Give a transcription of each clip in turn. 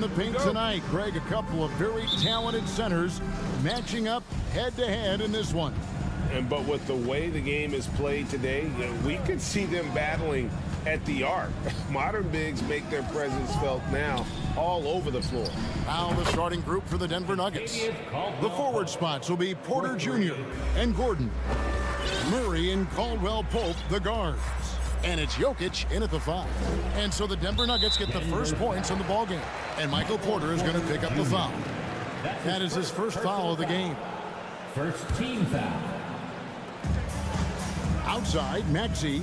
in the paint tonight. Greg, a couple of very talented centers matching up head-to-head in this one. But with the way the game is played today, we could see them battling at the arc. Modern bigs make their presence felt now all over the floor. Now the starting group for the Denver Nuggets. The forward spots will be Porter Jr. and Gordon. Murray and Caldwell Pope, the guards. And it's Jokic in at the 5. And so the Denver Nuggets get the first points in the ballgame. And Michael Porter is going to pick up the foul. That is his first foul of the game. First team foul. Outside, Maxey.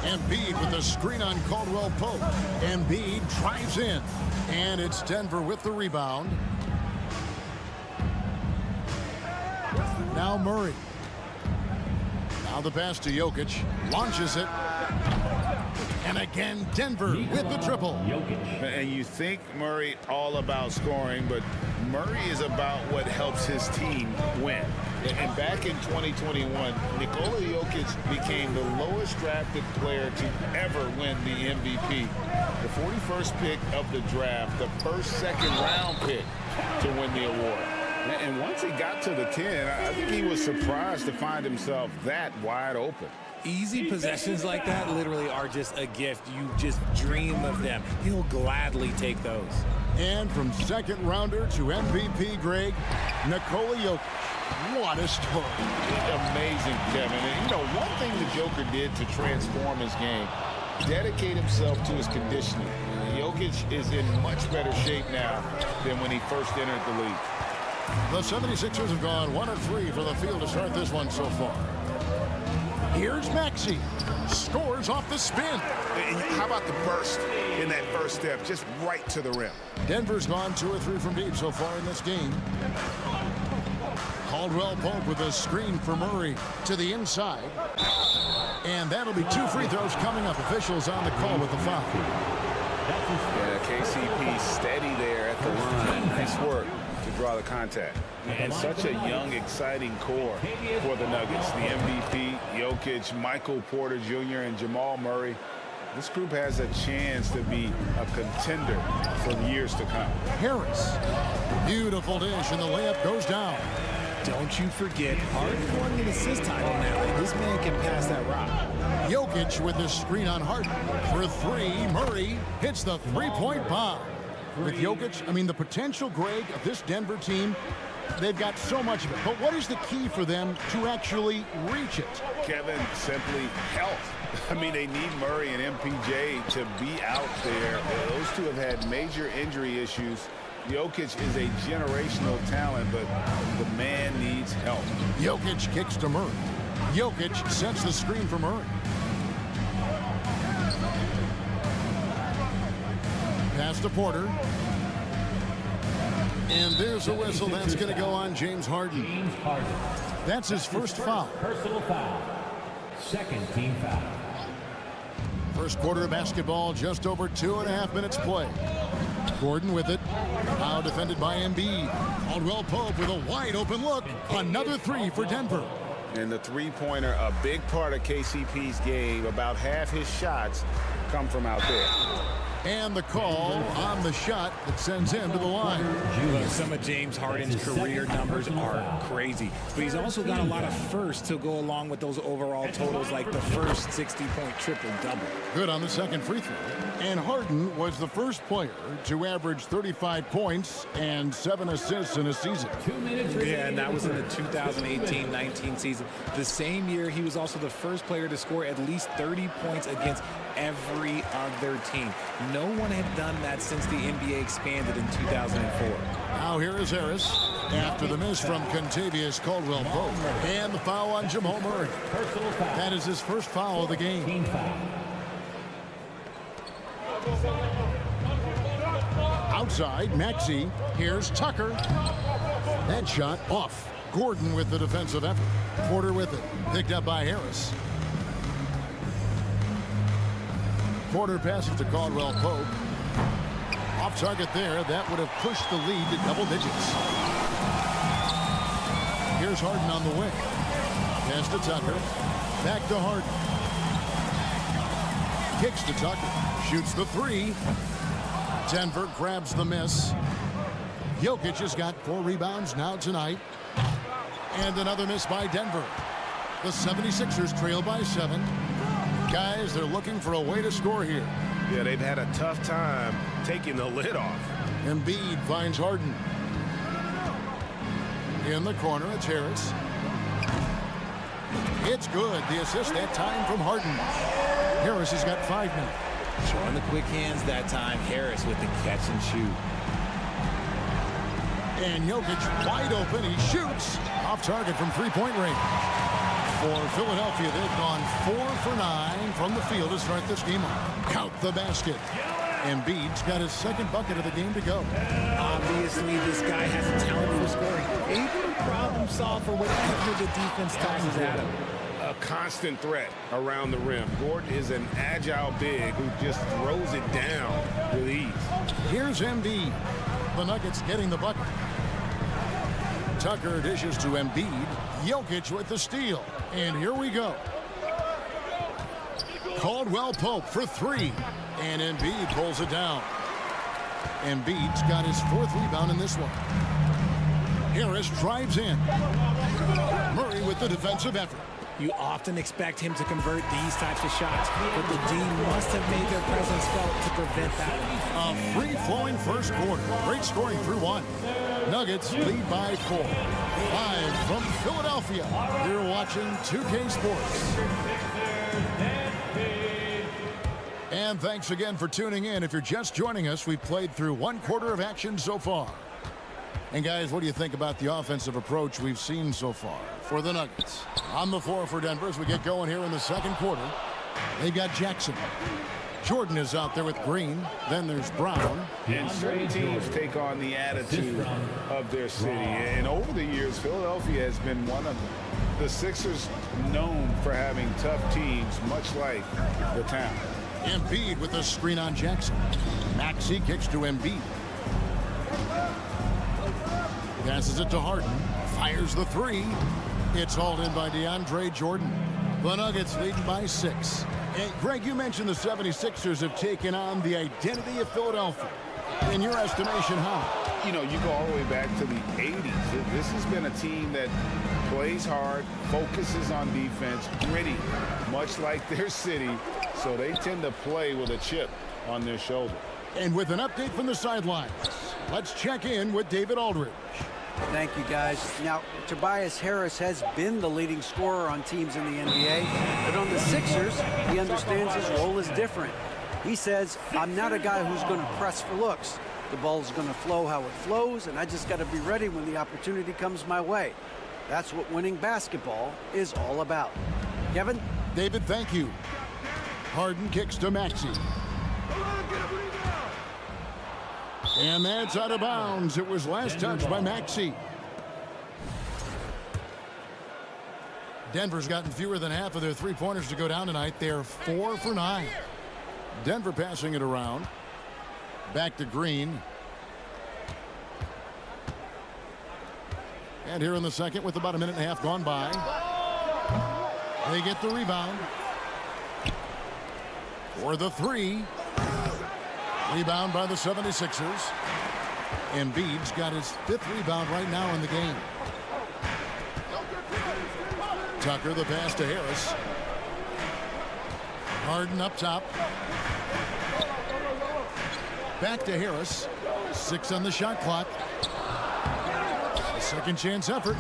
Embiid with the screen on Caldwell Pope. Embiid drives in. And it's Denver with the rebound. Now Murray. Now the pass to Jokic. Launches it. And again, Denver with the triple. And you think Murray all about scoring, but Murray is about what helps his team win. And back in 2021, Nikola Jokic became the lowest drafted player to ever win the MVP. The 41st pick of the draft, the first second-round pick to win the award. And once he got to the 10, I think he was surprised to find himself that wide open. Easy possessions like that literally are just a gift. You just dream of them. He'll gladly take those. And from second rounder to MVP, Greg, Nikola Jokic. What a story. Amazing, Kevin. And you know, one thing the Joker did to transform his game, dedicate himself to his conditioning. Jokic is in much better shape now than when he first entered the league. The 76ers have gone 1 of 3 for the field to start this one so far. Here's Maxey. Scores off the spin. And how about the burst in that first step, just right to the rim. Denver's gone 2 or 3 from deep so far in this game. Caldwell Pope with a screen for Murray to the inside. And that'll be 2 free throws coming up. Officials on the call with the foul. Yeah, KCP steady there at the line. Nice work to draw the contact. And such a young, exciting core for the Nuggets. The MVP, Jokic, Michael Porter Jr., and Jamal Murray. This group has a chance to be a contender for years to come. Harris. Beautiful dish, and the layup goes down. Don't you forget, Harden won the assist title now, and this man can pass that rock. Jokic with the screen on Harden. For 3, Murray hits the three-point bomb. With Jokic, I mean, the potential, Greg, of this Denver team, they've got so much of it. But what is the key for them to actually reach it? Kevin, simply health. I mean, they need Murray and MPJ to be out there. Those two have had major injury issues. Jokic is a generational talent, but the man needs help. Jokic kicks to Murray. Jokic sets the screen for Murray. Pass to Porter. And there's a whistle that's going to go on James Harden. That's his first foul. Personal foul. Second team foul. First quarter of basketball, just over 2.5 minutes play. Gordon with it. Now defended by Embiid. Caldwell Pope with a wide open look. Another 3 for Denver. And the three-pointer, a big part of KCP's game. About half his shots come from out there. And the call on the shot that sends him to the line. Look, some of James Harden's career numbers are crazy, but he's also got a lot of firsts to go along with those overall totals, like the first 60-point triple-double. Good on the second free throw. And Harden was the first player to average 35 points and 7 assists in a season. Yeah, and that was in the 2018-19 season. The same year, he was also the first player to score at least 30 points against every other team. No one had done that since the NBA expanded in 2004. Now here is Harris after the miss from Contavious Caldwell Pope. And the foul on Jamal Murray. That is his first foul of the game. Outside, Maxey. Here's Tucker. That shot off. Gordon with the defensive effort. Porter with it. Picked up by Harris. Porter passes to Caldwell Pope. Off target there. That would have pushed the lead to double digits. Here's Harden on the wing. Pass to Tucker. Back to Harden. Kicks to Tucker. Shoots the three. Denver grabs the miss. Jokic has got 4 rebounds now tonight. And another miss by Denver. The 76ers trail by 7. Guys, they're looking for a way to score here. Yeah, they've had a tough time taking the lid off. Embiid finds Harden. In the corner, it's Harris. It's good. The assist that time from Harden. Harris has got 5 now. Showing the quick hands that time. Harris with the catch and shoot. And Jokic wide open. He shoots off target from three-point range. For Philadelphia, they've gone 4 for 9 from the field to start this game off. Count the basket. Embiid's got his second bucket of the game to go. Obviously, this guy has a talent for scoring. Able to problem solve for whatever the defense tosses at him. A constant threat around the rim. Gordon is an agile big who just throws it down with ease. Here's Embiid. The Nuggets getting the bucket. Tucker dishes to Embiid. Jokic with the steal. And here we go. Caldwell Pope for 3. And Embiid pulls it down. Embiid's got his 4th rebound in this one. Harris drives in. Murray with the defensive effort. You often expect him to convert these types of shots, but the D must have made their presence felt to prevent that. A free-flowing first quarter. Great scoring through 1. Nuggets lead by 4. Live from Philadelphia, you're watching 2K Sports. And thanks again for tuning in. If you're just joining us, we've played through 1 quarter of action so far. And guys, what do you think about the offensive approach we've seen so far for the Nuggets? On the floor for Denver as we get going here in the second quarter. They've got Jackson. Jordan is out there with Green. Then there's Brown. And certain teams take on the attitude of their city. And over the years, Philadelphia has been one of the Sixers known for having tough teams, much like the town. Embiid with a screen on Jackson. Maxey kicks to Embiid. Passes it to Harden. Fires the 3. It's hauled in by DeAndre Jordan. The Nuggets leading by 6. And Greg, you mentioned the 76ers have taken on the identity of Philadelphia. In your estimation, how? You know, you go all the way back to the 80s. This has been a team that plays hard, focuses on defense, gritty, much like their city. So they tend to play with a chip on their shoulder. And with an update from the sidelines, let's check in with David Aldridge. Thank you, guys. Now, Tobias Harris has been the leading scorer on teams in the NBA, but on the Sixers, he understands his role is different. He says, I'm not a guy who's going to press for looks. The ball's going to flow how it flows, and I just got to be ready when the opportunity comes my way. That's what winning basketball is all about. Kevin? David, thank you. Harden kicks to Maxey. And that's out of bounds. It was last touched by Maxey. Denver's gotten fewer than half of their three-pointers to go down tonight. They're 4 for 9. Denver passing it around. Back to Green. And here in the second with about a minute and a half gone by. They get the rebound. For the 3. Rebound by the 76ers. Embiid's got his 5th rebound right now in the game. Tucker, the pass to Harris. Harden up top. Back to Harris. 6 on the shot clock. A second chance effort.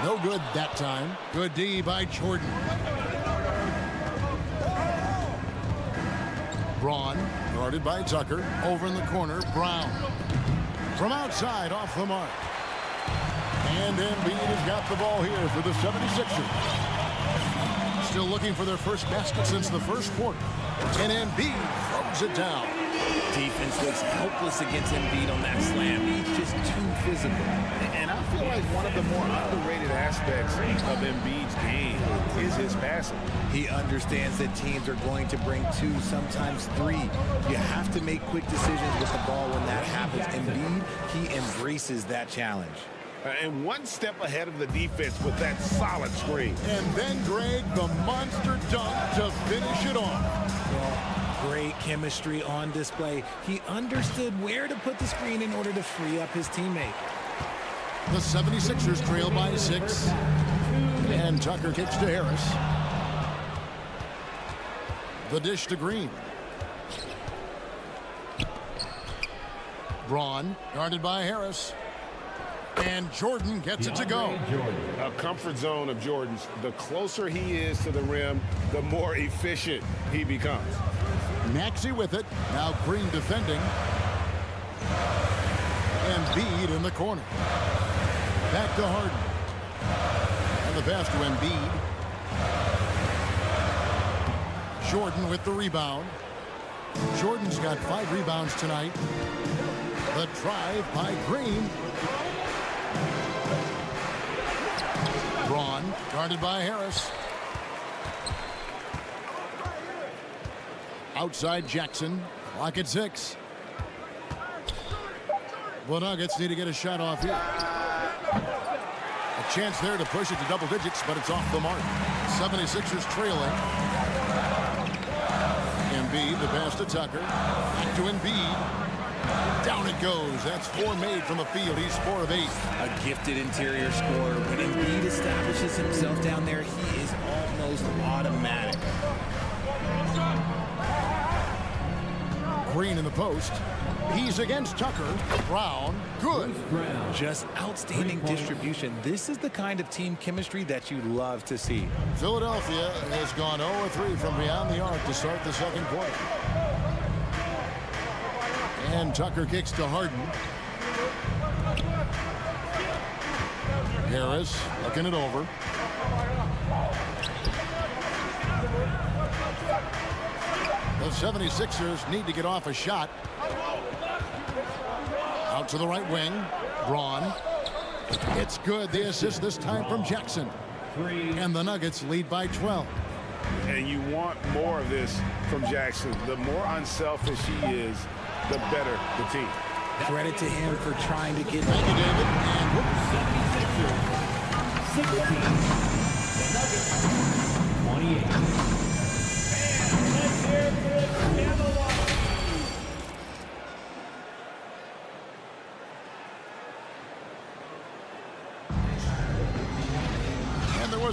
No good that time. Good D by Jordan. Braun, guarded by Tucker. Over in the corner, Brown. From outside, off the mark. And Embiid has got the ball here for the 76ers. Still looking for their first basket since the first quarter. And Embiid throws it down. Defense looks helpless against Embiid on that slam. He's just too physical. And I feel like one of the more underrated aspects of Embiid's game is his passing. He understands that teams are going to bring 2, sometimes 3. You have to make quick decisions with the ball when that happens. Embiid, he embraces that challenge. And one step ahead of the defense with that solid screen. And then, Greg, the monster dunk to finish it off. Great chemistry on display. He understood where to put the screen in order to free up his teammate. The 76ers trail by 6. And Tucker kicks to Harris. The dish to Green. Braun guarded by Harris. And Jordan gets it to go. A comfort zone of Jordan's. The closer he is to the rim, the more efficient he becomes. Maxey with it. Now Green defending. Embiid in the corner. Back to Harden. And the pass to Embiid. Jordan with the rebound. Jordan's got 5 rebounds tonight. The drive by Green. Braun guarded by Harris. Outside Jackson. Clock at 6. The Nuggets need to get a shot off here. A chance there to push it to double digits, but it's off the mark. 76ers trailing. Embiid, the pass to Tucker. Back to Embiid. Down it goes. That's 4 made from the field. He's 4 of 8. A gifted interior scorer. When Embiid establishes himself down there, he is almost automatic. Green in the post. He's against Tucker. Brown. Good. Just outstanding distribution. This is the kind of team chemistry that you love to see. Philadelphia has gone 0-3 from beyond the arc to start the second quarter. And Tucker kicks to Harden. Harris looking it over. The 76ers need to get off a shot. Out to the right wing. Braun. It's good. The assist this time from Jackson. And the Nuggets lead by 12. And you want more of this from Jackson. The more unselfish he is, the better the team. Credit to him for trying to get... Thank you, David. And The Nuggets, 16. The Nuggets, 28.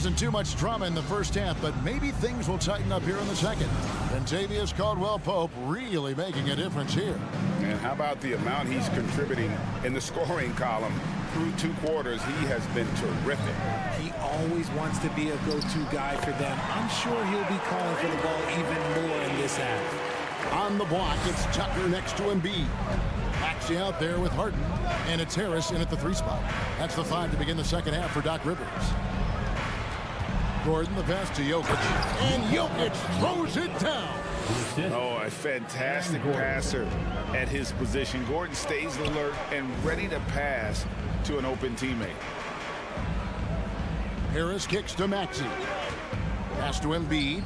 wasn't too much drama in the first half, but maybe things will tighten up here in the second. Kentavious Caldwell-Pope really making a difference here. And how about the amount he's contributing in the scoring column? Through 2 quarters, he has been terrific. He always wants to be a go-to guy for them. I'm sure he'll be calling for the ball even more in this half. On the block, it's Tucker next to Embiid. Maxey out there with Harden. And it's Harris in at the 3 spot. That's the 5 to begin the second half for Doc Rivers. Gordon, the pass to Jokic. And Jokic throws it down. Oh, a fantastic passer at his position. Gordon stays alert and ready to pass to an open teammate. Harris kicks to Maxey. Pass to Embiid.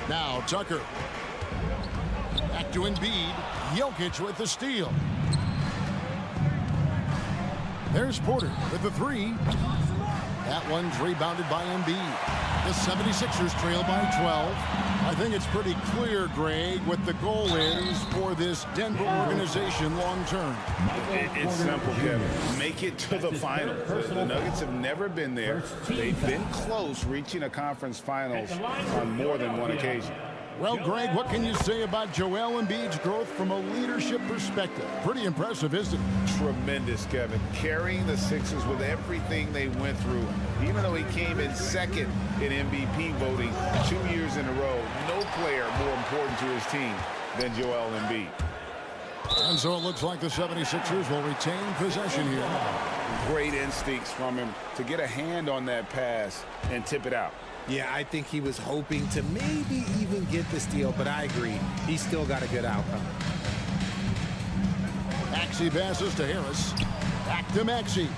Now Tucker. Back to Embiid. Jokic with the steal. There's Porter with the 3. That one's rebounded by Embiid. The 76ers trail by 12. I think it's pretty clear, Greg, what the goal is for this Denver organization long term. It's simple, Kevin. Make it to the finals. The Nuggets have never been there. They've been close reaching a conference finals on more than one occasion. Well, Greg, what can you say about Joel Embiid's growth from a leadership perspective? Pretty impressive, isn't it? Tremendous, Kevin. Carrying the Sixers with everything they went through. Even though he came in second in MVP voting 2 years in a row, no player more important to his team than Joel Embiid. And so it looks like the 76ers will retain possession here. Great instincts from him to get a hand on that pass and tip it out. Yeah, I think he was hoping to maybe even get the steal, but I agree. He's still got a good outcome. Maxey passes to Harris. Back to Maxey.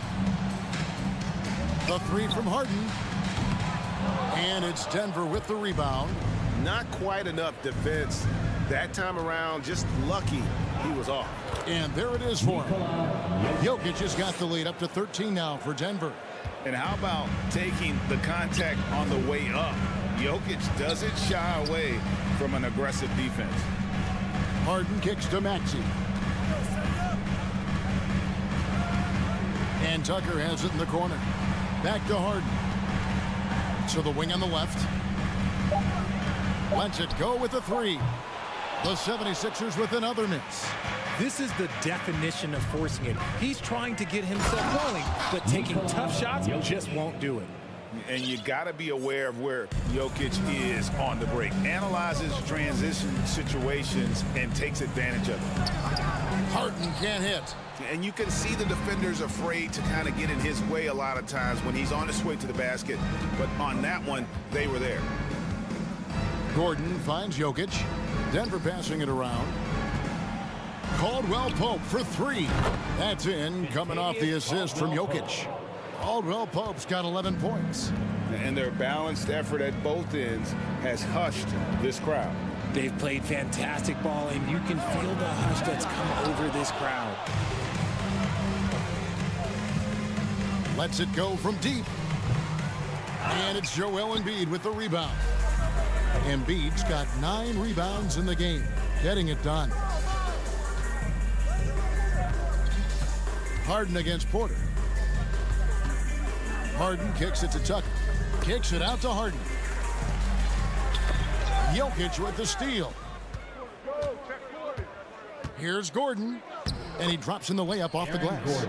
The 3 from Harden. And it's Denver with the rebound. Not quite enough defense that time around. Just lucky he was off. And there it is for him. Jokic has got the lead up to 13 now for Denver. And how about taking the contact on the way up? Jokic doesn't shy away from an aggressive defense. Harden kicks to Maxey. And Tucker has it in the corner. Back to Harden. To the wing on the left. Lets it go with a three. The 76ers with another miss. This is the definition of forcing it. He's trying to get himself going, but taking tough shots just won't do it. And you got to be aware of where Jokic is on the break. Analyzes transition situations and takes advantage of it. Harden can't hit. And you can see the defenders afraid to kind of get in his way a lot of times when he's on his way to the basket. But on that one, they were there. Gordon finds Jokic. Denver passing it around. Caldwell Pope for three. That's in, coming off the assist from Jokic. Caldwell Pope's got 11 points. And their balanced effort at both ends has hushed this crowd. They've played fantastic ball, and you can feel the hush that's come over this crowd. Lets it go from deep. And it's Joel Embiid with the rebound. Embiid's got 9 rebounds in the game, getting it done. Harden against Porter. Harden kicks it to Tucker. Kicks it out to Harden. Jokic with the steal. Here's Gordon. And he drops in the layup off the glass.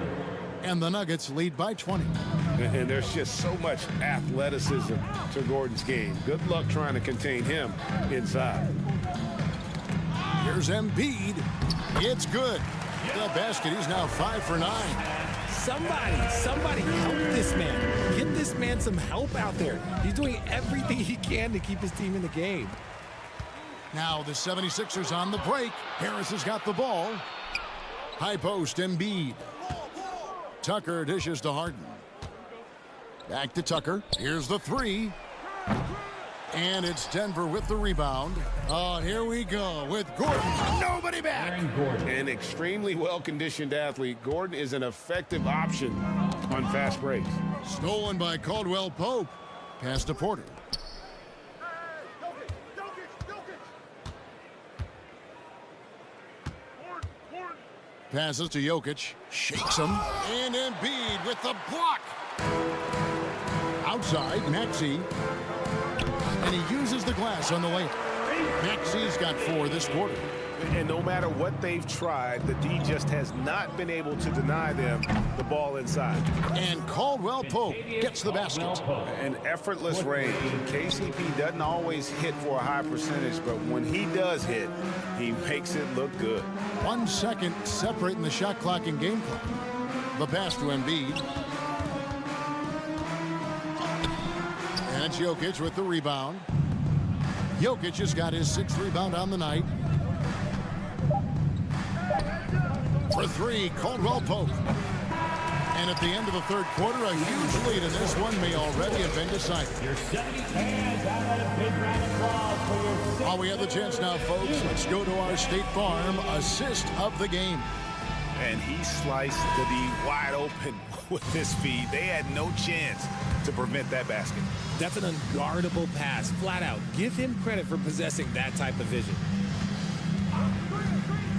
And the Nuggets lead by 20. And there's just so much athleticism to Gordon's game. Good luck trying to contain him inside. Here's Embiid. It's good. That basket, he's now 5 for 9. Somebody help this man. Get this man some help out there. He's doing everything he can to keep his team in the game. Now the 76ers on the break. Harris has got the ball. High post, Embiid. Tucker dishes to Harden. Back to Tucker. Here's the three. And it's Denver with the rebound. Oh, here we go with Gordon. Nobody back. An extremely well-conditioned athlete, Gordon is an effective option on fast breaks. Stolen by Caldwell Pope. Pass to Porter. Passes to Jokic. Shakes him. And Embiid with the block. Outside, Maxey. And he uses the glass on the layup. Maxey's got 4 this quarter. And no matter what they've tried, the D just has not been able to deny them the ball inside. And Caldwell Pope gets the basket. An effortless range. KCP doesn't always hit for a high percentage, but when he does hit, he makes it look good. 1 second separating the shot clock and game clock. The pass to Embiid. And it's Jokic with the rebound. Jokic has got his 6th rebound on the night. For 3, Caldwell Pope. And at the end of the 3rd quarter, a huge lead in this one may already have been decided. Your 70 fans, a big round of applause for your While we have the chance now, folks, let's go to our State Farm assist of the game. And he sliced the D wide open with this feed. They had no chance to prevent that basket. That's an unguardable pass, flat out. Give him credit for possessing that type of vision.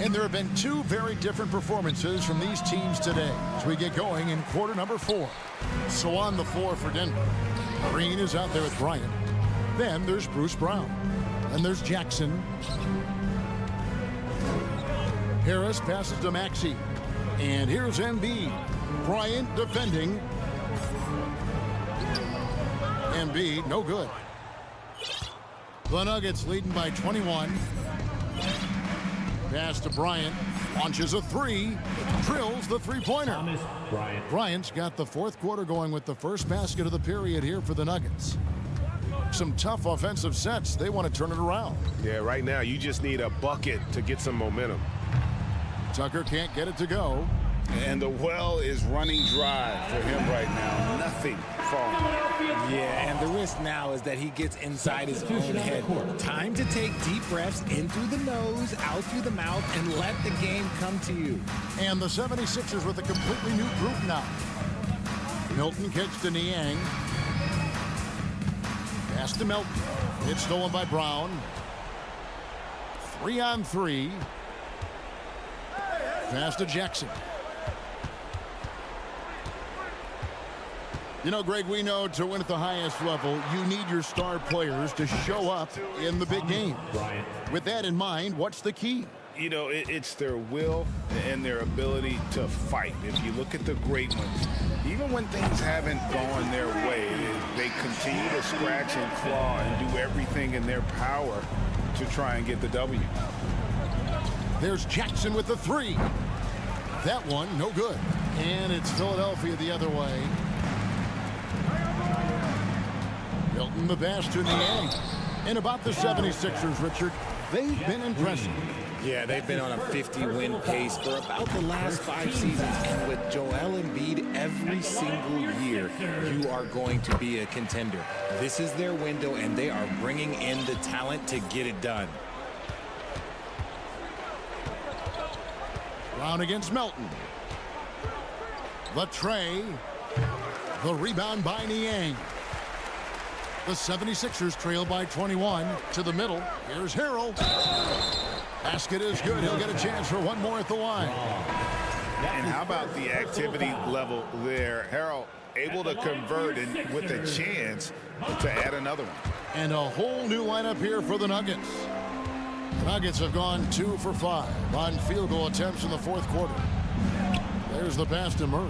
And there have been 2 very different performances from these teams today as we get going in quarter number 4. So on the floor for Denver, Green is out there with Bryant. Then there's Bruce Brown. And there's Jackson. Harris passes to Maxey. And here's Embiid. Bryant defending. Embiid, no good. The Nuggets leading by 21. Pass to Bryant. Launches a 3. Drills the three-pointer. Bryant's got the 4th quarter going with the first basket of the period here for the Nuggets. Some tough offensive sets. They want to turn it around. Yeah, right now you just need a bucket to get some momentum. Tucker can't get it to go. And the well is running dry for him right now. Nothing falling. Yeah, and the risk now is that he gets inside his own head. Time to take deep breaths in through the nose, out through the mouth, and let the game come to you. And the 76ers with a completely new group now. Milton kicks to Niang. Pass to Milton. It's stolen by Brown. 3-on-3. Pass to Jackson. You know, Greg, we know to win at the highest level, you need your star players to show up in the big game. With that in mind, what's the key? You know, it's their will and their ability to fight. If you look at the great ones, even when things haven't gone their way, they continue to scratch and claw and do everything in their power to try and get the W. There's Jackson with the three. That one, no good. And it's Philadelphia the other way. Milton the pass to Niang. And about the 76ers, Richard, they've been impressive. Yeah, they've been on a 50-win pace for about the last 5 seasons. And with Joel Embiid every single year, you are going to be a contender. This is their window, and they are bringing in the talent to get it done. Brown against Melton. Latrey. The rebound by Niang. The 76ers trail by 21 to the middle. Here's Harrell. Basket is good. He'll get a chance for one more at the line. And how about the activity level there? Harrell able to convert and with a chance to add another one. And a whole new lineup here for the Nuggets. The Nuggets have gone 2 for 5 on field goal attempts in the fourth quarter. There's the pass to Murray.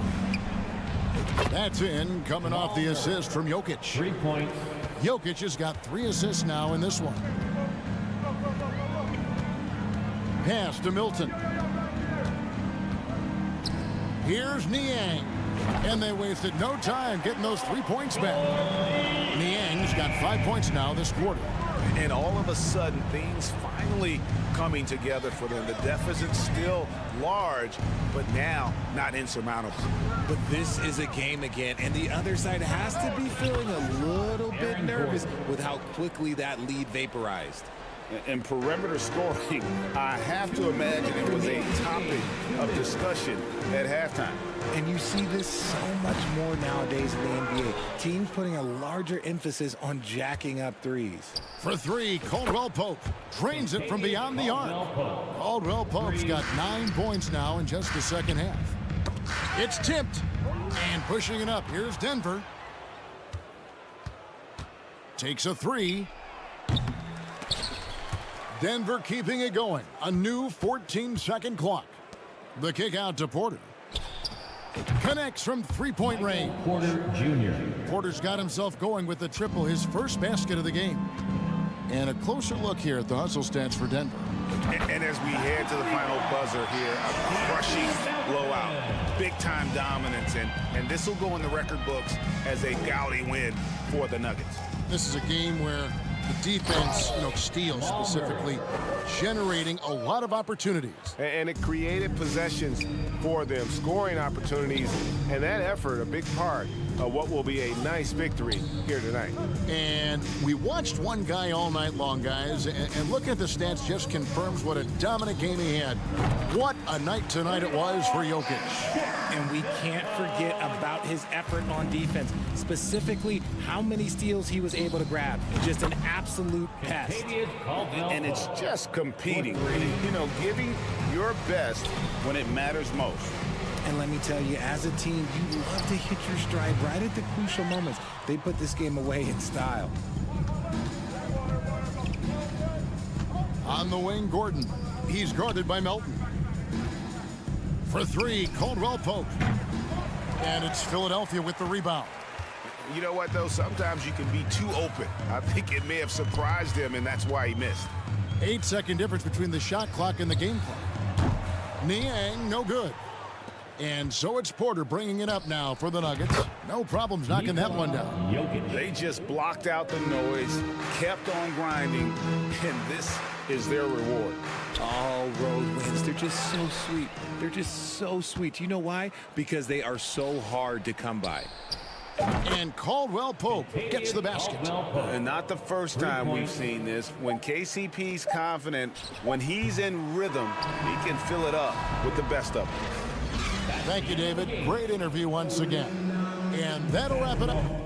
That's in, coming off the assist from Jokic. 3 points. Jokic has got 3 assists now in this one. Pass to Milton. Here's Niang. And they wasted no time getting those 3 points back. Niang's got 5 points now this quarter. And all of a sudden, things finally coming together for them. The deficit's still large, but now not insurmountable. But this is a game again, and the other side has to be feeling a little bit nervous with how quickly that lead vaporized. And perimeter scoring, I have to imagine it was a topic of discussion at halftime. And you see this so much more nowadays in the NBA. Teams putting a larger emphasis on jacking up threes. For 3, Caldwell Pope drains it from beyond the arc. Caldwell Pope's got 9 points now in just the second half. It's tipped and pushing it up. Here's Denver. Takes a 3. Denver keeping it going. A new 14-second clock. The kick out to Porter. Connects from 3-point range. Porter Jr. Porter's got himself going with the triple, his first basket of the game. And a closer look here at the hustle stats for Denver. And as we head to the final buzzer here, a crushing blowout, big-time dominance, and this will go in the record books as a gaudy win for the Nuggets. This is a game where the defense, steals specifically, generating a lot of opportunities. And it created possessions for them, scoring opportunities, and that effort, a big part of what will be a nice victory here tonight. And we watched one guy all night long, guys, and looking at the stats just confirms what a dominant game he had. What a night tonight it was for Jokic. And we can't forget about his effort on defense, specifically how many steals he was able to grab. Just an absolute pest. And it's just competing, giving your best when it matters most. And let me tell you, as a team, you love to hit your stride right at the crucial moments. They put this game away in style. On the wing, Gordon. He's guarded by Melton. For 3, Caldwell Pope. And it's Philadelphia with the rebound. You know what, though? Sometimes you can be too open. I think it may have surprised him, and that's why he missed. 8-second difference between the shot clock and the game clock. Niang, no good. And so it's Porter bringing it up now for the Nuggets. No problems knocking that one down. They just blocked out the noise, kept on grinding, and this is their reward. All road wins. They're just so sweet. They're just so sweet. You know why? Because they are so hard to come by. And Caldwell Pope gets the basket. And not the first time we've seen this. When KCP's confident, when he's in rhythm, he can fill it up with the best of them. Thank you, David. Great interview once again. And that'll wrap it up.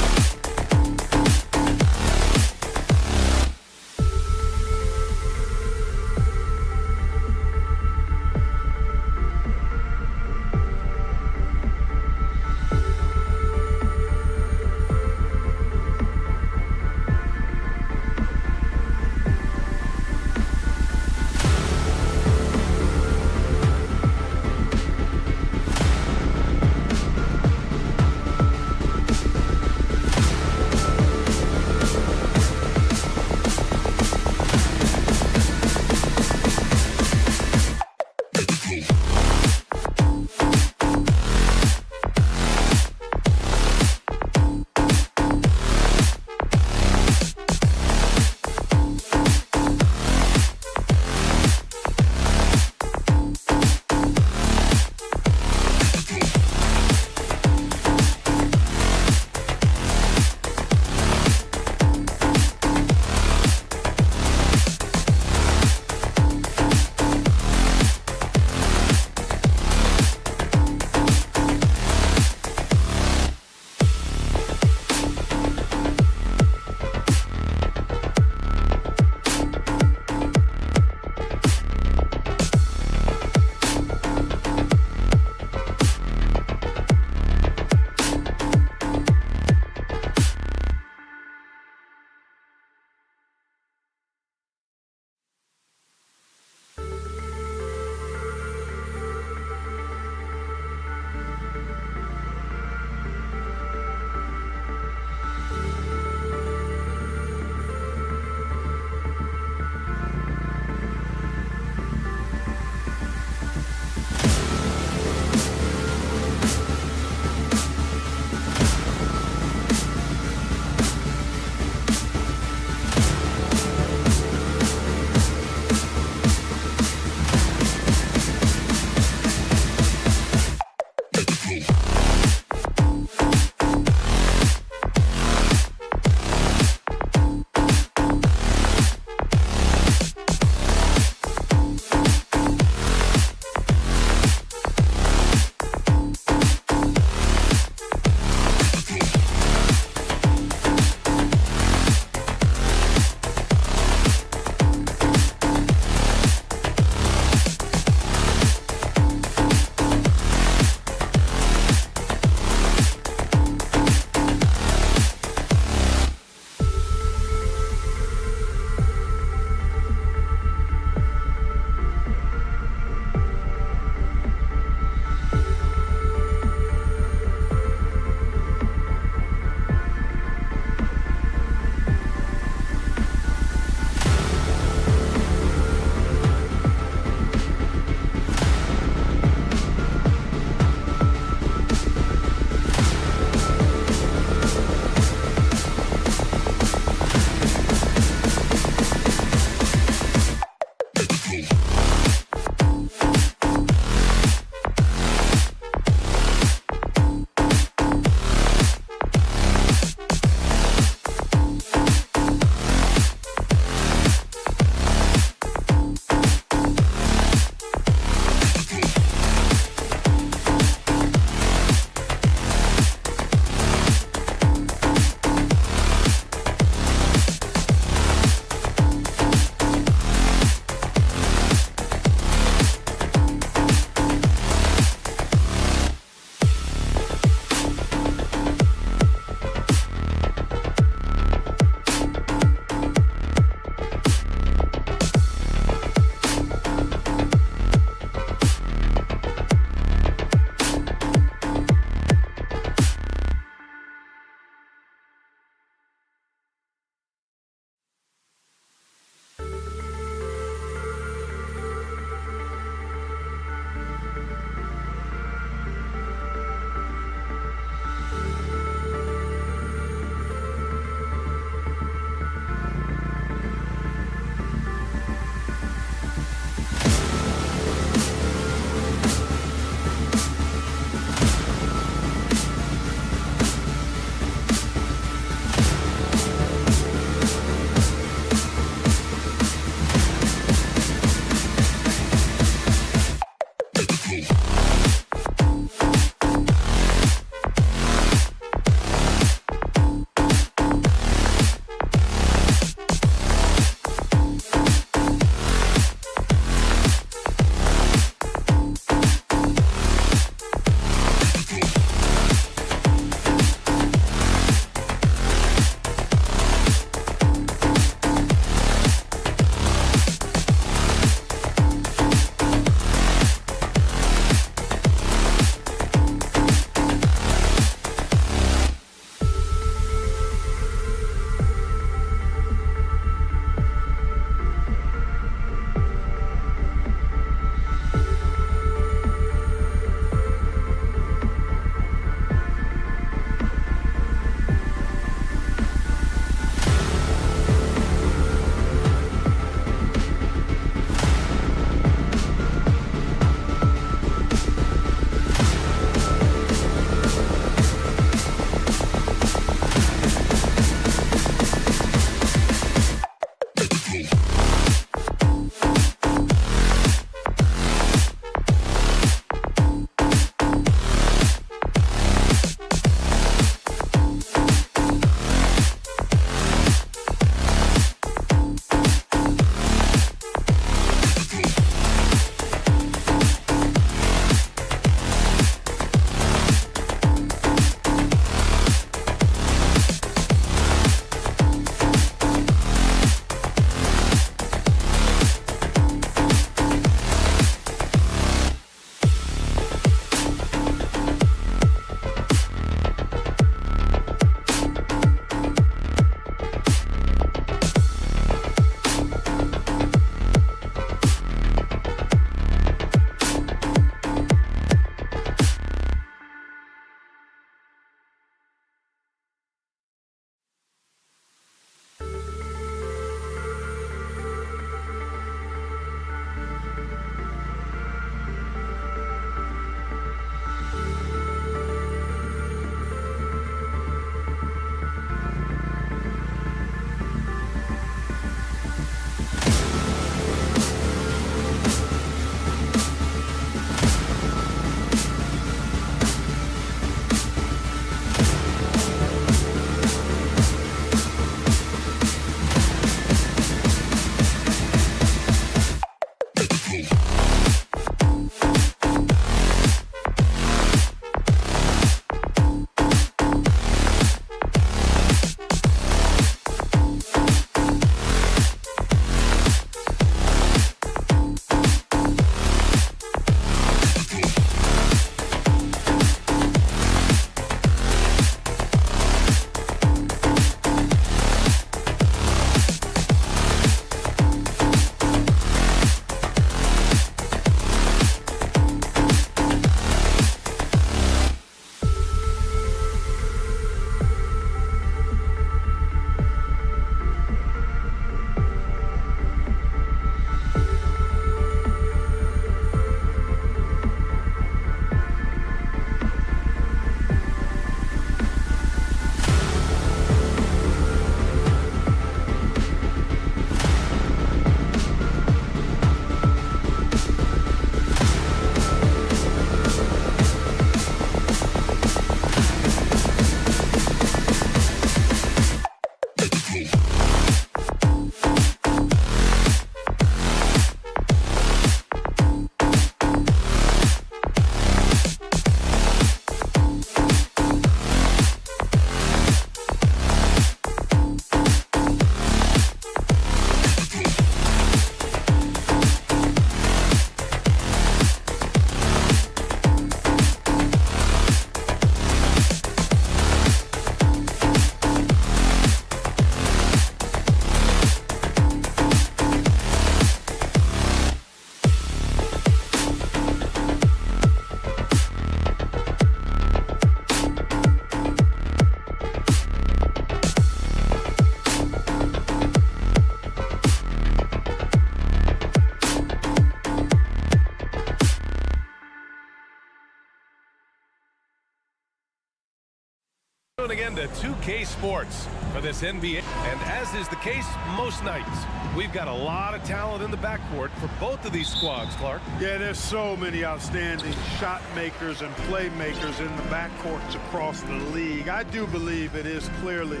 2K Sports for this NBA. And as is the case most nights, we've got a lot of talent in the backcourt for both of these squads, Clark. Yeah, there's so many outstanding shot makers and playmakers in the backcourts across the league. I do believe it is clearly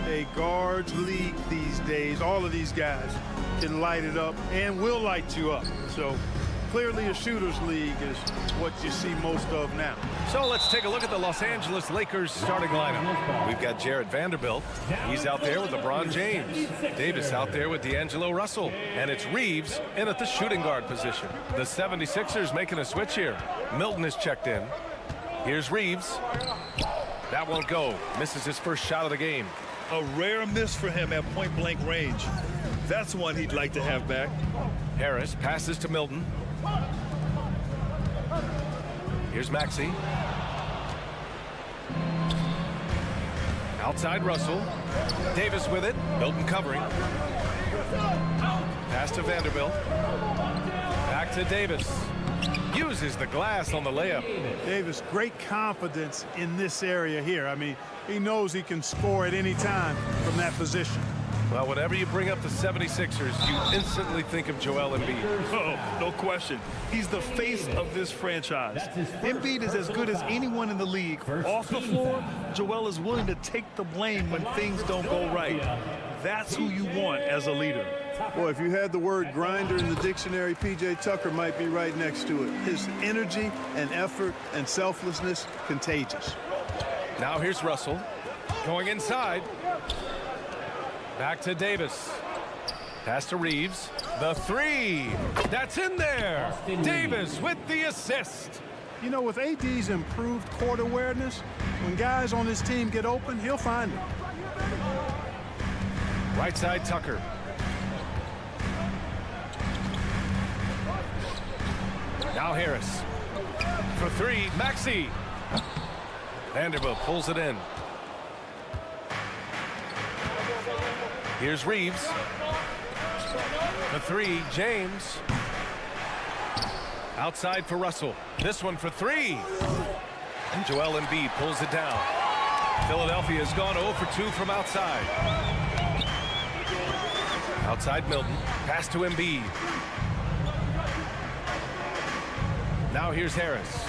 a guards league these days. All of these guys can light it up and will light you up. So clearly a shooter's league is what you see most of now. So let's take a look at the Los Angeles Lakers starting lineup. We've got Jared Vanderbilt. He's out there with LeBron James. Davis out there with D'Angelo Russell. And it's Reeves in at the shooting guard position. The 76ers making a switch here. Milton is checked in. Here's Reeves. That won't go. Misses his first shot of the game. A rare miss for him at point-blank range. That's one he'd like to have back. Harris passes to Milton. Here's Maxey. Outside Russell. Davis with it. Milton covering. Pass to Vanderbilt. Back to Davis. Uses the glass on the layup. Davis, great confidence in this area here. I mean, he knows he can score at any time from that position. Well, whenever you bring up the 76ers, you instantly think of Joel Embiid. Oh, no question. He's the face of this franchise. Embiid is as good as anyone in the league. Off the floor, Joel is willing to take the blame when things don't go right. That's who you want as a leader. Boy, if you had the word grinder in the dictionary, P.J. Tucker might be right next to it. His energy and effort and selflessness, contagious. Now here's Russell. Going inside. Back to Davis. Pass to Reeves. The three. That's in there. Davis with the assist. You know, with AD's improved court awareness, when guys on his team get open, he'll find them. Right side Tucker. Now Harris. For three, Maxey. Vanderbilt pulls it in. Here's Reeves. The three, James. Outside for Russell. This one for three. And Joel Embiid pulls it down. Philadelphia has gone 0 for 2 from outside. Outside Milton. Pass to Embiid. Now here's Harris.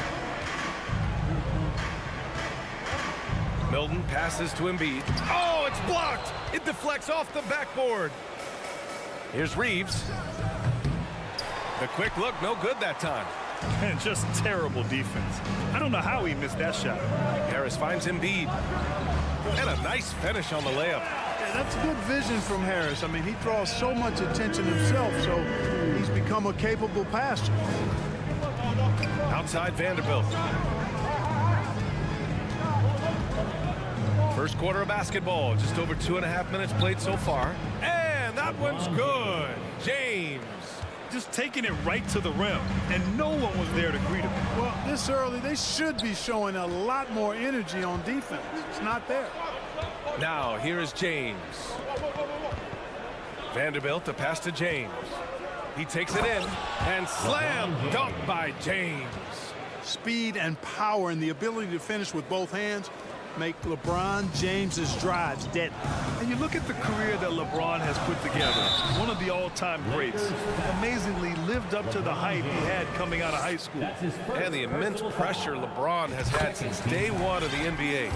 Milton passes to Embiid. Oh, it's blocked. It deflects off the backboard. Here's Reeves. The quick look, no good that time. And just terrible defense. I don't know how he missed that shot. Harris finds Embiid. And a nice finish on the layup. Yeah, that's good vision from Harris. I mean, he draws so much attention himself, so he's become a capable passer. Outside Vanderbilt. First quarter of basketball, just over 2.5 minutes played so far. And that one's good. James. Just taking it right to the rim, and no one was there to greet him. Well, this early, they should be showing a lot more energy on defense. It's not there. Now, here is James. Vanderbilt, the pass to James. He takes it in, and slam dunk by James. Speed and power and the ability to finish with both hands make LeBron James's drives deadly. And you look at the career that LeBron has put together. One of the all-time greats. Amazingly lived up to the hype he had coming out of high school. And the immense pressure LeBron has had since day one of the NBA.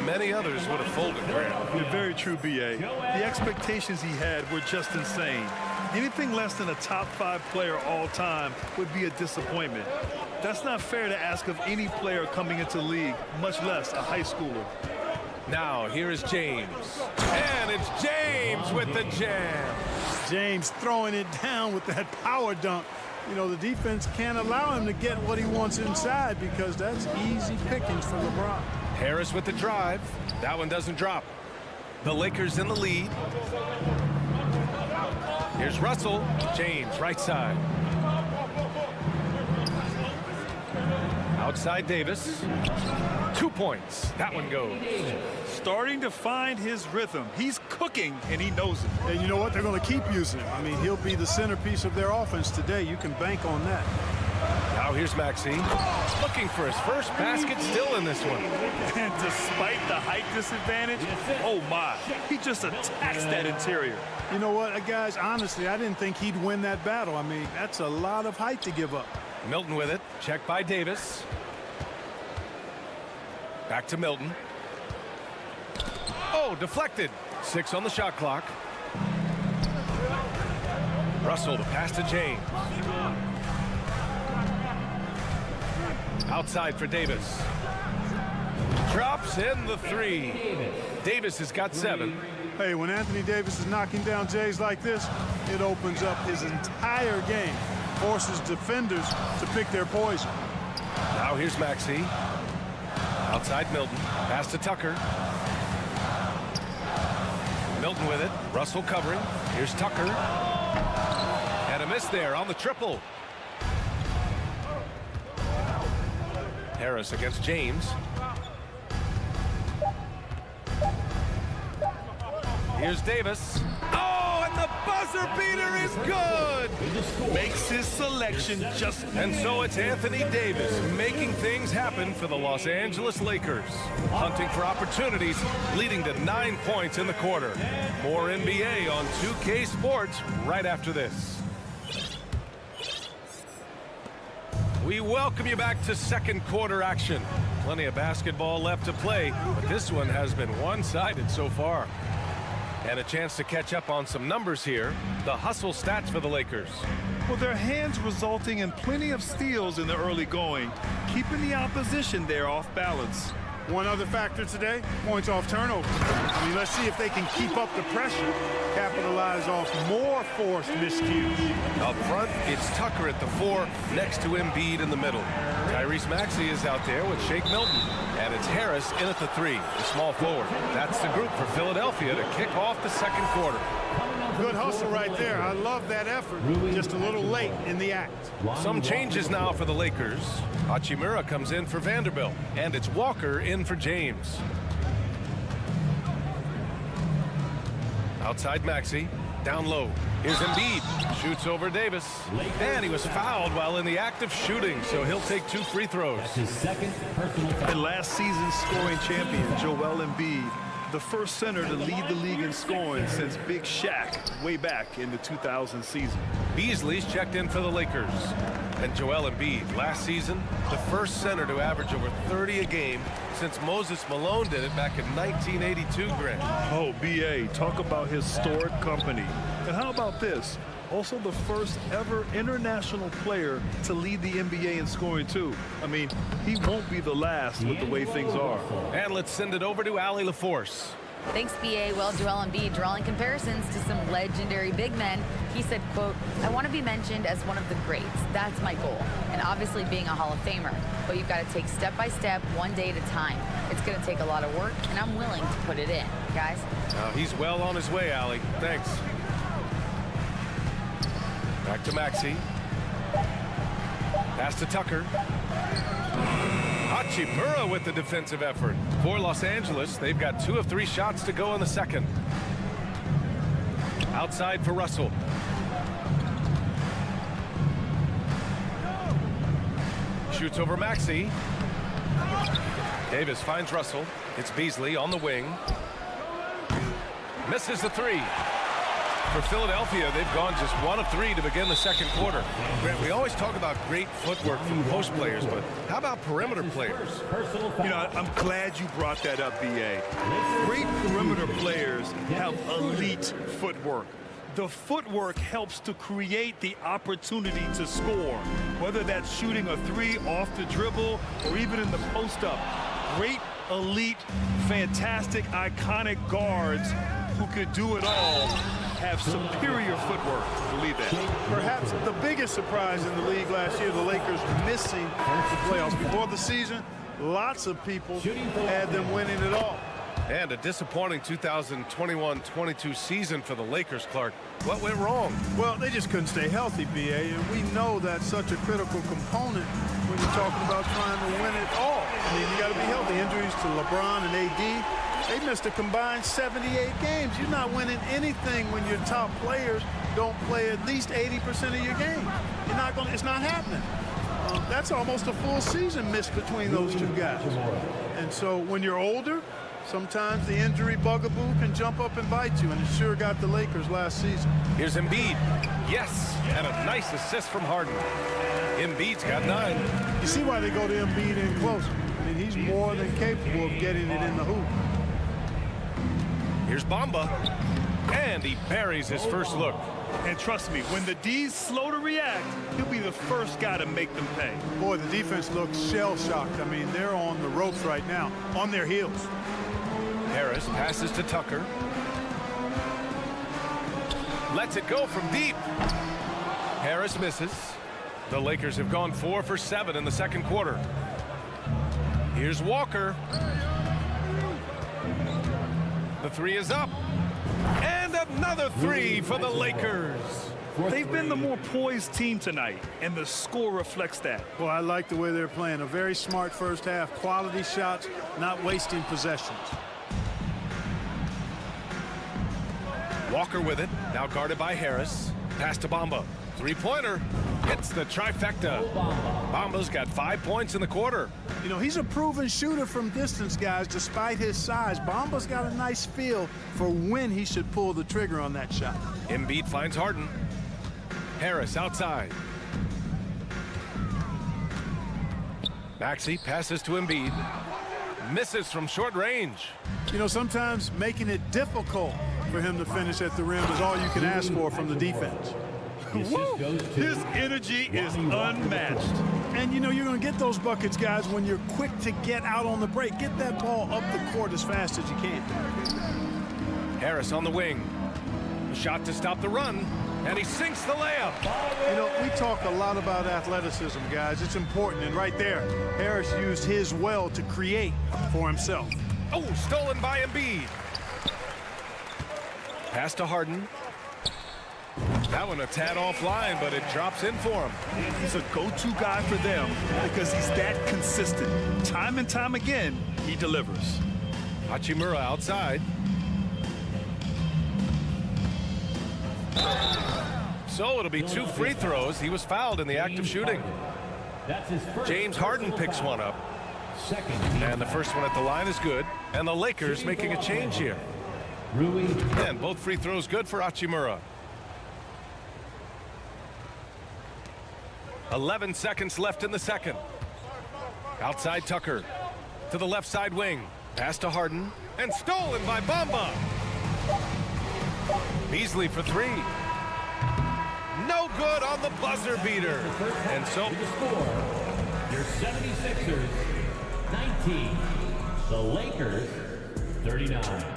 Many others would have folded ground. You're very true, B.A. The expectations he had were just insane. Anything less than a top 5 player all time would be a disappointment. That's not fair to ask of any player coming into the league, much less a high schooler. Now, here is James. And it's James with the jam. James throwing it down with that power dunk. You know, the defense can't allow him to get what he wants inside because that's easy pickings for LeBron. Harris with the drive. That one doesn't drop. The Lakers in the lead. Here's Russell. James, right side. Outside Davis. 2 points. That one goes. Starting to find his rhythm. He's cooking, and he knows it. And you know what? They're going to keep using him. I mean, he'll be the centerpiece of their offense today. You can bank on that. Now Now here's Maxey, looking for his first basket, still in this one. And despite the height disadvantage, oh my, he just attacks that interior. You know what, guys, honestly, I didn't think he'd win that battle. I mean, that's a lot of height to give up. Milton with it, checked by Davis. Back to Milton. Oh, deflected. 6 on the shot clock. Russell, the pass to James. Outside for Davis. Drops in the 3. Davis has got 7. Hey, when Anthony Davis is knocking down Jays like this, it opens up his entire game, forces defenders to pick their poison. Now here's Maxey. Outside Milton. Pass to Tucker. Milton with it. Russell covering. Here's Tucker. And a miss there on the triple. Harris against James. Here's Davis. Oh, and the buzzer beater is good. Makes his selection just... And so it's Anthony Davis making things happen for the Los Angeles Lakers. Hunting for opportunities, leading to 9 points in the quarter. More NBA on 2K Sports right after this. We welcome you back to second quarter action. Plenty of basketball left to play, but this one has been one-sided so far. And a chance to catch up on some numbers here. The hustle stats for the Lakers. Well, their hands resulting in plenty of steals in the early going, keeping the opposition there off balance. One other factor today, points off turnovers. I mean, let's see if they can keep up the pressure, capitalize off more forced miscues. Up front, it's Tucker at the 4, next to Embiid in the middle. Tyrese Maxey is out there with Shake Milton. And it's Harris in at the 3, the small forward. That's the group for Philadelphia to kick off the second quarter. Good hustle right there. I love that effort. Just a little late in the act. Some changes now for the Lakers. Hachimura comes in for Vanderbilt. And it's Walker in for James. Outside Maxey. Down low. Here's Embiid. Shoots over Davis. And he was fouled while in the act of shooting, so he'll take 2 free throws. And last season's scoring champion, Joel Embiid, the first center to lead the league in scoring since Big Shaq way back in the 2000 season. Beasley's checked in for the Lakers. And Joel Embiid, last season, the first center to average over 30 a game since Moses Malone did it back in 1982, Grant. Oh, B.A., talk about historic company. And how about this? Also the first ever international player to lead the NBA in scoring, too. I mean, he won't be the last with the way things are. And let's send it over to Allie LaForce. Thanks, B.A. Well, Joel Embiid drawing comparisons to some legendary big men. He said, quote, "I want to be mentioned as one of the greats. That's my goal. And obviously being a Hall of Famer. But you've got to take step by step, one day at a time. It's going to take a lot of work, and I'm willing to put it in, guys." He's well on his way, Allie. Thanks. Back to Maxey. Pass to Tucker. Hachimura with the defensive effort. For Los Angeles, they've got 2 of 3 shots to go in the second. Outside for Russell. Shoots over Maxey. Davis finds Russell. It's Beasley on the wing. Misses the 3. For Philadelphia, they've gone just 1 of 3 to begin the second quarter. Grant, we always talk about great footwork from post players, but how about perimeter players? You know, I'm glad you brought that up, B.A. Great perimeter players have elite footwork. The footwork helps to create the opportunity to score, whether that's shooting a 3 off the dribble or even in the post-up. Great, elite, fantastic, iconic guards who could do it all have superior footwork. Believe that. Perhaps the biggest surprise in the league last year, the Lakers missing the playoffs. Before the season, lots of people had them winning it all. And a disappointing 2021-22 season for the Lakers, Clark. What went wrong? Well, they just couldn't stay healthy, B.A., and we know that's such a critical component when you're talking about trying to win it all. I mean, you got to be healthy. Injuries to LeBron and A.D., they missed a combined 78 games. You're not winning anything when your top players don't play at least 80% of your game. You're not going. It's not happening. That's almost a full season missed between those two guys. And so when you're older, sometimes the injury bugaboo can jump up and bite you, and it sure got the Lakers last season. Here's Embiid. Yes, and a nice assist from Harden. Embiid's got 9. You see why they go to Embiid in close. I mean, he's more than capable of getting it in the hoop. Here's Bamba, and he buries his first look. And trust me, when the D's slow to react, he'll be the first guy to make them pay. Boy, the defense looks shell-shocked. I mean, they're on the ropes right now, on their heels. Harris passes to Tucker. Lets it go from deep. Harris misses. The Lakers have gone 4 for 7 in the second quarter. Here's Walker. The 3 is up. And another 3 for the Lakers. They've been the more poised team tonight, and the score reflects that. Well, I like the way they're playing. A very smart first half. Quality shots, not wasting possessions. Walker with it. Now guarded by Harris. Pass to Bamba. 3-pointer. Hits the trifecta. Bamba's got 5 points in the quarter. You know, he's a proven shooter from distance, guys, despite his size. Bamba's got a nice feel for when he should pull the trigger on that shot. Embiid finds Harden. Harris outside. Maxey passes to Embiid. Misses from short range. You know, sometimes making it difficult for him to finish at the rim is all you can ask for from the defense. His energy is unmatched. And, you know, you're going to get those buckets, guys, when you're quick to get out on the break. Get that ball up the court as fast as you can. Harris on the wing. A shot to stop the run, and he sinks the layup. You know, we talk a lot about athleticism, guys. It's important, and right there, Harris used his well to create for himself. Oh, stolen by Embiid. Pass to Harden. That one a tad offline, but it drops in for him. He's a go-to guy for them because he's that consistent. Time and time again, he delivers. Hachimura outside. So it'll be 2 free throws. He was fouled in the act of shooting. James Harden picks one up. And the first one at the line is good. And the Lakers making a change here. And both free throws good for Hachimura. 11 seconds left in the second. Outside Tucker. To the left side wing. Pass to Harden. And stolen by Bamba. Beasley for 3. No good on the buzzer beater. And so your 76ers 19. The Lakers 39.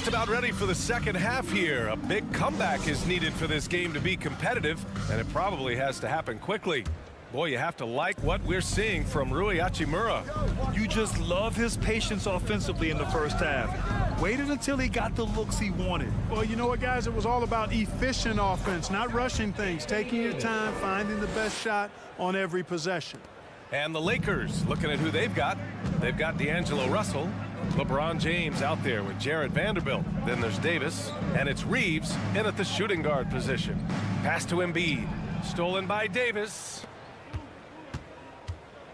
just about ready for the second half here. A big comeback is needed for this game to be competitive, and it probably has to happen quickly. Boy, you have to like what we're seeing from Rui Hachimura. You just love his patience offensively in the first half. Waited until he got the looks he wanted. Well, you know what, guys? It was all about efficient offense, not rushing things, taking your time, finding the best shot on every possession. And the Lakers, looking at who they've got. They've got D'Angelo Russell, LeBron James out there with Jared Vanderbilt. Then there's Davis, and it's Reeves in at the shooting guard position. Pass to Embiid, stolen by Davis.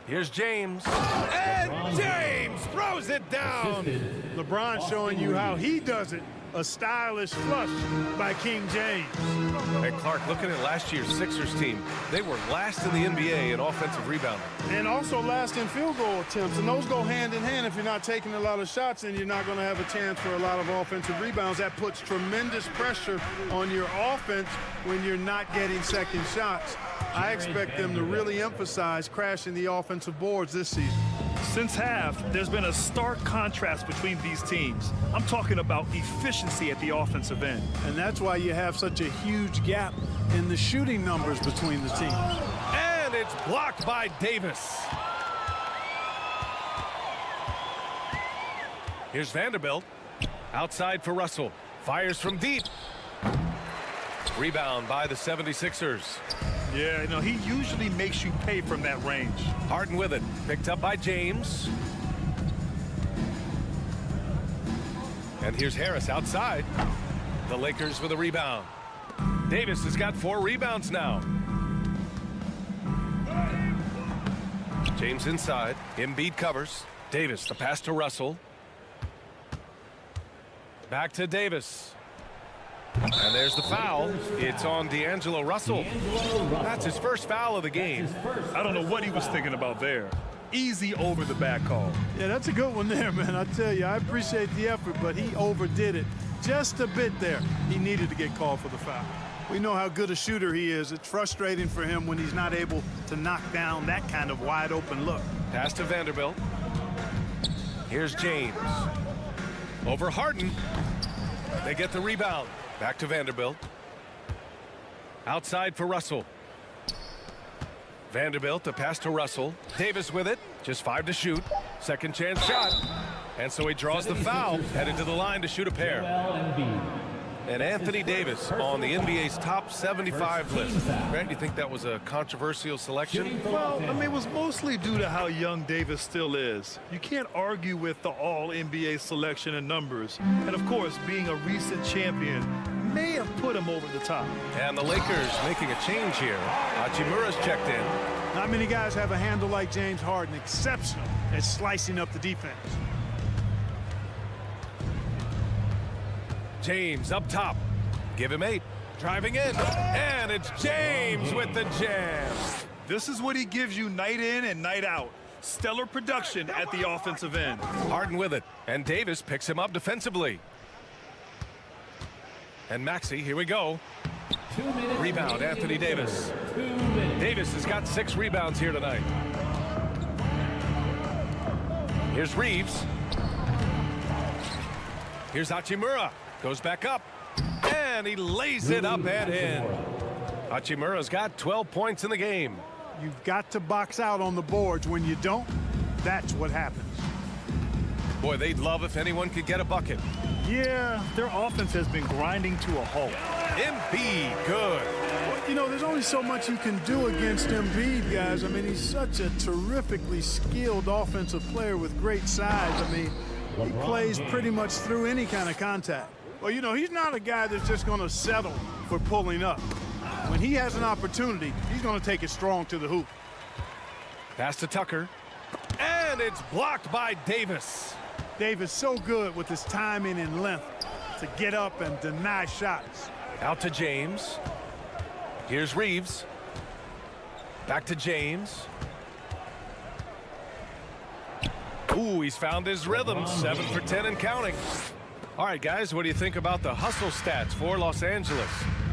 Here's James, and James throws it down. LeBron showing you how he does it. A stylish flush by King James. Hey, Clark, looking at last year's Sixers team, they were last in the NBA in offensive rebounding. And also last in field goal attempts. And those go hand in hand. If you're not taking a lot of shots, then you're not going to have a chance for a lot of offensive rebounds. That puts tremendous pressure on your offense when you're not getting second shots. I expect them to really emphasize crashing the offensive boards this season. Since half, there's been a stark contrast between these teams. I'm talking about efficiency at the offensive end. And that's why you have such a huge gap in the shooting numbers between the teams. And it's blocked by Davis. Here's Vanderbilt. Outside for Russell. Fires from deep. Rebound by the 76ers. Yeah, you know, he usually makes you pay from that range. Harden with it. Picked up by James. And here's Harris outside. The Lakers with a rebound. Davis has got 4 rebounds now. James inside. Embiid covers. Davis, the pass to Russell. Back to Davis. And there's the foul. It's on D'Angelo Russell. That's his first foul of the game. I don't know what he was thinking about there. Easy over the back call. Yeah, that's a good one there, man. I tell you, I appreciate the effort, but he overdid it just a bit there. He needed to get called for the foul. We know how good a shooter he is. It's frustrating for him when he's not able to knock down that kind of wide open look. Pass to Vanderbilt. Here's James. Over Harden. They get the rebound. Back to Vanderbilt. Outside for Russell. Vanderbilt, the pass to Russell. Davis with it. Just 5 to shoot. Second chance shot. And so he draws the foul. Headed to the line to shoot a pair. And Anthony Davis on the NBA's top 75 list. Grant, do you think that was a controversial selection? Well, I mean, it was mostly due to how young Davis still is. You can't argue with the all-NBA selection and numbers. And, of course, being a recent champion may have put him over the top. And the Lakers making a change here. Hachimura's checked in. Not many guys have a handle like James Harden. Exceptional at slicing up the defense. James up top. Give him 8. Driving in. And it's James with the jam. This is what he gives you night in and night out. Stellar production at the offensive end. Harden with it. And Davis picks him up defensively. And Maxey, here we go. Rebound, Anthony Davis. Davis has got 6 rebounds here tonight. Here's Reeves. Here's Hachimura. Goes back up. And he lays it up and in. Hachimura's got 12 points in the game. You've got to box out on the boards. When you don't, that's what happens. Boy, they'd love if anyone could get a bucket. Yeah, their offense has been grinding to a halt. Embiid, good. You know, there's only so much you can do against Embiid, guys. I mean, he's such a terrifically skilled offensive player with great size. I mean, he plays pretty much through any kind of contact. Well, you know, he's not a guy that's just going to settle for pulling up. When he has an opportunity, he's going to take it strong to the hoop. Pass to Tucker. And it's blocked by Davis. Davis so good with his timing and length to get up and deny shots. Out to James. Here's Reeves. Back to James. Ooh, he's found his rhythm. 7 for 10 and counting. All right, guys, what do you think about the hustle stats for Los Angeles?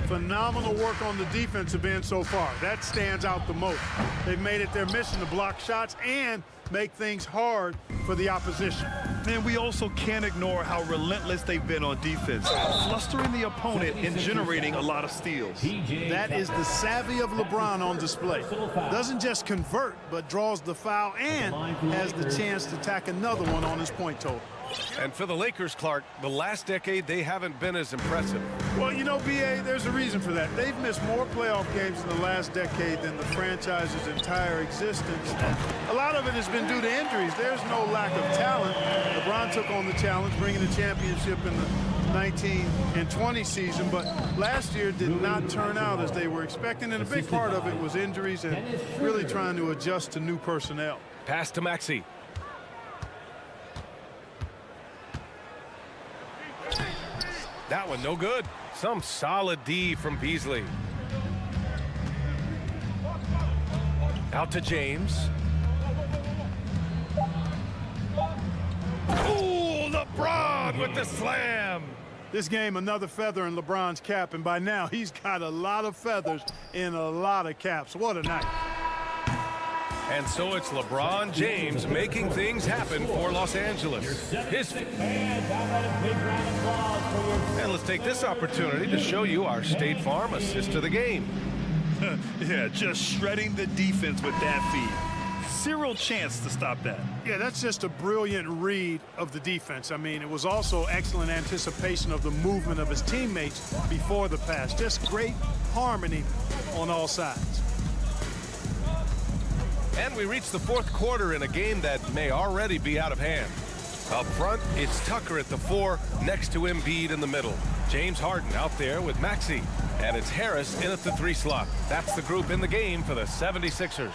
Phenomenal work on the defensive end so far. That stands out the most. They've made it their mission to block shots and make things hard for the opposition. And we also can't ignore how relentless they've been on defense, flustering the opponent and generating a lot of steals. That is the savvy of LeBron on display. Doesn't just convert, but draws the foul and has the chance to tack another one on his point total. And for the Lakers, Clark, the last decade, they haven't been as impressive. Well, you know, B.A., there's a reason for that. They've missed more playoff games in the last decade than the franchise's entire existence. And a lot of it has been due to injuries. There's no lack of talent. LeBron took on the challenge, bringing a championship in the 19 and 20 season, but last year did not turn out as they were expecting, and a big part of it was injuries and really trying to adjust to new personnel. Pass to Maxey. That one no good. Some solid D from Beasley. Out to James. Ooh, LeBron with the slam. This game, another feather in LeBron's cap, and by now he's got a lot of feathers in a lot of caps. What a night. And so it's LeBron James making things happen for Los Angeles. And let's take this opportunity to show you our State Farm assist to the game. Yeah, just shredding the defense with that feed. Zero chance to stop that. Yeah, that's just a brilliant read of the defense. I mean, it was also excellent anticipation of the movement of his teammates before the pass. Just great harmony on all sides. And we reach the fourth quarter in a game that may already be out of hand. Up front, it's Tucker at the 4, next to Embiid in the middle. James Harden out there with Maxey. And it's Harris in at the 3 slot. That's the group in the game for the 76ers.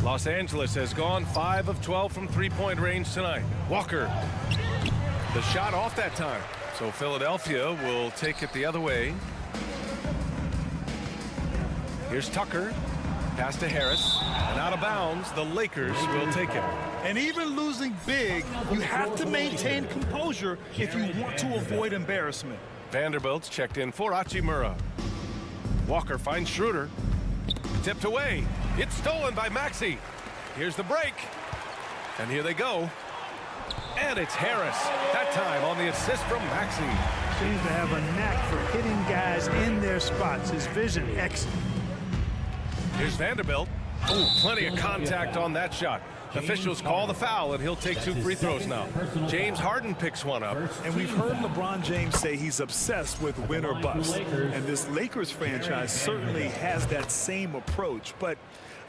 Los Angeles has gone 5 of 12 from three-point range tonight. Walker. The shot off that time. So Philadelphia will take it the other way. Here's Tucker. Pass to Harris. And out of bounds, the Lakers will take it. And even losing big, you have to maintain composure if you want to avoid embarrassment. Vanderbilt's checked in for Hachimura. Walker finds Schroeder. Tipped away. It's stolen by Maxey. Here's the break. And here they go. And it's Harris. That time on the assist from Maxey. Seems to have a knack for hitting guys in their spots. His vision, excellent. Here's Vanderbilt. Oh, plenty of contact on that shot. Officials call the foul, and he'll take 2 free throws now. James Harden picks one up. And we've heard LeBron James say he's obsessed with win or bust. And this Lakers franchise certainly has that same approach. But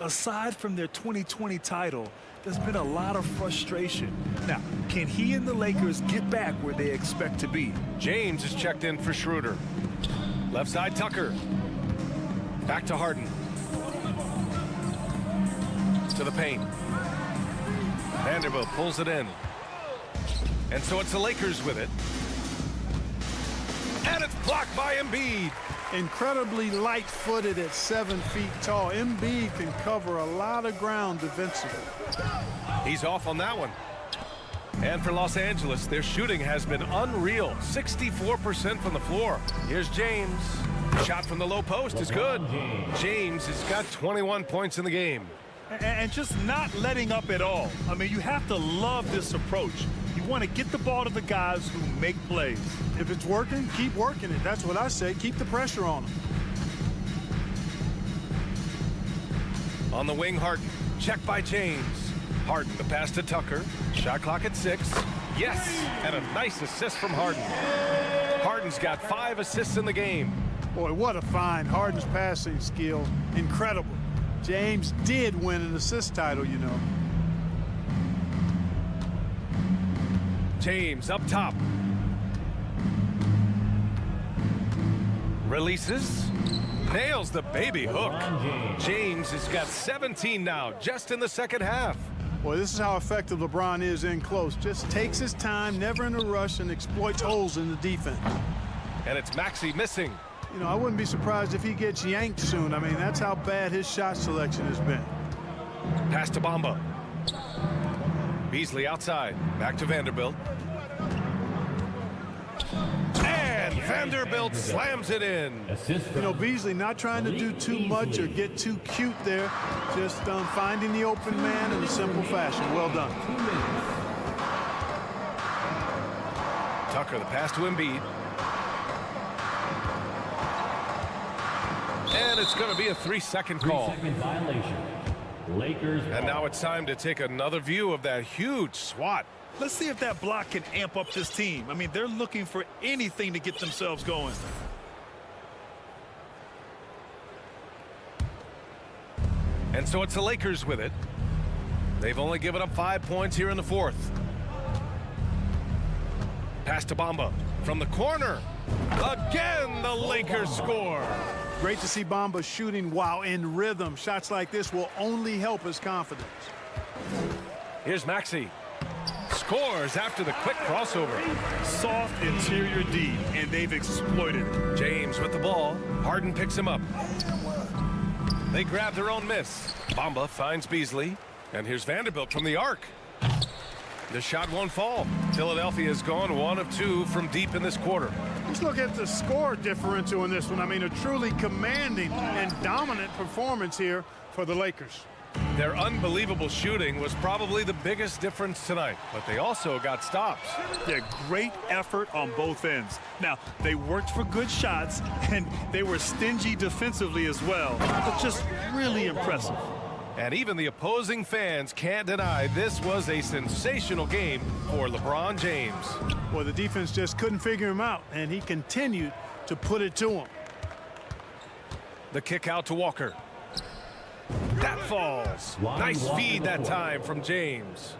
aside from their 2020 title, there's been a lot of frustration. Now, can he and the Lakers get back where they expect to be? James is checked in for Schroeder. Left side, Tucker. Back to Harden. To the paint. Vanderbilt pulls it in. And so it's the Lakers with it. And it's blocked by Embiid. Incredibly light-footed at 7 feet tall. Embiid can cover a lot of ground defensively. He's off on that one. And for Los Angeles, their shooting has been unreal. 64% from the floor. Here's James. Shot from the low post is good. James has got 21 points in the game. And just not letting up at all. I mean, you have to love this approach. You want to get the ball to the guys who make plays. If it's working, keep working it. That's what I say. Keep the pressure on them. On the wing, Harden. Check by James. Harden, the pass to Tucker. Shot clock at 6. Yes, and a nice assist from Harden. Harden's got 5 assists in the game. Boy, what a find. Harden's passing skill. Incredible. James did win an assist title, you know. James up top. Releases. Nails the baby hook. James has got 17 now, just in the second half. Boy, this is how effective LeBron is in close. Just takes his time, never in a rush, and exploits holes in the defense. And it's Maxey missing. You know, I wouldn't be surprised if he gets yanked soon. I mean, that's how bad his shot selection has been. Pass to Bamba. Beasley outside. Back to Vanderbilt. And Vanderbilt slams it in. You know, Beasley not trying to do too much or get too cute there. Just finding the open man in a simple fashion. Well done. Tucker, the pass to Embiid. And it's going to be a 3-second call. 3-second violation. Lakers. And now it's time to take another view of that huge swat. Let's see if that block can amp up this team. I mean, they're looking for anything to get themselves going. And so it's the Lakers with it. They've only given up 5 points here in the fourth. Pass to Bamba from the corner. Again, the Lakers score. Great to see Bamba shooting while in rhythm. Shots like this will only help his confidence. Here's Maxey. Scores after the quick crossover. Soft interior D, and they've exploited it. James with the ball. Harden picks him up. They grab their own miss. Bamba finds Beasley. And here's Vanderbilt from the arc. The shot won't fall. Philadelphia has gone 1 of 2 from deep in this quarter. Let's look at the score differential in this one. I mean, a truly commanding and dominant performance here for the Lakers. Their unbelievable shooting was probably the biggest difference tonight, but they also got stops. Yeah, great effort on both ends. Now, they worked for good shots, and they were stingy defensively as well, but just really impressive. And even the opposing fans can't deny this was a sensational game for LeBron James. Well, the defense just couldn't figure him out, and he continued to put it to him. The kick out to Walker. That falls. Nice feed that time from James.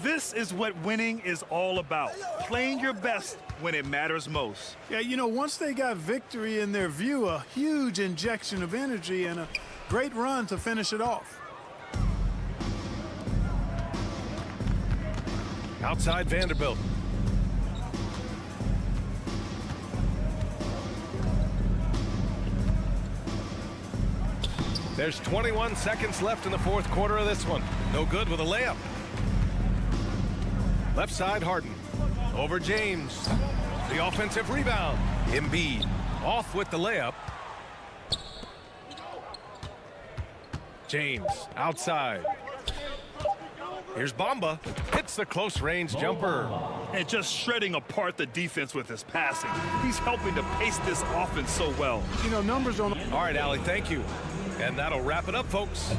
This is what winning is all about. Playing your best when it matters most. Yeah, you know, once they got victory in their view, a huge injection of energy and a great run to finish it off. Outside Vanderbilt. There's 21 seconds left in the fourth quarter of this one. No good with a layup. Left side, Harden. Over James. The offensive rebound. Embiid off with the layup. James outside. Here's Bamba. Hits the close range jumper. And just shredding apart the defense with his passing. He's helping to pace this offense so well. You know, numbers on... All right, Allie, thank you. And that'll wrap it up, folks.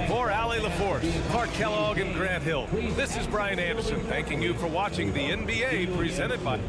For Allie LaForce, Clark Kellogg, and Grant Hill, this is Brian Anderson thanking you for watching the NBA presented by...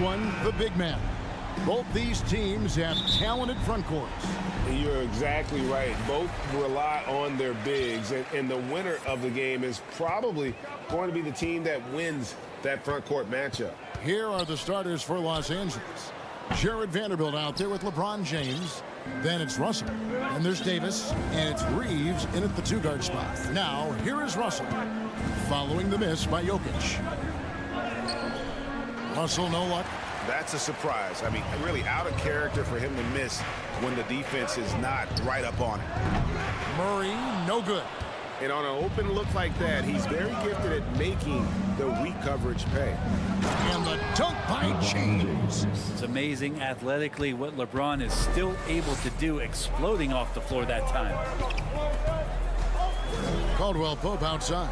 one, the big man. Both these teams have talented front courts. You're exactly right. Both rely on their bigs, and the winner of the game is probably going to be the team that wins that front court matchup. Here are the starters for Los Angeles. Jared Vanderbilt out there with LeBron James. Then it's Russell. And there's Davis. And it's Reeves in at the two-guard spot. Now, here is Russell. Following the miss by Jokic. Russell, no luck. That's a surprise. I mean, really out of character for him to miss when the defense is not right up on it. Murray, no good. And on an open look like that, he's very gifted at making the weak coverage pay. And the dunk by James. It's amazing athletically what LeBron is still able to do, exploding off the floor that time. Caldwell Pope outside.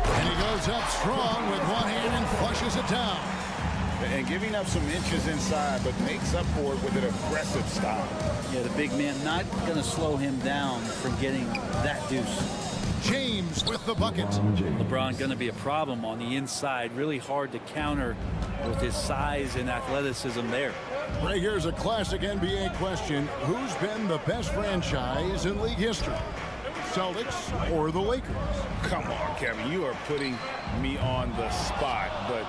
And he goes up strong with one hand and flushes it down. And giving up some inches inside, but makes up for it with an aggressive style. Yeah, the big man not going to slow him down from getting that deuce. James with the bucket. LeBron going to be a problem on the inside. Really hard to counter with his size and athleticism there. Right, here's a classic NBA question. Who's been the best franchise in league history? Celtics or the Lakers? Come on, Kevin. You are putting me on the spot, but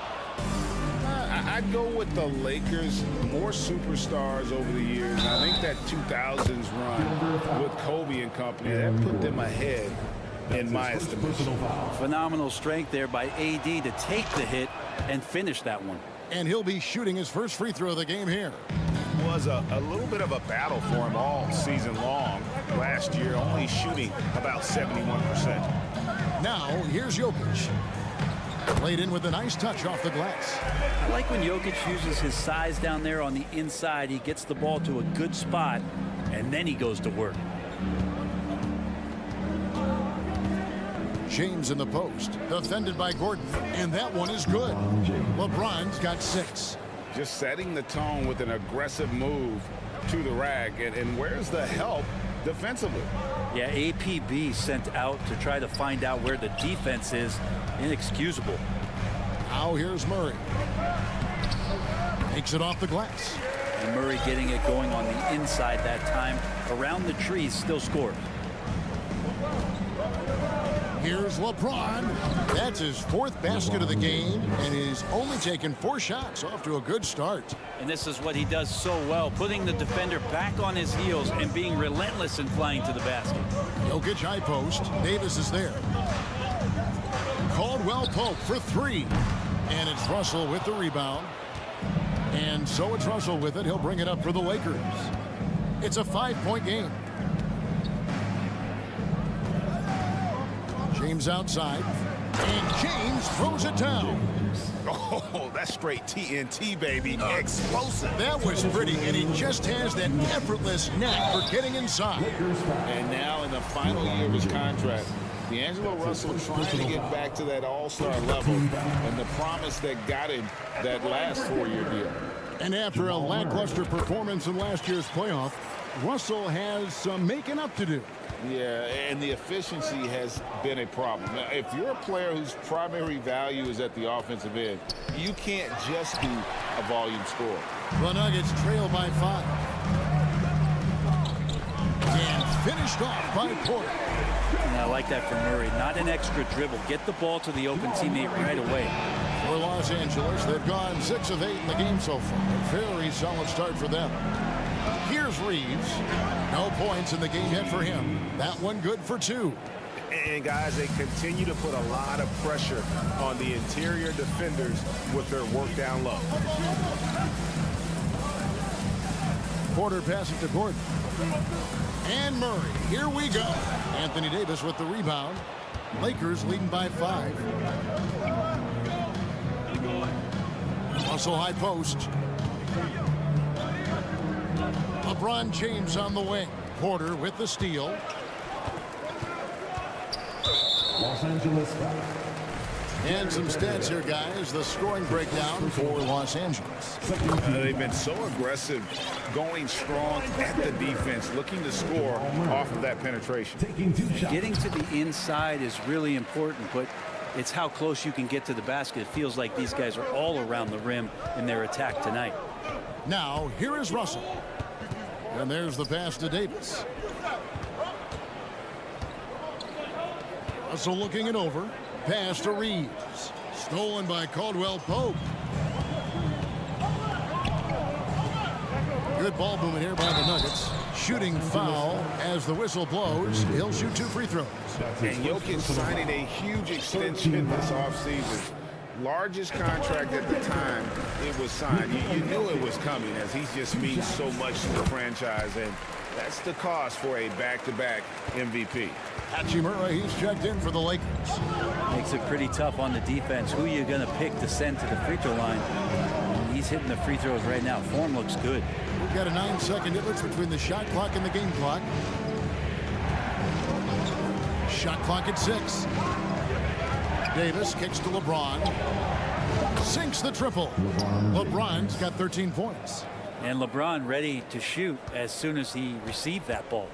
I'd go with the Lakers. More superstars over the years. I think that 2000s run with Kobe and company, that put them ahead in my estimation. Phenomenal strength there by AD to take the hit and finish that one. And he'll be shooting his first free throw of the game here. Was a little bit of a battle for him all season long. Last year, only shooting about 71%. Now, here's Jokic. Played in with a nice touch off the glass. I like when Jokic uses his size down there on the inside. He gets the ball to a good spot, and then he goes to work. James in the post, defended by Gordon, and that one is good. LeBron's got 6. Just setting the tone with an aggressive move to the rack, and where's the help defensively? Yeah, APB sent out to try to find out where the defense is. Inexcusable. Now here's Murray. Takes it off the glass. And Murray getting it going on the inside that time. Around the trees, still scored. Here's LeBron. That's his 4th basket of the game, and he's only taken 4 shots. Off to a good start. And this is what he does so well, putting the defender back on his heels and being relentless in flying to the basket. Jokic high post. Davis is there. Caldwell Pope for 3. And it's Russell with the rebound. And so it's Russell with it. He'll bring it up for the Lakers. It's a 5-point game. James outside. And James throws it down. Oh, that's straight TNT, baby. Explosive. That was pretty, and he just has that effortless knack for getting inside. And now in the final year of his contract, D'Angelo Russell trying to get back to that all-star level and the promise that got him that last 4-year deal. And after a lackluster performance in last year's playoff, Russell has some making up to do. Yeah, and the efficiency has been a problem. Now, if you're a player whose primary value is at the offensive end, you can't just be a volume scorer. The Nuggets trail by 5. And finished off by Porter. And I like that from Murray. Not an extra dribble. Get the ball to the open teammate right away. For Los Angeles, they've gone 6 of 8 in the game so far. A very solid start for them. Here's Reeves. No points in the game yet for him. That one good for 2. And guys, they continue to put a lot of pressure on the interior defenders with their work down low. Porter passes to Gordon. And Murray. Here we go. Anthony Davis with the rebound. Lakers leading by 5. Russell high post. LeBron James on the wing. Porter with the steal. Los Angeles. And some stats here, guys. The scoring breakdown for Los Angeles. They've been so aggressive, going strong at the defense, looking to score off of that penetration. Taking 2 shots. Getting to the inside is really important, but It's how close you can get to the basket. It feels like these guys are all around the rim in their attack tonight. Now, here is Russell. And there's the pass to Davis. Russell looking it over. Pass to Reeves. Stolen by Caldwell Pope. Good ball movement here by the Nuggets. Shooting foul as the whistle blows. He'll shoot 2 free throws. And Jokic signing a huge extension this offseason. Largest contract at the time it was signed. You knew it was coming, as he just means so much to the franchise, and that's the cost for a back-to-back MVP. Hachimura, he's checked in for the Lakers. Makes it pretty tough on the defense. Who are you going to pick to send to the free throw line? He's hitting the free throws right now. Form looks good. We've got a 9-second difference between the shot clock and the game clock. Shot clock at 6. Davis kicks to LeBron. Sinks the triple. LeBron's got 13 points. And LeBron ready to shoot as soon as he received that ball.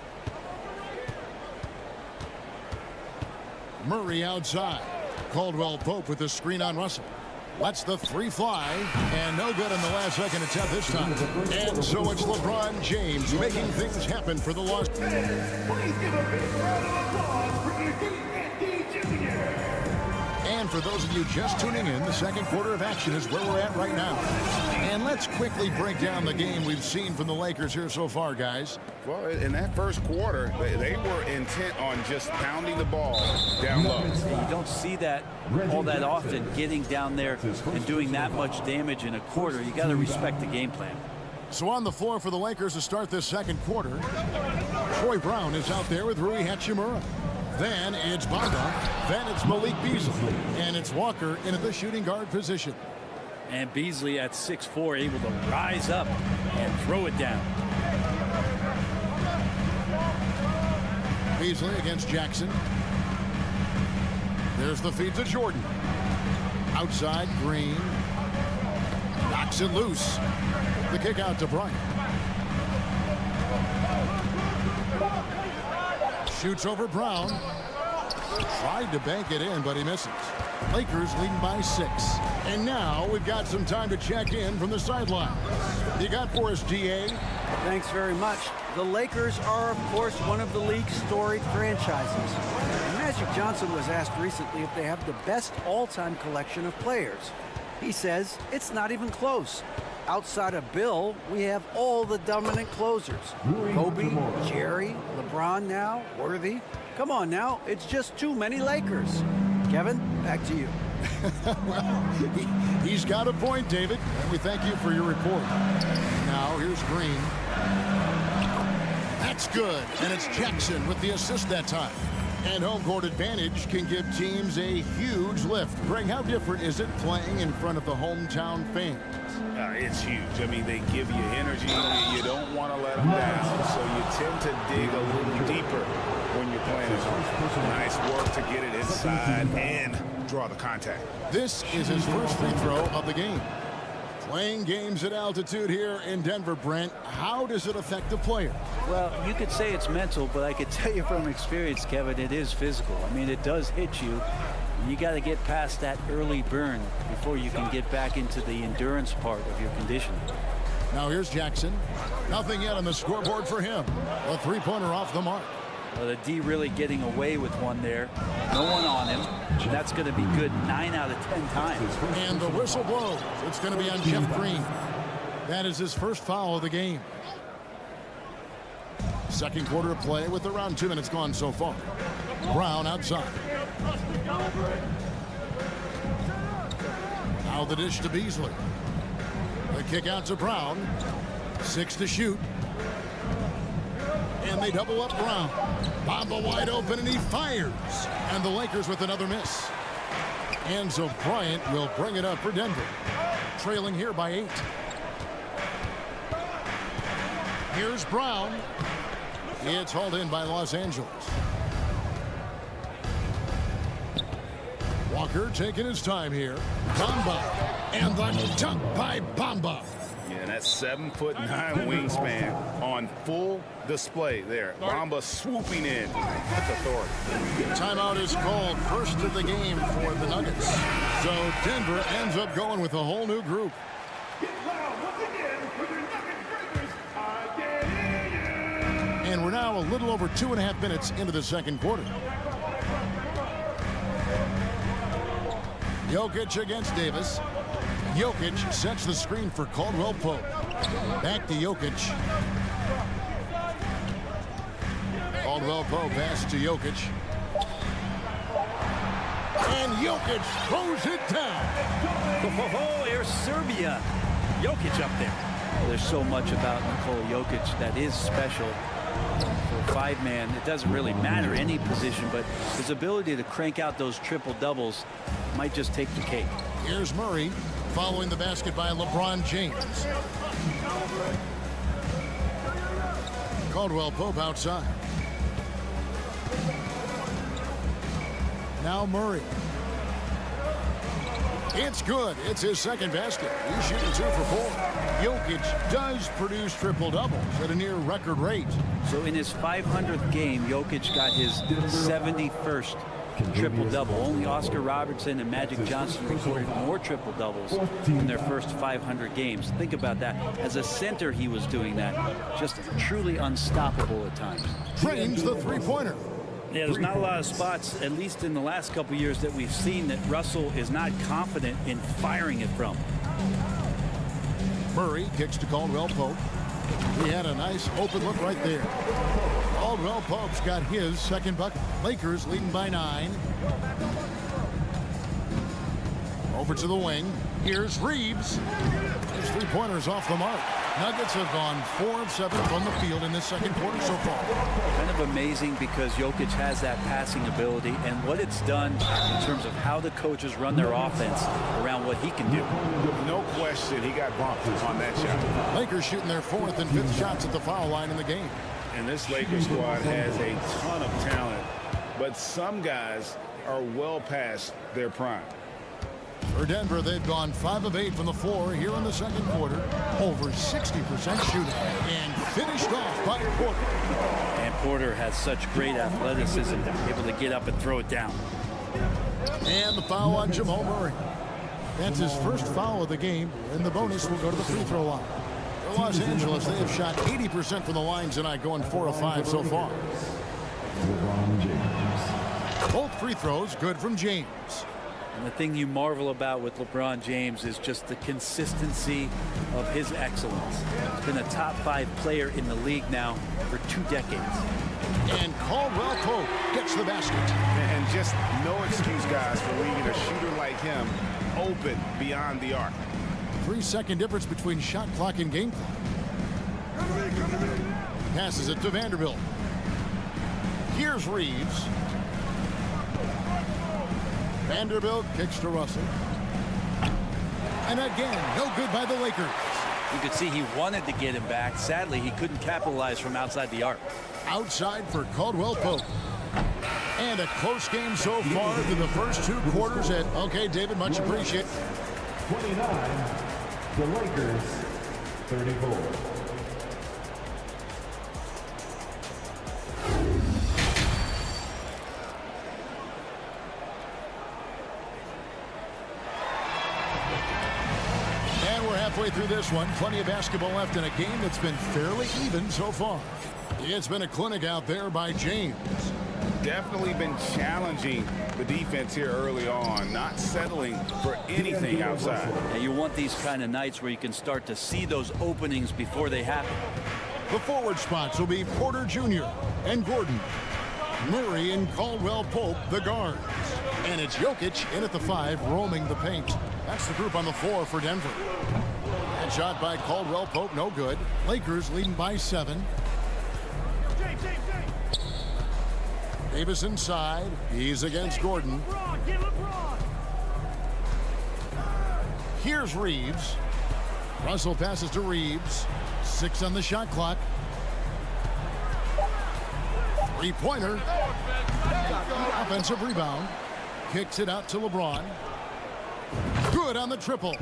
Murray outside. Caldwell Pope with the screen on Russell. Lets the 3 fly, and no good on the last second attempt this time. And so it's LeBron James making things happen for the Los. And for those of you just tuning in, the second quarter of action is where we're at right now. And let's quickly break down the game we've seen from the Lakers here so far, guys. Well, in that first quarter, they were intent on just pounding the ball down low. You don't see that all that often, getting down there and doing that much damage in a quarter. You got to respect the game plan. So on the floor for the Lakers to start this second quarter, Troy Brown is out there with Rui Hachimura. Then it's Bamba. Then it's Malik Beasley. And it's Walker into the shooting guard position. And Beasley at 6'4", able to rise up and throw it down. Beasley against Jackson. There's the feed to Jordan. Outside, Green. Knocks it loose. The kick out to Bryant. Shoots over Brown. Tried to bank it in, but he misses. Lakers leading by 6. And now we've got some time to check in from the sideline. You got for us, GA? Thanks very much. The Lakers are, of course, one of the league's storied franchises. Magic Johnson was asked recently if they have the best all-time collection of players. He says it's not even close. Outside of Bill, we have all the dominant closers. Kobe, Jerry, LeBron now, Worthy. Come on now, it's just too many Lakers. Kevin, back to you. Well, he's got a point, David, and we thank you for your report. Now, here's Green. That's good, and it's Jackson with the assist that time. And home court advantage can give teams a huge lift. Greg, how different is it playing in front of the hometown fans? It's huge. I mean, they give you energy. You don't want to let them down, so you tend to dig a little deeper when you're playing at home. Nice work to get it inside and draw the contact. This is his first free throw of the game. Playing games at altitude here in Denver, Brent, how does it affect the player? Well, you could say it's mental, but I could tell you from experience, Kevin, it is physical. I mean, it does hit you. You got to get past that early burn before you can get back into the endurance part of your conditioning. Now here's Jackson. Nothing yet on the scoreboard for him. A three-pointer off the mark. Well, the D really getting away with one there. No one on him. That's going to be good 9 out of 10 times. And the whistle blows. It's going to be on Jeff Green. That is his first foul of the game. Second quarter of play with around 2 minutes gone so far. Brown outside. Now the dish to Beasley. The kick out to Brown. 6 to shoot. And they double up Brown. Bamba wide open, and he fires. And the Lakers with another miss. And so Bryant will bring it up for Denver. Trailing here by 8. Here's Brown. It's hauled in by Los Angeles. Walker taking his time here. Bamba. And the dunk by Bamba. Yeah, That 7'9" wingspan on full display there. Bamba swooping in with authority. Timeout is called, first of the game for the Nuggets. So Denver ends up going with a whole new group. And we're now a little over 2.5 minutes into the second quarter. Jokic against Davis. Jokic sets the screen for Caldwell Pope. Back to Jokic. Caldwell Pope pass to Jokic. And Jokic throws it down. Oh, here's Serbia. Jokic up there. Well, there's so much about Nikola Jokic that is special. For 5-man, it doesn't really matter any position, but his ability to crank out those triple doubles might just take the cake. Here's Murray following the basket by LeBron James. Caldwell Pope outside. Now Murray. It's good. It's his second basket. He's shooting 2 for 4. Jokic does produce triple doubles at a near record rate. So in his 500th game, Jokic got his 71st triple double. Only Oscar Robertson and Magic Johnson recorded more triple doubles in their first 500 games. Think about that. As a center, he was doing that. Just truly unstoppable at times. Trains the three-pointer. Yeah, there's not a lot of spots, at least in the last couple years, that we've seen that Russell is not confident in firing it from. Murray kicks to Caldwell Pope. He had a nice open look right there. Caldwell Pope's got his second bucket. Lakers leading by 9. Over to the wing. Here's Reeves. His three-pointers off the mark. Nuggets have gone 4 of 7 from the field in this second quarter so far. Kind of amazing because Jokic has that passing ability and what it's done in terms of how the coaches run their offense around what he can do. No question he got bumped on that shot. Lakers shooting their 4th and 5th shots at the foul line in the game. And this Lakers squad has a ton of talent, but some guys are well past their prime. For Denver, they've gone 5 of 8 from the floor here in the second quarter. Over 60% shooting. And finished off by Porter. And Porter has such great athleticism, able to get up and throw it down. And the foul on Jamal Murray. That's his first foul of the game, and the bonus will go to the free throw line. For Los Angeles, they have shot 80% from the line tonight, going 4 of 5 so far. Both free throws good from James. And the thing you marvel about with LeBron James is just the consistency of his excellence. He's been a top 5 player in the league now for 2 decades. And Caldwell Pope gets the basket. And just no excuse, guys, for leaving a shooter like him open beyond the arc. 3-second difference between shot clock and game clock. Passes it to Vanderbilt. Here's Reeves. Vanderbilt kicks to Russell. And again, no good by the Lakers. You could see he wanted to get him back. Sadly, he couldn't capitalize from outside the arc. Outside for Caldwell Pope. And a close game so far through the first 2 quarters. And okay, David, much appreciated. 29, the Lakers, 34. Halfway through this one, plenty of basketball left in a game that's been fairly even so far. It's been a clinic out there by James. Definitely been challenging the defense here early on, not settling for anything outside. And you want these kind of nights where you can start to see those openings before they happen. The forward spots will be Porter Jr. and Gordon. Murray and Caldwell Pope, the guards. And it's Jokic in at the 5, roaming the paint. That's the group on the floor for Denver. And shot by Caldwell Pope, no good. Lakers leading by 7. Davis inside. He's against Gordon. Here's Reeves. Russell passes to Reeves. 6 on the shot clock. 3-pointer. Offensive rebound. Kicks it out to LeBron. Good on the triple.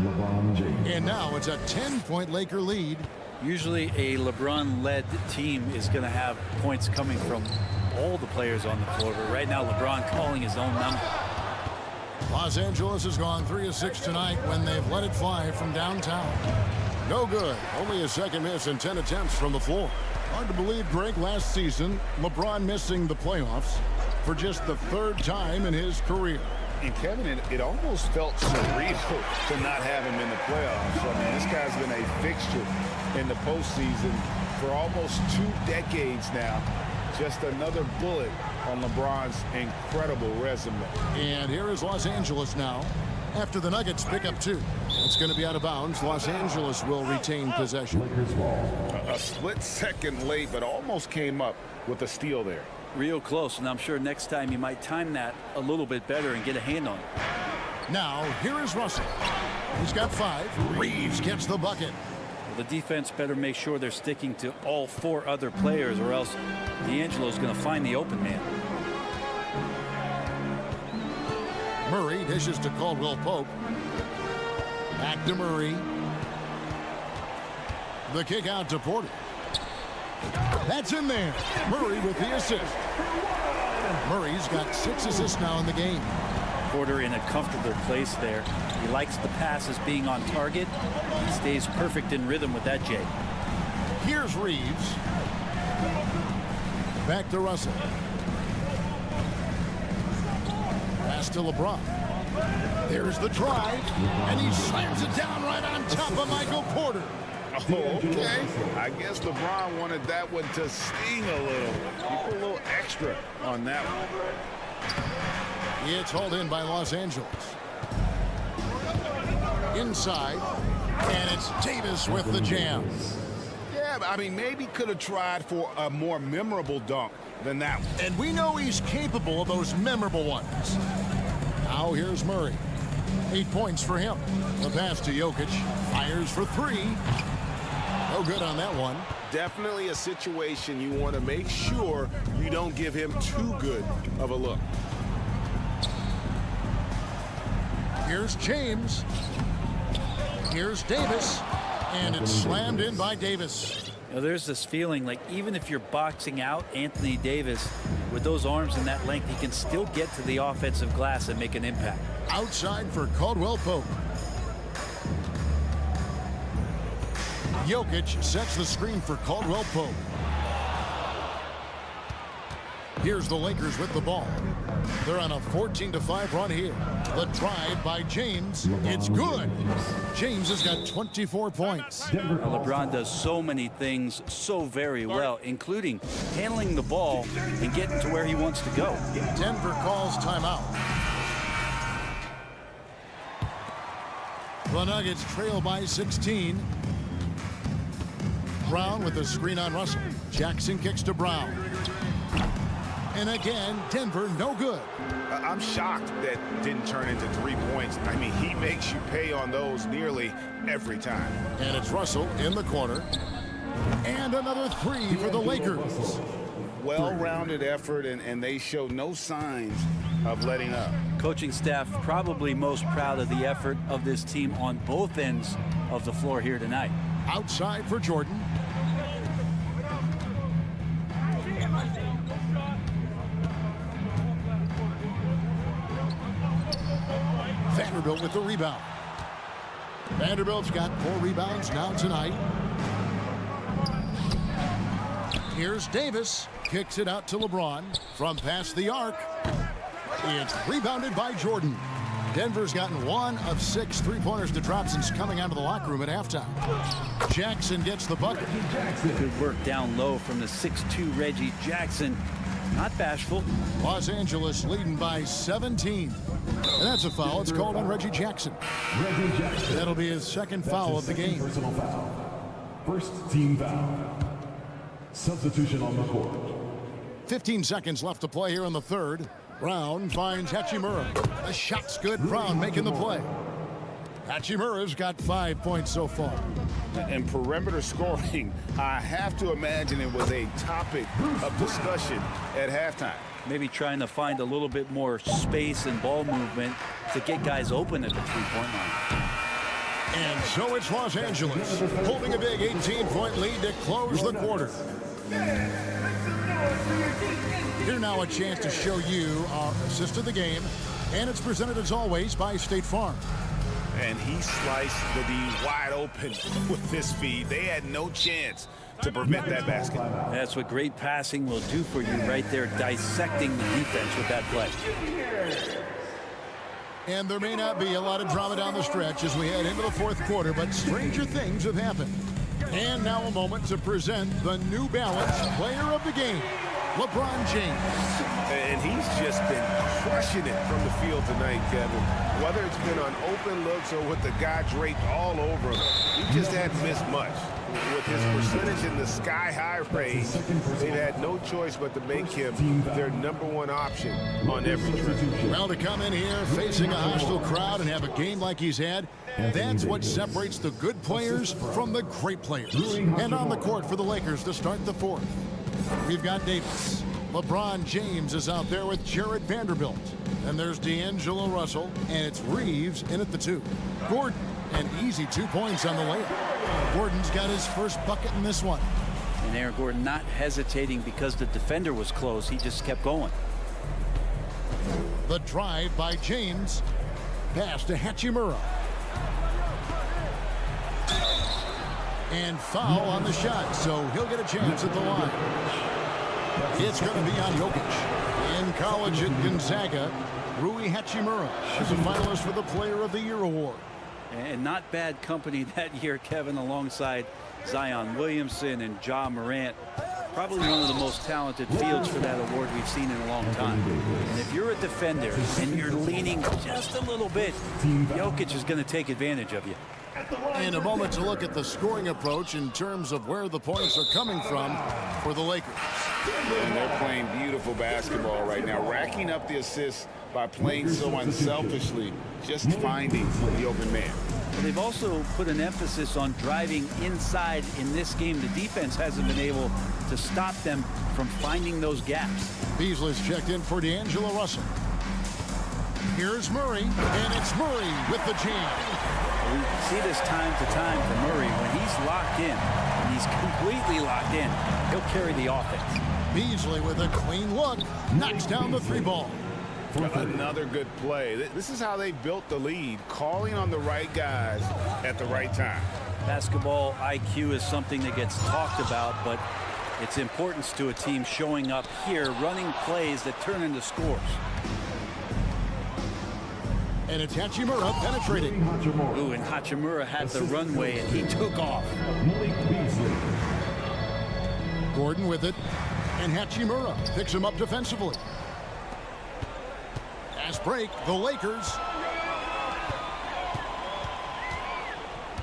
And now it's a 10-point Laker lead. Usually a LeBron-led team is going to have points coming from all the players on the floor, but right now LeBron calling his own number. Los Angeles has gone 3 of 6 tonight when they've let it fly from downtown. No good. Only a second miss and 10 attempts from the floor. Hard to believe, Greg, last season, LeBron missing the playoffs for just the 3rd time in his career. And Kevin, it almost felt surreal to not have him in the playoffs. I mean, this guy's been a fixture in the postseason for almost 2 decades now. Just another bullet on LeBron's incredible resume. And here is Los Angeles now. After the Nuggets pick up 2. It's going to be out of bounds. Los Angeles will retain possession. A split second late, but almost came up with a steal there. Real close, and I'm sure next time you might time that a little bit better and get a hand on it. Now, here is Russell. He's got 5. Reeves gets the bucket. Well, the defense better make sure they're sticking to all 4 other players, or else D'Angelo's going to find the open man. Murray dishes to Caldwell Pope. Back to Murray. The kick out to Porter. That's in there. Murray with the assist. Murray's got 6 assists now in the game. Porter in a comfortable place there. He likes the passes being on target. He stays perfect in rhythm with that, Jay. Here's Reeves. Back to Russell. Pass to LeBron. There's the drive, and he slams it down right on top of Michael Porter. Oh, okay. I guess LeBron wanted that one to sting a little. He put a little extra on that one. It's hauled in by Los Angeles. Inside, and it's Davis with the jam. Yeah, I mean, maybe could have tried for a more memorable dunk than that one. And we know he's capable of those memorable ones. Now here's Murray. 8 points for him. The pass to Jokic. Fires for 3. No good on that one. Definitely a situation you want to make sure you don't give him too good of a look. Here's James. Here's Davis. And it's slammed in by Davis. You know, there's this feeling like even if you're boxing out Anthony Davis with those arms and that length, he can still get to the offensive glass and make an impact. Outside for Caldwell Pope. Jokic sets the screen for Caldwell Pope. Here's the Lakers with the ball. They're on a 14-5 run here. The drive by James. It's good. James has got 24 points. LeBron does so many things so very well, including handling the ball and getting to where he wants to go. Denver calls timeout. The Nuggets trail by 16. Brown with the screen on Russell. Jackson kicks to Brown. And again, Denver no good. I'm shocked that didn't turn into 3 points. I mean, he makes you pay on those nearly every time. And it's Russell in the corner. And another 3 for the Lakers. Well-rounded effort, and they show no signs of letting up. Coaching staff probably most proud of the effort of this team on both ends of the floor here tonight. Outside for Jordan. Vanderbilt with the rebound. Vanderbilt's got 4 rebounds now tonight. Here's Davis. Kicks it out to LeBron from past the arc. It's rebounded by Jordan. Denver's gotten 1 of 6 3-pointers to drop since coming out of the locker room at halftime. Jackson gets the bucket. Good work down low from the 6'2 Reggie Jackson. Not bashful. Los Angeles leading by 17. And that's a foul. It's called on Reggie Jackson. That'll be his 2nd foul of the game. Personal foul. First team foul. Substitution on the court. 15 seconds left to play here in the 3rd. Brown finds Hachimura. The shot's good. Brown making the play. Hachimura's got 5 points so far. And perimeter scoring, I have to imagine it was a topic of discussion at halftime. maybe trying to find a little bit more space and ball movement to get guys open at the three-point line. And so it's Los Angeles holding a big 18-point lead to close the quarter. Here now a chance to show you our assist of the game, and it's presented as always by State Farm. And he sliced the D wide open with this feed. They had no chance to prevent that basket. That's what great passing will do for you right there, dissecting the defense with that play. And there may not be a lot of drama down the stretch as we head into the fourth quarter, but stranger things have happened. And now a moment to present the New Balance Player of the Game, LeBron James. And he's just been crushing it from the field tonight, Kevin. Whether it's been on open looks or with the guy draped all over him, he just hadn't missed much. With his percentage in the sky-high range, they've had no choice but to make him their #1 option on every trip. Well, to come in here facing a hostile crowd and have a game like he's had, that's what separates the good players from the great players. And on the court for the Lakers to start the fourth, we've got Davis. LeBron James is out there with Jared Vanderbilt. And there's D'Angelo Russell, and it's Reeves in at the 2. Gordon, an easy 2 points on the layup. Gordon's got his first bucket in this one. And Aaron Gordon not hesitating because the defender was close. He just kept going. The drive by James. Pass to Hachimura. And foul on the shot, so he'll get a chance at the line. It's going to be on Jokic. In college at Gonzaga, Rui Hachimura is a finalist for the Player of the Year award. And not bad company that year, Kevin, alongside Zion Williamson and Ja Morant. Probably one of the most talented fields for that award we've seen in a long time. And if you're a defender and you're leaning just a little bit, Jokic is going to take advantage of you. In a moment to look at the scoring approach in terms of where the points are coming from for the Lakers. And they're playing beautiful basketball right now, racking up the assists by playing so unselfishly, just finding the open man. But they've also put an emphasis on driving inside in this game. The defense hasn't been able to stop them from finding those gaps. Beasley's checked in for D'Angelo Russell. Here's Murray, and it's Murray with the jam. We see this time to time from Murray. When he's locked in, and he's completely locked in, he'll carry the offense. Beasley with a clean look, knocks down the 3 ball. Another good play. This is how they built the lead, calling on the right guys at the right time. Basketball IQ is something that gets talked about, but its importance to a team showing up here, running plays that turn into scores. And it's Hachimura penetrating. Ooh, and Hachimura had the runway, and he took off. Gordon with it, and Hachimura picks him up defensively. Fast break, the Lakers.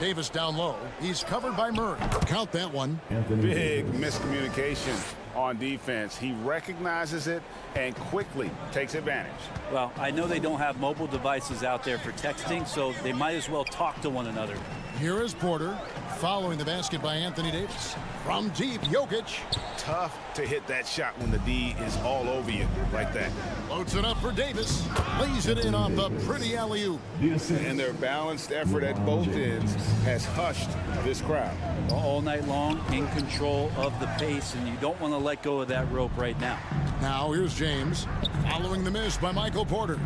Davis down low. He's covered by Murray. Count that one. Big miscommunication on defense. He recognizes it and quickly takes advantage. Well, I know they don't have mobile devices out there for texting, so they might as well talk to one another. Here is Porter, following the basket by Anthony Davis. From deep, Jokic. Tough to hit that shot when the D is all over you like that. Loads it up for Davis. Lays it in off a pretty alley-oop. And their balanced effort at both ends has hushed this crowd. All night long, in control of the pace, and you don't want to let go of that rope right now. Now here's James, following the miss by Michael Porter.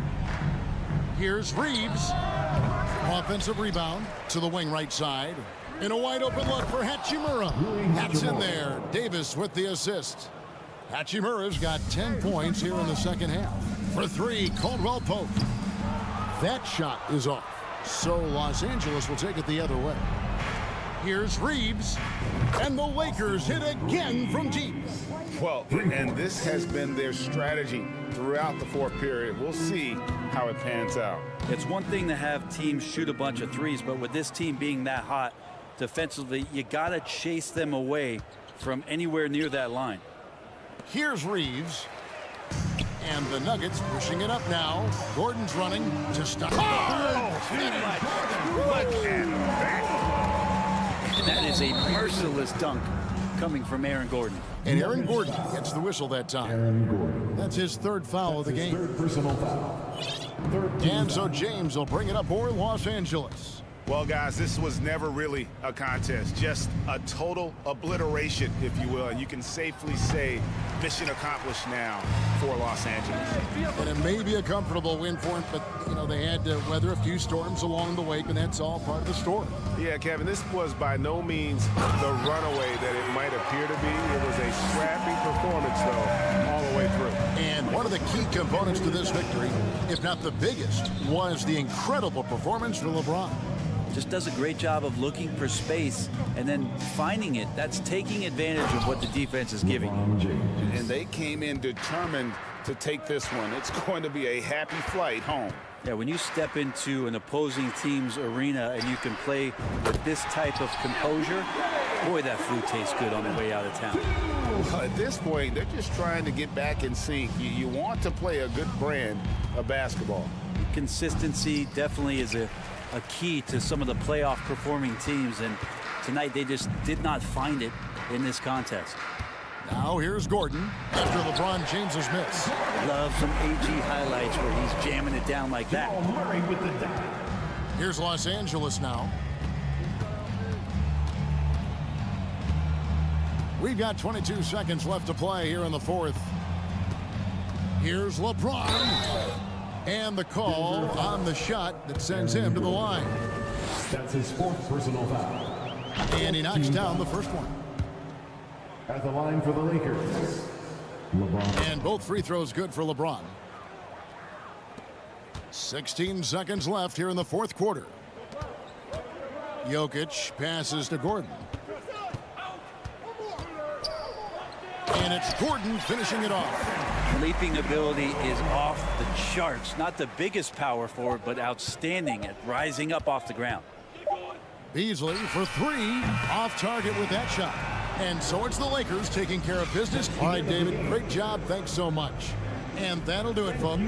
Here's Reeves. Offensive rebound to the wing right side. And a wide open look for Hachimura. That's in there. Davis with the assist. Hachimura's got 10 points here in the second half. For 3, Caldwell Pope. That shot is off. So Los Angeles will take it the other way. Here's Reeves. And the Lakers hit again from deep. Well, and this has been their strategy throughout the fourth period. We'll see how it pans out. It's one thing to have teams shoot a bunch of threes, but with this team being that hot defensively, you got to chase them away from anywhere near that line. Here's Reeves. And the Nuggets pushing it up now. Gordon's running to stop. That is a merciless dunk coming from Aaron Gordon. And Aaron Gordon gets the whistle that time. Aaron Gordon. That's his third foul of the game. Third personal foul. And so James will bring it up for Los Angeles. Well, guys, this was never really a contest, just a total obliteration, if you will. And you can safely say mission accomplished now for Los Angeles. And it may be a comfortable win for him, but, you know, they had to weather a few storms along the way, and that's all part of the story. Yeah, Kevin, this was by no means the runaway that it might appear to be. It was a scrappy performance, though, all the way through. And one of the key components to this victory, if not the biggest, was the incredible performance for LeBron. Just does a great job of looking for space and then finding it. That's taking advantage of what the defense is giving. And they came in determined to take this one. It's going to be a happy flight home. Yeah, when you step into an opposing team's arena and you can play with this type of composure, boy, that food tastes good on the way out of town. Well, at this point, they're just trying to get back in sync. You want to play a good brand of basketball. Consistency definitely is a key to some of the playoff performing teams, and tonight they just did not find it in this contest. Now here's Gordon after LeBron James's miss. Love some AG highlights where he's jamming it down like that. Murray with the dunk. Here's Los Angeles now. We've got 22 seconds left to play here in the fourth. Here's LeBron. And the call on the shot that sends him to the line. That's his fourth personal foul. And he knocks down the first one. At the line for the Lakers, LeBron. And both free throws good for LeBron. 16 seconds left here in the fourth quarter. Jokic passes to Gordon. And it's Gordon finishing it off. Leaping ability is off the charts. Not the biggest power forward, but outstanding at rising up off the ground. Beasley for three, off target with that shot. And so it's the Lakers taking care of business. All right, David, great job. Thanks so much. And that'll do it, folks.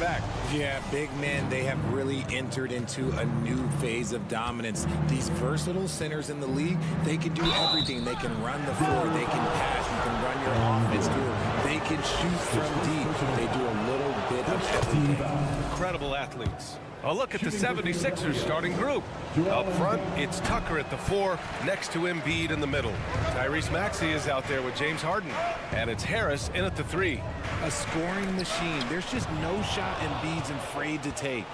Back. Yeah, big men, they have really entered into a new phase of dominance. These versatile centers in the league, they can do everything. They can run the floor, they can pass, you can run your offense through. They can shoot from deep. They do a little bit of everything. Incredible athletes. A look at the 76ers starting group. Up front, it's Tucker at the 4, next to Embiid in the middle. Tyrese Maxey is out there with James Harden. And it's Harris in at the 3. A scoring machine. There's just no shot Embiid's afraid to take.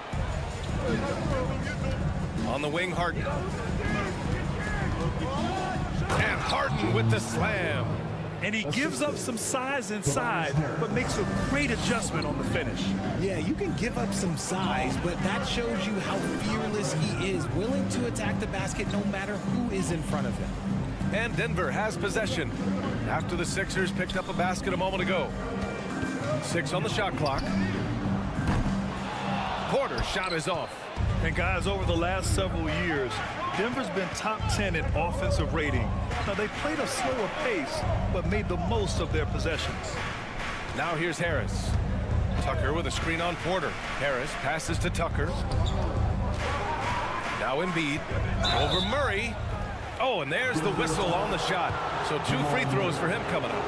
On the wing, Harden. And Harden with the slam. And he gives up some size inside, but makes a great adjustment on the finish. Yeah, you can give up some size, but that shows you how fearless he is, willing to attack the basket no matter who is in front of him. And Denver has possession after the Sixers picked up a basket a moment ago. 6 on the shot clock. Porter's shot is off. And guys, over the last several years, Denver's been top 10 in offensive rating. Now, they played a slower pace, but made the most of their possessions. Now here's Harris. Tucker with a screen on Porter. Harris passes to Tucker. Now Embiid over Murray. Oh, and there's the whistle on the shot. So 2 free throws for him coming up.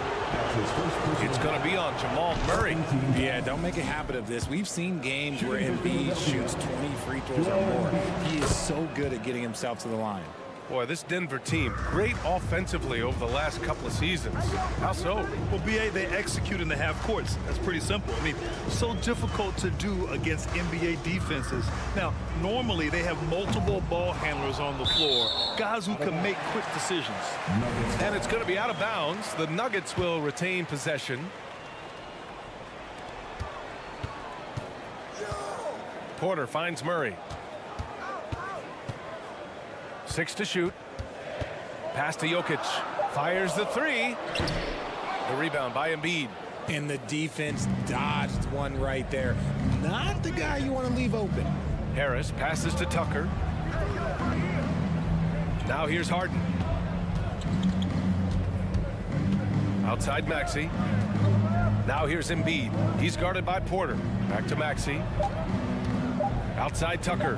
It's going to be on Jamal Murray. Yeah, don't make a habit of this. We've seen games where Embiid shoots 20 free throws or more. He is so good at getting himself to the line. Boy, this Denver team, great offensively over the last couple of seasons. How so? Well, BA, they execute in the half courts. That's pretty simple. I mean, so difficult to do against NBA defenses. Now, normally they have multiple ball handlers on the floor, guys who can make quick decisions. And it's going to be out of bounds. The Nuggets will retain possession. Porter finds Murray. 6 to shoot. Pass to Jokic. Fires the 3. The rebound by Embiid. And the defense dodged one right there. Not the guy you want to leave open. Harris passes to Tucker. Now here's Harden. Outside Maxey. Now here's Embiid. He's guarded by Porter. Back to Maxey. Outside Tucker.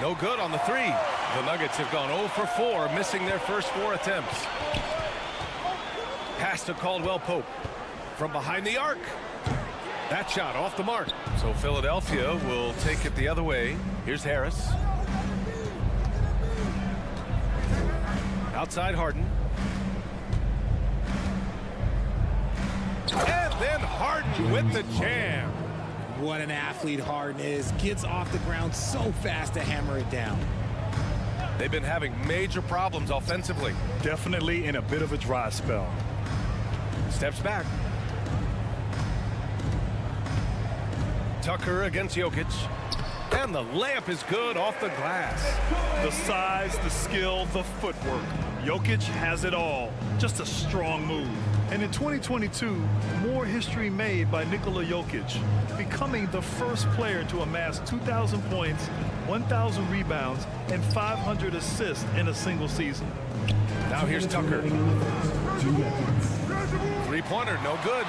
No good on the 3. The Nuggets have gone 0 for 4, missing their first 4 attempts. Pass to Caldwell-Pope from behind the arc. That shot off the mark. So Philadelphia will take it the other way. Here's Harris. Outside Harden. And then Harden with the jam. What an athlete Harden is. Gets off the ground so fast to hammer it down. They've been having major problems offensively. Definitely in a bit of a dry spell. Steps back. Tucker against Jokic. And the layup is good off the glass. The size, the skill, the footwork. Jokic has it all. Just a strong move. And in 2022, more history made by Nikola Jokic, becoming the first player to amass 2,000 points, 1,000 rebounds, and 500 assists in a single season. Now here's Tucker. 3-pointer, no good.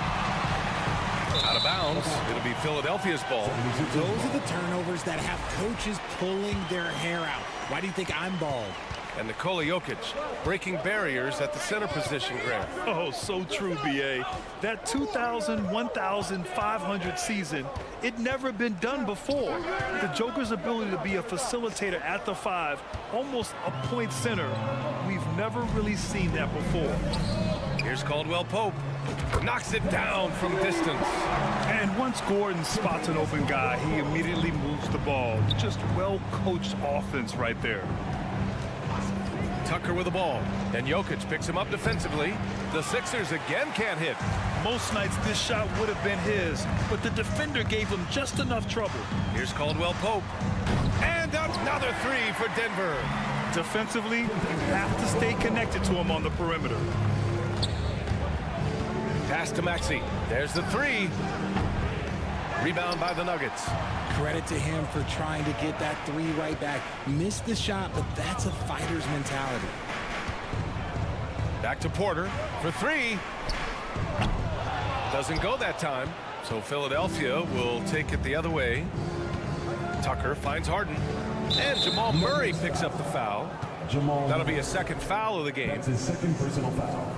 Out of bounds. It'll be Philadelphia's ball. Those are the turnovers that have coaches pulling their hair out. Why do you think I'm bald? And Nikola Jokic breaking barriers at the center position, Grant. Oh, so true, BA. That 2,000, 1,500 season, it never been done before. The Joker's ability to be a facilitator at the 5, almost a point center, we've never really seen that before. Here's Caldwell-Pope. Knocks it down from distance. And once Gordon spots an open guy, he immediately moves the ball. Just well-coached offense right there. Tucker with the ball. And Jokic picks him up defensively. The Sixers again can't hit. Most nights this shot would have been his, but the defender gave him just enough trouble. Here's Caldwell-Pope. And another 3 for Denver. Defensively, you have to stay connected to him on the perimeter. Pass to Maxey. There's the 3. Rebound by the Nuggets. Credit to him for trying to get that three right back. Missed the shot, but that's a fighter's mentality. Back to Porter for three. Doesn't go that time. So Philadelphia will take it the other way. Tucker finds Harden. And Jamal Murray picks up the foul. That'll be a second foul of the game. That's his second personal foul.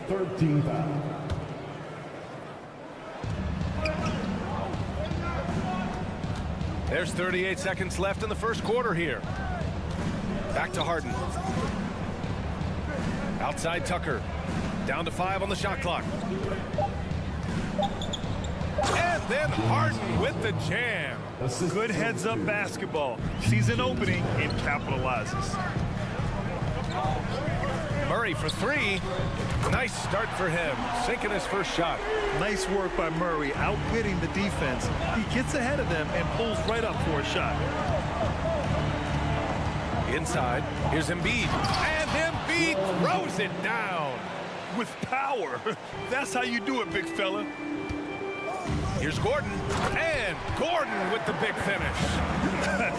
Third team foul. There's 38 seconds left in the first quarter here. Back to Harden. Outside Tucker. Down to 5 on the shot clock. And then Harden with the jam. Good heads-up basketball. Sees an opening and capitalizes. Murray for three. Nice start for him. Sinking his first shot. Nice work by Murray, outwitting the defense. He gets ahead of them and pulls right up for a shot. Inside, here's Embiid. And Embiid throws it down. With power. That's how you do it, big fella. Here's Gordon. And Gordon with the big finish.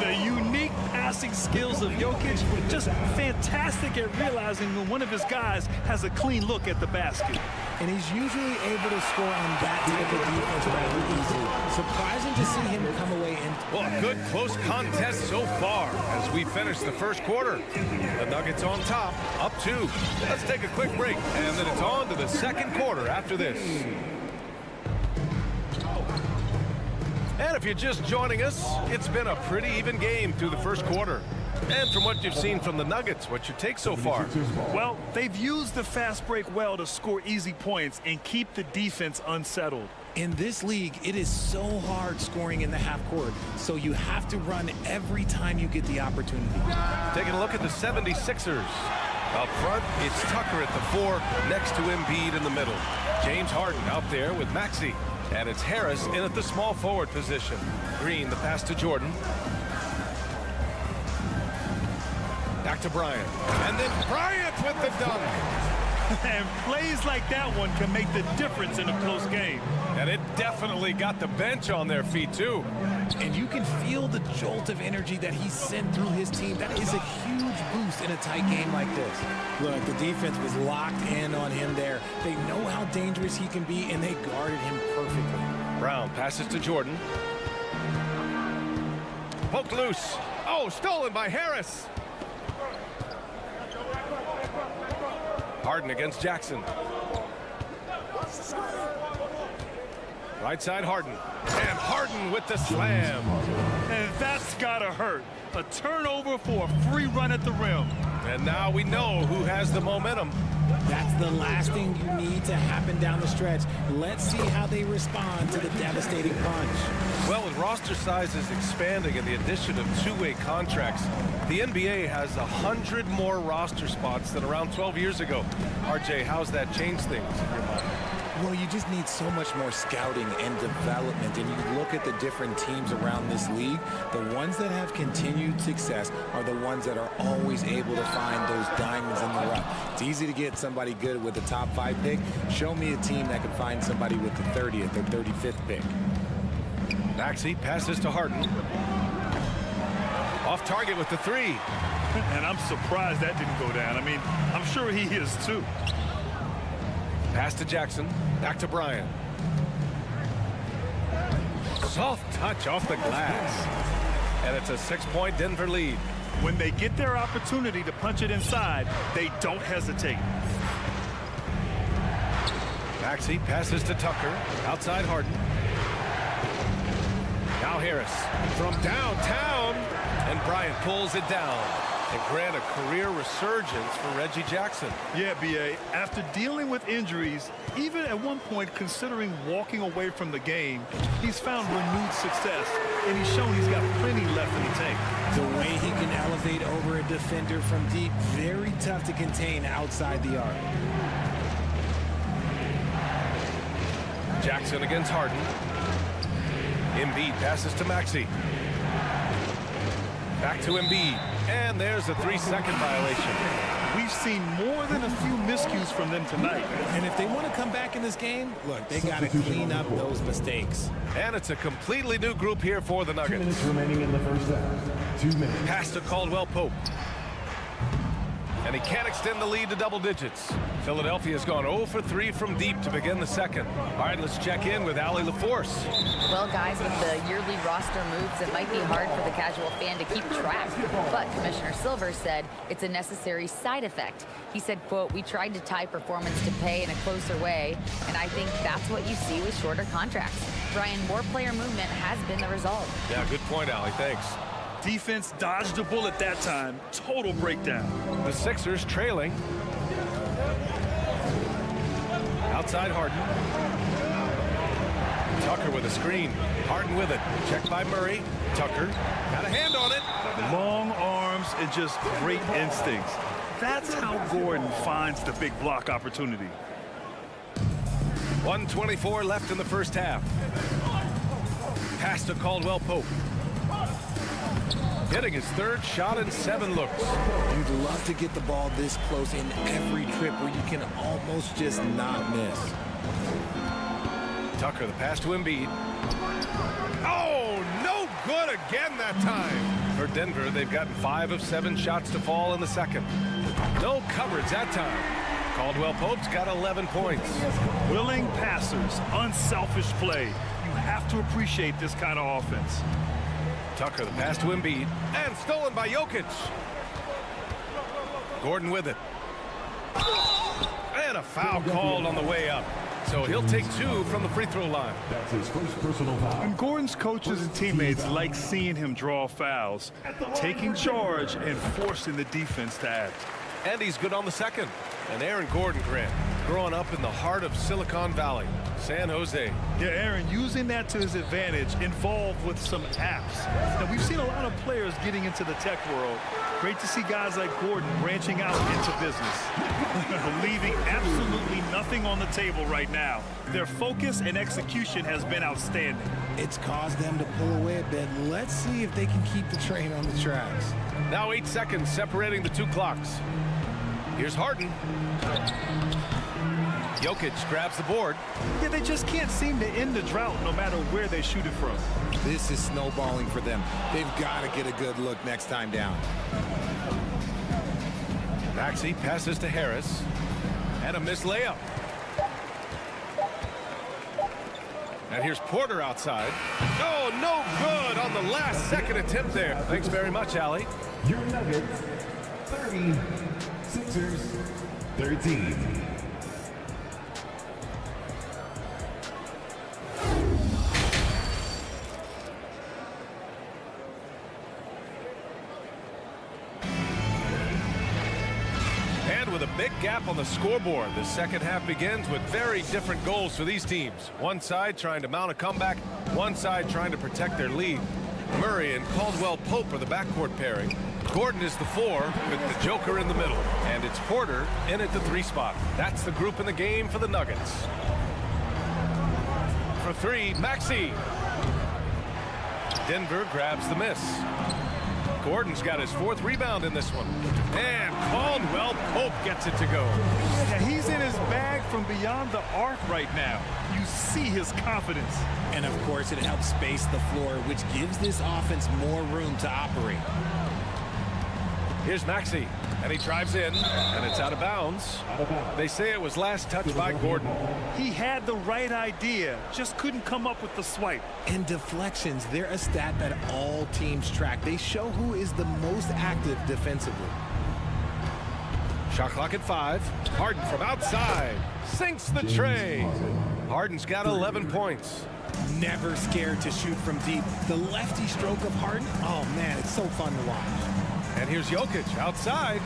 The unique passing skills of Jokic, just fantastic at realizing when one of his guys has a clean look at the basket. And he's usually able to score on that type of defense rather easily. Surprising to see him come away and... Well, a good close contest so far as we finish the first quarter. The Nuggets on top, up 2. Let's take a quick break, and then it's on to the second quarter after this. And if you're just joining us, it's been a pretty even game through the first quarter. And from what you've seen from the Nuggets, what's your take so far? Well, they've used the fast break well to score easy points and keep the defense unsettled. In this league, it is so hard scoring in the half court, so you have to run every time you get the opportunity. Taking a look at the 76ers. Up front, it's Tucker at the 4, next to Embiid in the middle. James Harden out there with Maxey. And it's Harris in at the small forward position. Green, the pass to Jordan. Back to Bryant. And then Bryant with the dunk. And plays like that one can make the difference in a close game. And it definitely got the bench on their feet, too. And you can feel the jolt of energy that he sent through his team. That is a huge boost in a tight game like this. Look, the defense was locked in on him there. They know how dangerous he can be, and they guarded him perfectly. Brown passes to Jordan. Poked loose. Oh, stolen by Harris. Harden against Jackson. Right side Harden. And Harden with the slam. And that's gotta hurt. A turnover for a free run at the rim. And now we know who has the momentum. That's the last thing you need to happen down the stretch. Let's see how they respond to the devastating punch. Well, with roster sizes expanding and the addition of two-way contracts, the NBA has 100 more roster spots than around 12 years ago. RJ, how's that changed things in your mind? Well, you just need so much more scouting and development. And you look at the different teams around this league, the ones that have continued success are the ones that are always able to find those diamonds in the rough. It's easy to get somebody good with a top 5 pick. Show me a team that can find somebody with the 30th or 35th pick. Maxey passes to Harden. Off target with the 3. And I'm surprised that didn't go down. I mean, I'm sure he is too. Pass to Jackson. Back to Bryant. Soft touch off the glass. And it's a 6-point Denver lead. When they get their opportunity to punch it inside, they don't hesitate. Maxey passes to Tucker. Outside Harden. Now Harris from downtown. And Bryant pulls it down. And grant a career resurgence for Reggie Jackson. Yeah, B.A., after dealing with injuries, even at one point considering walking away from the game, he's found renewed success, and he's shown he's got plenty left in the tank. The way he can elevate over a defender from deep, very tough to contain outside the arc. Jackson against Harden. Embiid passes to Maxey. Back to Embiid. And there's a 3-second violation. We've seen more than a few miscues from them tonight. And if they want to come back in this game, look, they got to clean up those mistakes. And it's a completely new group here for the 2 Nuggets. minutes remaining in the first half. 2 minutes. Pass to Caldwell Pope. And he can't extend the lead to double digits. Philadelphia's gone 0 for 3 from deep to begin the second. All right, let's check in with Allie LaForce. Well, guys, with the yearly roster moves, it might be hard for the casual fan to keep track. But Commissioner Silver said it's a necessary side effect. He said, quote, "We tried to tie performance to pay in a closer way, and I think that's what you see with shorter contracts." Brian, more player movement has been the result. Yeah, good point, Allie. Thanks. Defense dodged a bullet that time. Total breakdown. The Sixers trailing. Outside Harden. Tucker with a screen. Harden with it. Checked by Murray. Tucker got a hand on it. Long arms and just great instincts. That's how Gordon finds the big block opportunity. 1:24 left in the first half. Pass to Caldwell Pope. Hitting his third shot in 7 looks. You'd love to get the ball this close in every trip where you can almost just not miss. Tucker, the pass to Embiid. Oh, no good again that time. For Denver, they've gotten 5 of 7 shots to fall in the second. No coverage that time. Caldwell Pope's got 11 points. Willing passers, unselfish play. You have to appreciate this kind of offense. Tucker, the pass to Embiid, and stolen by Jokic. Gordon with it. And a foul called on the way up. So he'll take 2 from the free throw line. That's his first personal foul. And Gordon's coaches and teammates like seeing him draw fouls, taking charge and forcing the defense to act. And he's good on the second. And Aaron Gordon, Grant, growing up in the heart of Silicon Valley, San Jose. Yeah, Aaron, using that to his advantage, involved with some apps. Now, we've seen a lot of players getting into the tech world. Great to see guys like Gordon branching out into business. Leaving absolutely nothing on the table right now. Their focus and execution has been outstanding. It's caused them to pull away a bit. Let's see if they can keep the train on the tracks. Now 8 seconds separating the 2 clocks. Here's Harden. Jokic grabs the board. Yeah, they just can't seem to end the drought no matter where they shoot it from. This is snowballing for them. They've got to get a good look next time down. Maxey passes to Harris. And a missed layup. And here's Porter outside. Oh, no good on the last second attempt there. Thanks very much, Allie. Your Nuggets 30, Sixers 13. With a big gap on the scoreboard, the second half begins with very different goals for these teams. One side trying to mount a comeback, one side trying to protect their lead. Murray and Caldwell Pope are the backcourt pairing. Gordon is the 4 with the Joker in the middle. And it's Porter in at the 3 spot. That's the group in the game for the Nuggets. For 3, Maxey. Denver grabs the miss. Gordon's got his 4th rebound in this one. And Caldwell Pope gets it to go. Yeah, he's in his bag from beyond the arc right now. You see his confidence. And, of course, it helps space the floor, which gives this offense more room to operate. Here's Maxey, and he drives in, and it's out of bounds. They say it was last touched by Gordon. He had the right idea, just couldn't come up with the swipe. And deflections, they're a stat that all teams track. They show who is the most active defensively. Shot clock at 5. Harden from outside sinks the tray. Harden's got 11 points. Never scared to shoot from deep. The lefty stroke of Harden, oh man, it's so fun to watch. And here's Jokic outside.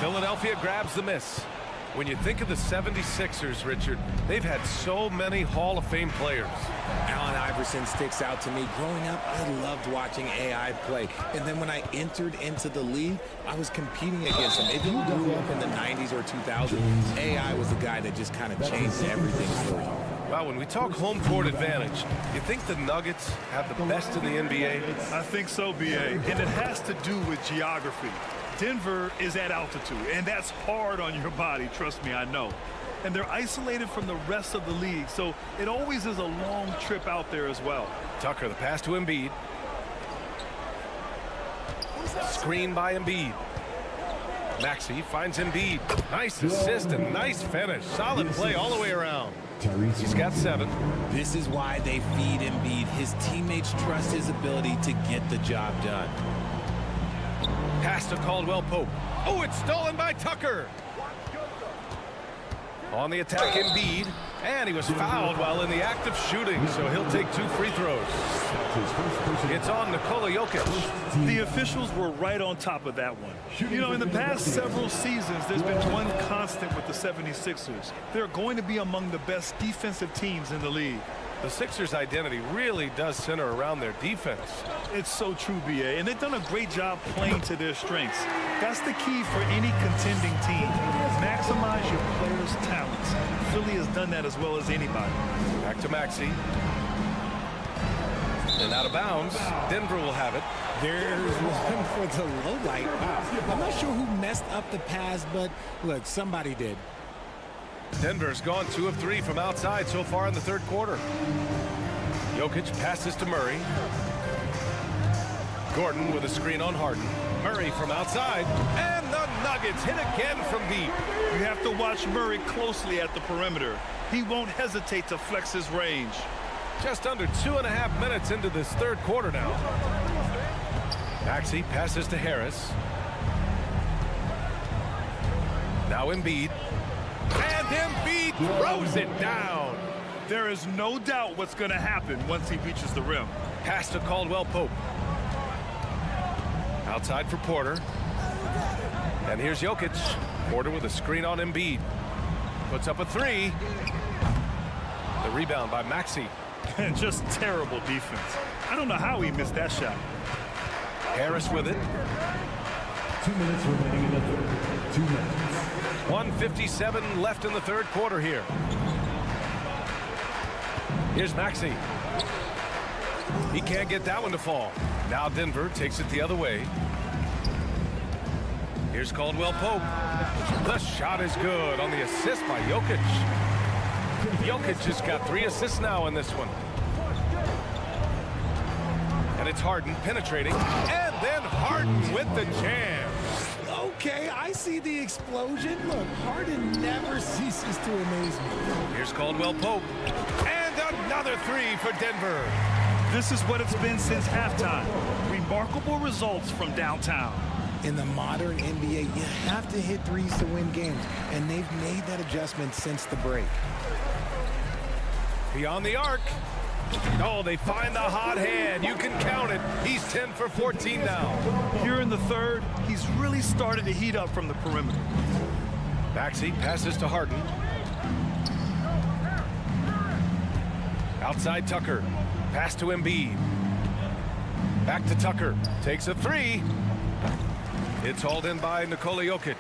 Philadelphia grabs the miss. When you think of the 76ers, Richard, they've had so many Hall of Fame players. Allen Iverson sticks out to me. Growing up, I loved watching AI play. And then when I entered into the league, I was competing against him. If you grew up in the 90s or 2000s, AI was the guy that just kind of changed everything for you. Well, when we talk home court advantage, you think the Nuggets have the best in the NBA? I think so, B.A., and it has to do with geography. Denver is at altitude, and that's hard on your body, trust me, I know. And they're isolated from the rest of the league, so it always is a long trip out there as well. Tucker, the pass to Embiid. Screen by Embiid. Maxey finds Embiid. Nice assist and nice finish. Solid play all the way around. He's got 7. This is why they feed Embiid. His teammates trust his ability to get the job done. Pass to Caldwell Pope. Oh, it's stolen by Tucker. On the attack, Embiid. And he was fouled while in the act of shooting, so he'll take 2 free throws. It's on Nikola Jokic. The officials were right on top of that one. You know, in the past several seasons, there's been one constant with the 76ers. They're going to be among the best defensive teams in the league. The Sixers' identity really does center around their defense. It's so true, B.A., and they've done a great job playing to their strengths. That's the key for any contending team. Maximize your players' talents. Philly has done that as well as anybody. Back to Maxey. And out of bounds. Denver will have it. There's one for the low light. I'm not sure who messed up the pass, but look, somebody did. Denver's gone 2 of 3 from outside so far in the third quarter. Jokic passes to Murray. Gordon with a screen on Harden. Murray from outside. And the Nuggets hit again from deep. You have to watch Murray closely at the perimeter. He won't hesitate to flex his range. Just under 2.5 minutes into this third quarter now. Maxey passes to Harris. Now Embiid. And Embiid throws it down. There is no doubt what's going to happen once he reaches the rim. Pass to Caldwell Pope. Outside for Porter. And here's Jokic. Porter with a screen on Embiid. Puts up a 3. The rebound by Maxey. And just terrible defense. I don't know how he missed that shot. Harris with it. 2 minutes remaining in the third. 2 minutes. 1:57 left in the third quarter here. Here's Maxey. He can't get that one to fall. Now Denver takes it the other way. Here's Caldwell Pope. The shot is good on the assist by Jokic. Jokic has got 3 assists now in this one. And it's Harden penetrating. And then Harden with the jam. Okay, I see the explosion. Look, Harden never ceases to amaze me. Here's Caldwell Pope. And another 3 for Denver. This is what it's been since halftime. Remarkable results from downtown. In the modern NBA, you have to hit threes to win games, and they've made that adjustment since the break. Beyond the arc. Oh, they find the hot hand. You can count it. He's 10 for 14 now. Here in the third, he's really started to heat up from the perimeter. Maxey passes to Harden. Outside Tucker. Pass to Embiid. Back to Tucker. Takes a 3. It's hauled in by Nikola Jokic.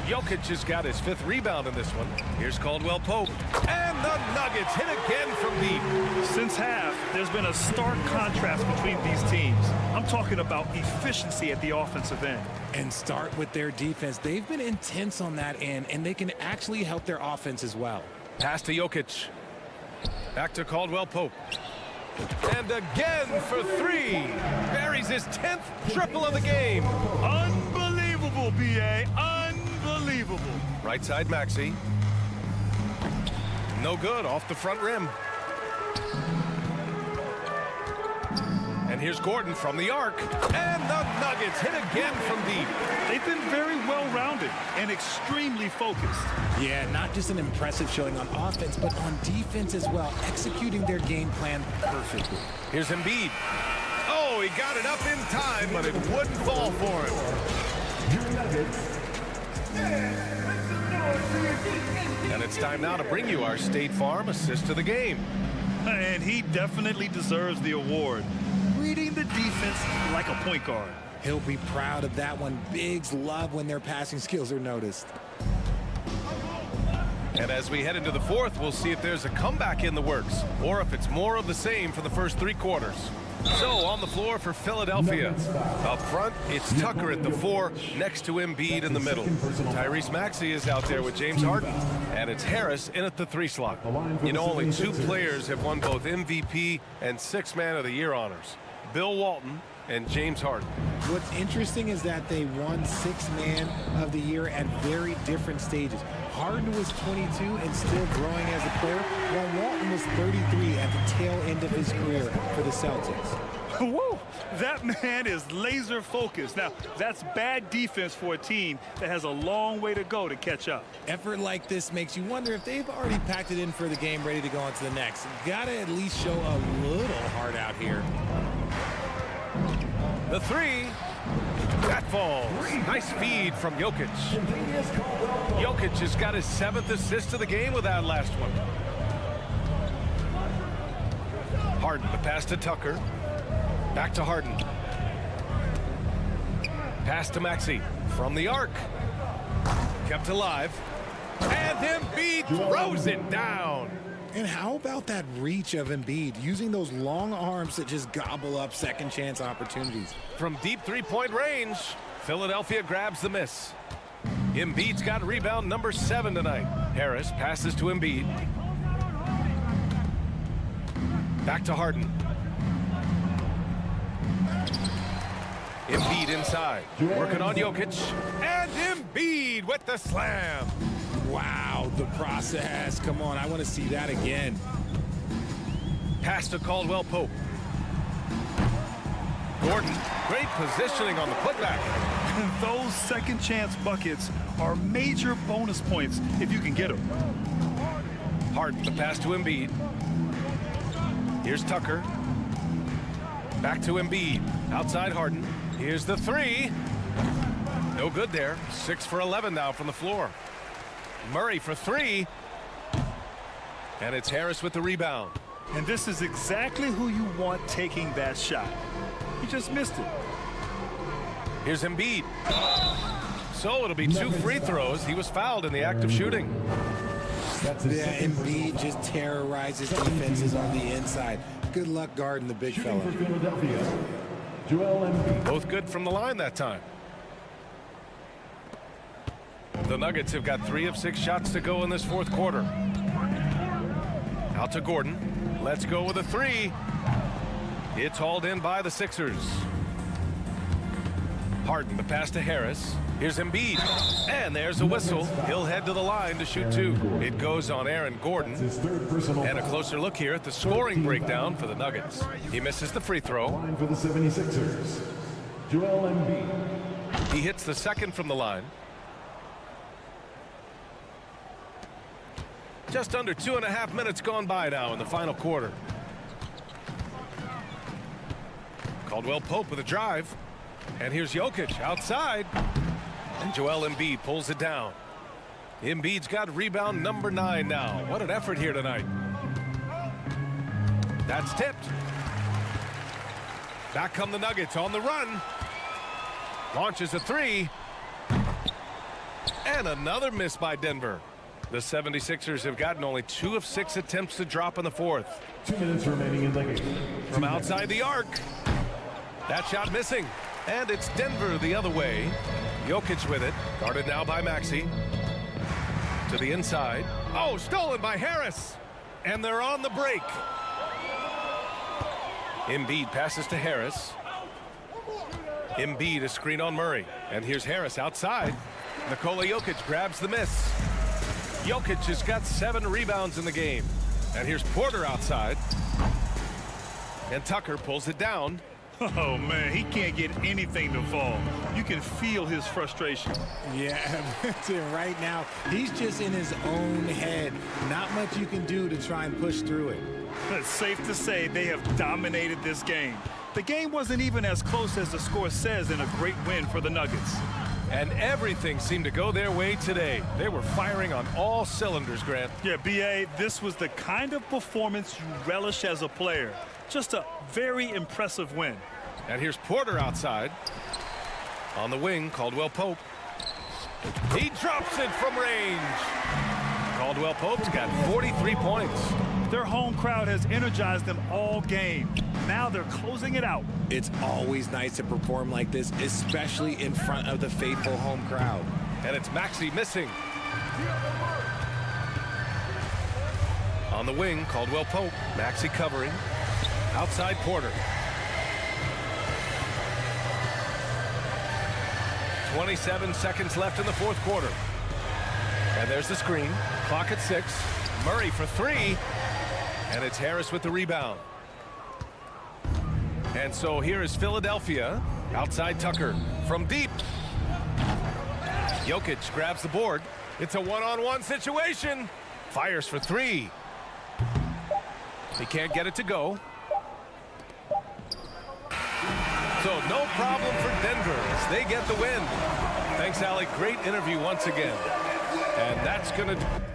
Jokic has got his 5th rebound in this one. Here's Caldwell Pope. And the Nuggets hit again from deep. Since half, there's been a stark contrast between these teams. I'm talking about efficiency at the offensive end. And start with their defense. They've been intense on that end, and they can actually help their offense as well. Pass to Jokic. Back to Caldwell Pope. And again for 3. Buries his 10th triple of the game. Unbelievable, B.A. Unbelievable. Right side Maxey. No good, off the front rim. And here's Gordon from the arc. And the Nuggets hit again from deep. They've been very well-rounded and extremely focused. Yeah, not just an impressive showing on offense, but on defense as well, executing their game plan perfectly. Here's Embiid. Oh, he got it up in time, but it wouldn't fall for him. And it's time now to bring you our State Farm assist of the game. And he definitely deserves the award. Reading the defense like a point guard. He'll be proud of that one. Bigs love when their passing skills are noticed. And as we head into the fourth, we'll see if there's a comeback in the works or if it's more of the same for the first 3 quarters. So on the floor for Philadelphia. Up front, it's Tucker at the 4, next to Embiid in the middle. Tyrese Maxey is out there with James Harden. And it's Harris in at the 3 slot. You know, only 2 players have won both MVP and 6th Man of the Year honors. Bill Walton and James Harden. What's interesting is that they won 6th Man of the Year at very different stages. Harden was 22 and still growing as a player, while Walton was 33 at the tail end of his career for the Celtics. Whoa, that man is laser focused. Now, that's bad defense for a team that has a long way to go to catch up. Effort like this makes you wonder if they've already packed it in for the game, ready to go on to the next. Gotta at least show a little heart out here. The 3. That falls. Nice feed from Jokic. Jokic has got his 7th assist of the game with that last one. Harden, the pass to Tucker. Back to Harden. Pass to Maxey from the arc. Kept alive. And Embiid throws it down. And how about that reach of Embiid, using those long arms to just gobble up second chance opportunities? From deep 3-point range, Philadelphia grabs the miss. Embiid's got rebound number 7 tonight. Harris passes to Embiid. Back to Harden. Embiid inside, working on Jokic. And Embiid with the slam. Wow, the process. Come on, I want to see that again. Pass to Caldwell Pope. Gordon, great positioning on the putback. Those second chance buckets are major bonus points if you can get them. Harden, the pass to Embiid. Here's Tucker. Back to Embiid. Outside Harden. Here's the 3. No good there. 6 for 11 now from the floor. Murray for 3. And it's Harris with the rebound. And this is exactly who you want taking that shot. He just missed it. Here's Embiid. So it'll be 2 free throws. He was fouled in the act of shooting. Yeah, Embiid just terrorizes defenses on the inside. Good luck guarding the big fella. Both good from the line that time. The Nuggets have got 3 of 6 shots to go in this 4th quarter. Out to Gordon. Let's go with a 3. It's hauled in by the Sixers. Harden, the pass to Harris. Here's Embiid. And there's a whistle. He'll head to the line to shoot 2. It goes on Aaron Gordon. And a closer look here at the scoring breakdown for the Nuggets. He misses the free throw. For the 76ers, Joel Embiid. He hits the 2nd from the line. Just under 2.5 minutes gone by now in the final quarter. Caldwell Pope with a drive. And here's Jokic outside. And Joel Embiid pulls it down. Embiid's got rebound number 9 now. What an effort here tonight. That's tipped. Back come the Nuggets on the run. Launches a 3. And another miss by Denver. The 76ers have gotten only 2 of 6 attempts to drop in the 4th. 2 minutes remaining in the game. From outside the arc. That shot missing. And it's Denver the other way. Jokic with it. Guarded now by Maxey. To the inside. Oh, stolen by Harris. And they're on the break. Embiid passes to Harris. Embiid a screen on Murray. And here's Harris outside. Nikola Jokic grabs the miss. Jokic has got 7 rebounds in the game. And here's Porter outside. And Tucker pulls it down. Oh, man, he can't get anything to fall. You can feel his frustration. Yeah, right now, he's just in his own head. Not much you can do to try and push through it. It's safe to say they have dominated this game. The game wasn't even as close as the score says in a great win for the Nuggets. And everything seemed to go their way today. They were firing on all cylinders, Grant. Yeah, B.A., this was the kind of performance you relish as a player. Just a very impressive win. And here's Porter outside. On the wing, Caldwell Pope. He drops it from range. Caldwell Pope's got 43 points. Their home crowd has energized them all game. Now they're closing it out. It's always nice to perform like this, especially in front of the faithful home crowd. And it's Maxey missing. On the wing, Caldwell Pope. Maxey covering. Outside Porter. 27 seconds left in the fourth quarter. And there's the screen. Clock at 6. Murray for 3. And it's Harris with the rebound. And so here is Philadelphia. Outside Tucker from deep. Jokic grabs the board. It's a one-on-one situation. Fires for 3. He can't get it to go. So no problem for Denver as they get the win. Thanks, Alec. Great interview once again. And that's going to...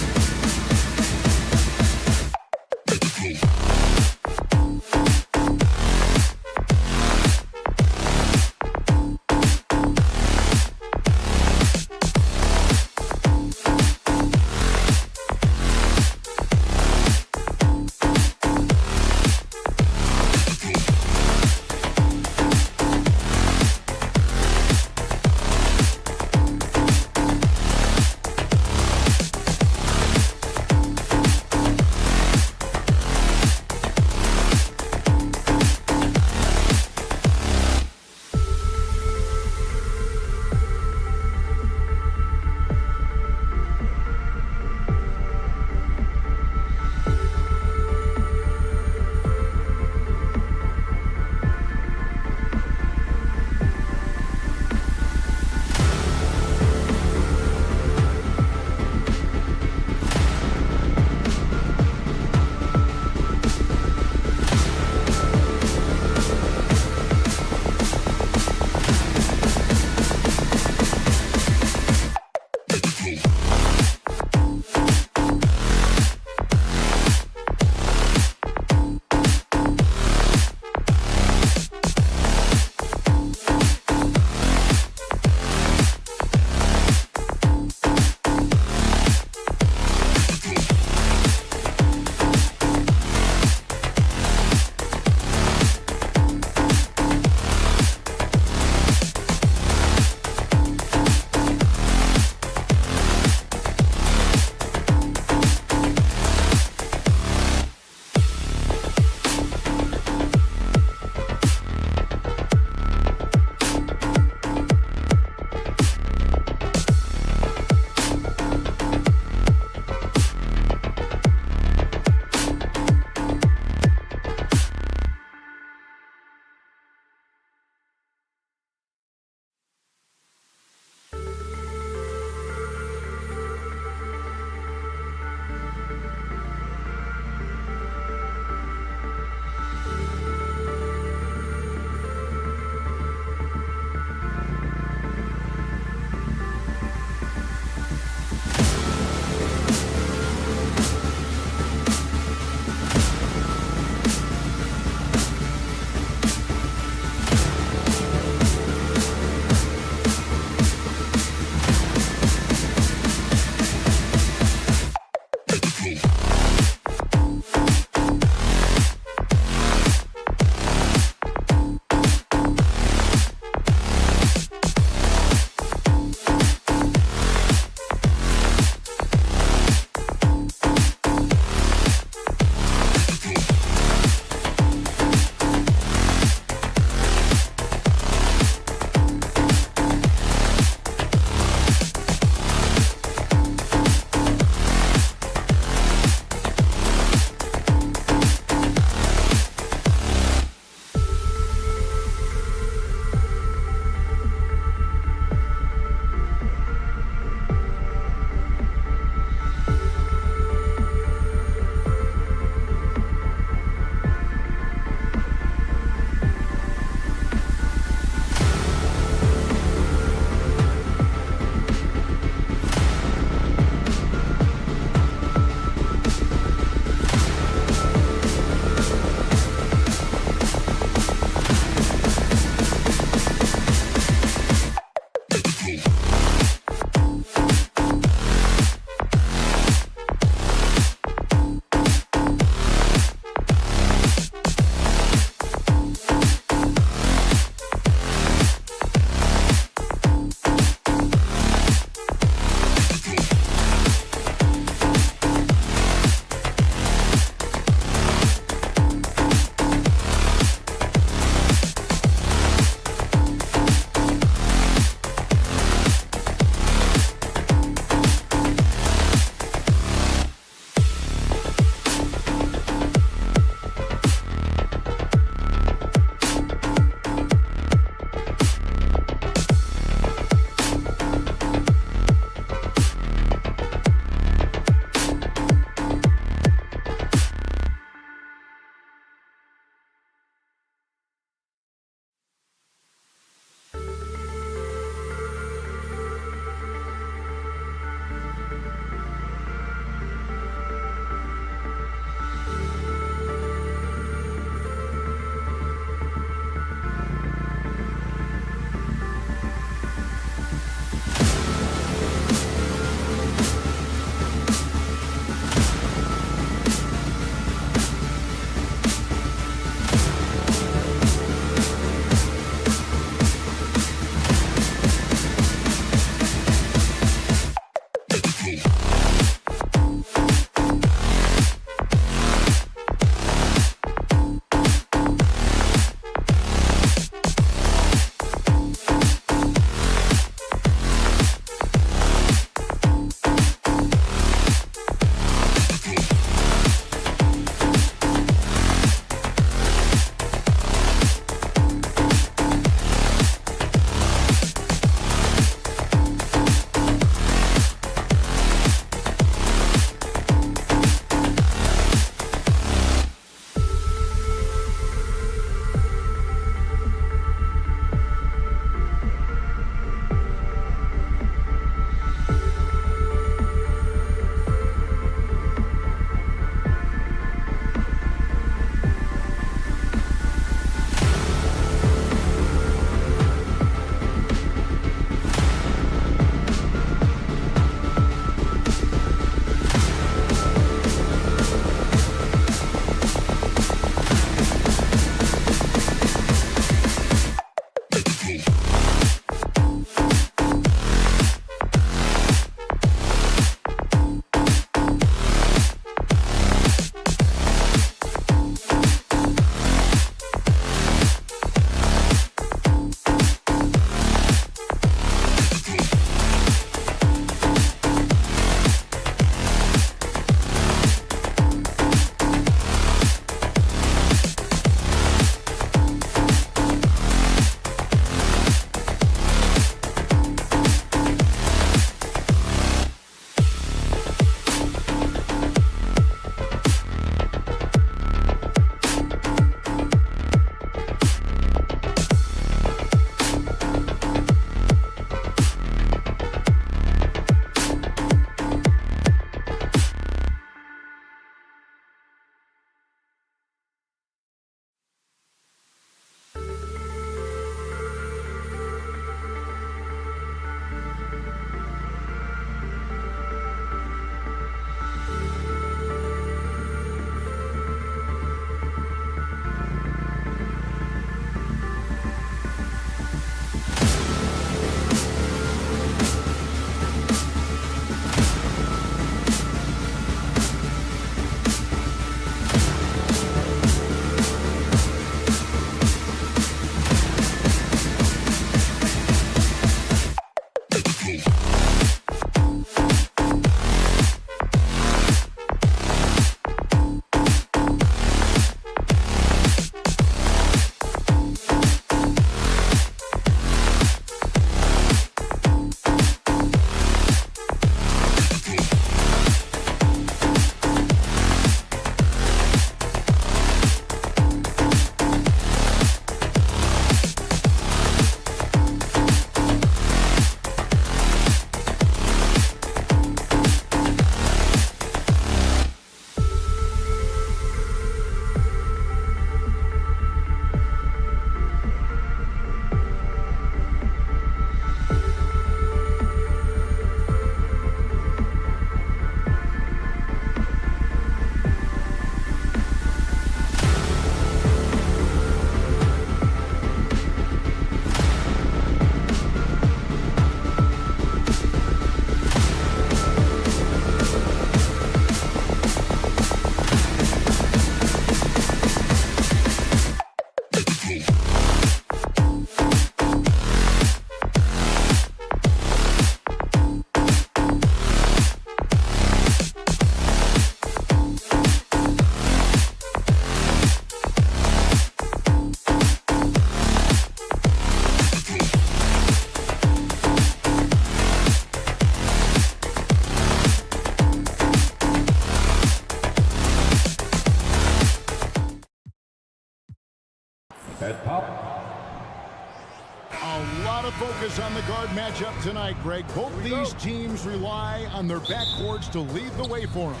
focus on the guard matchup tonight, Greg. Both these teams rely on their backcourts to lead the way for them.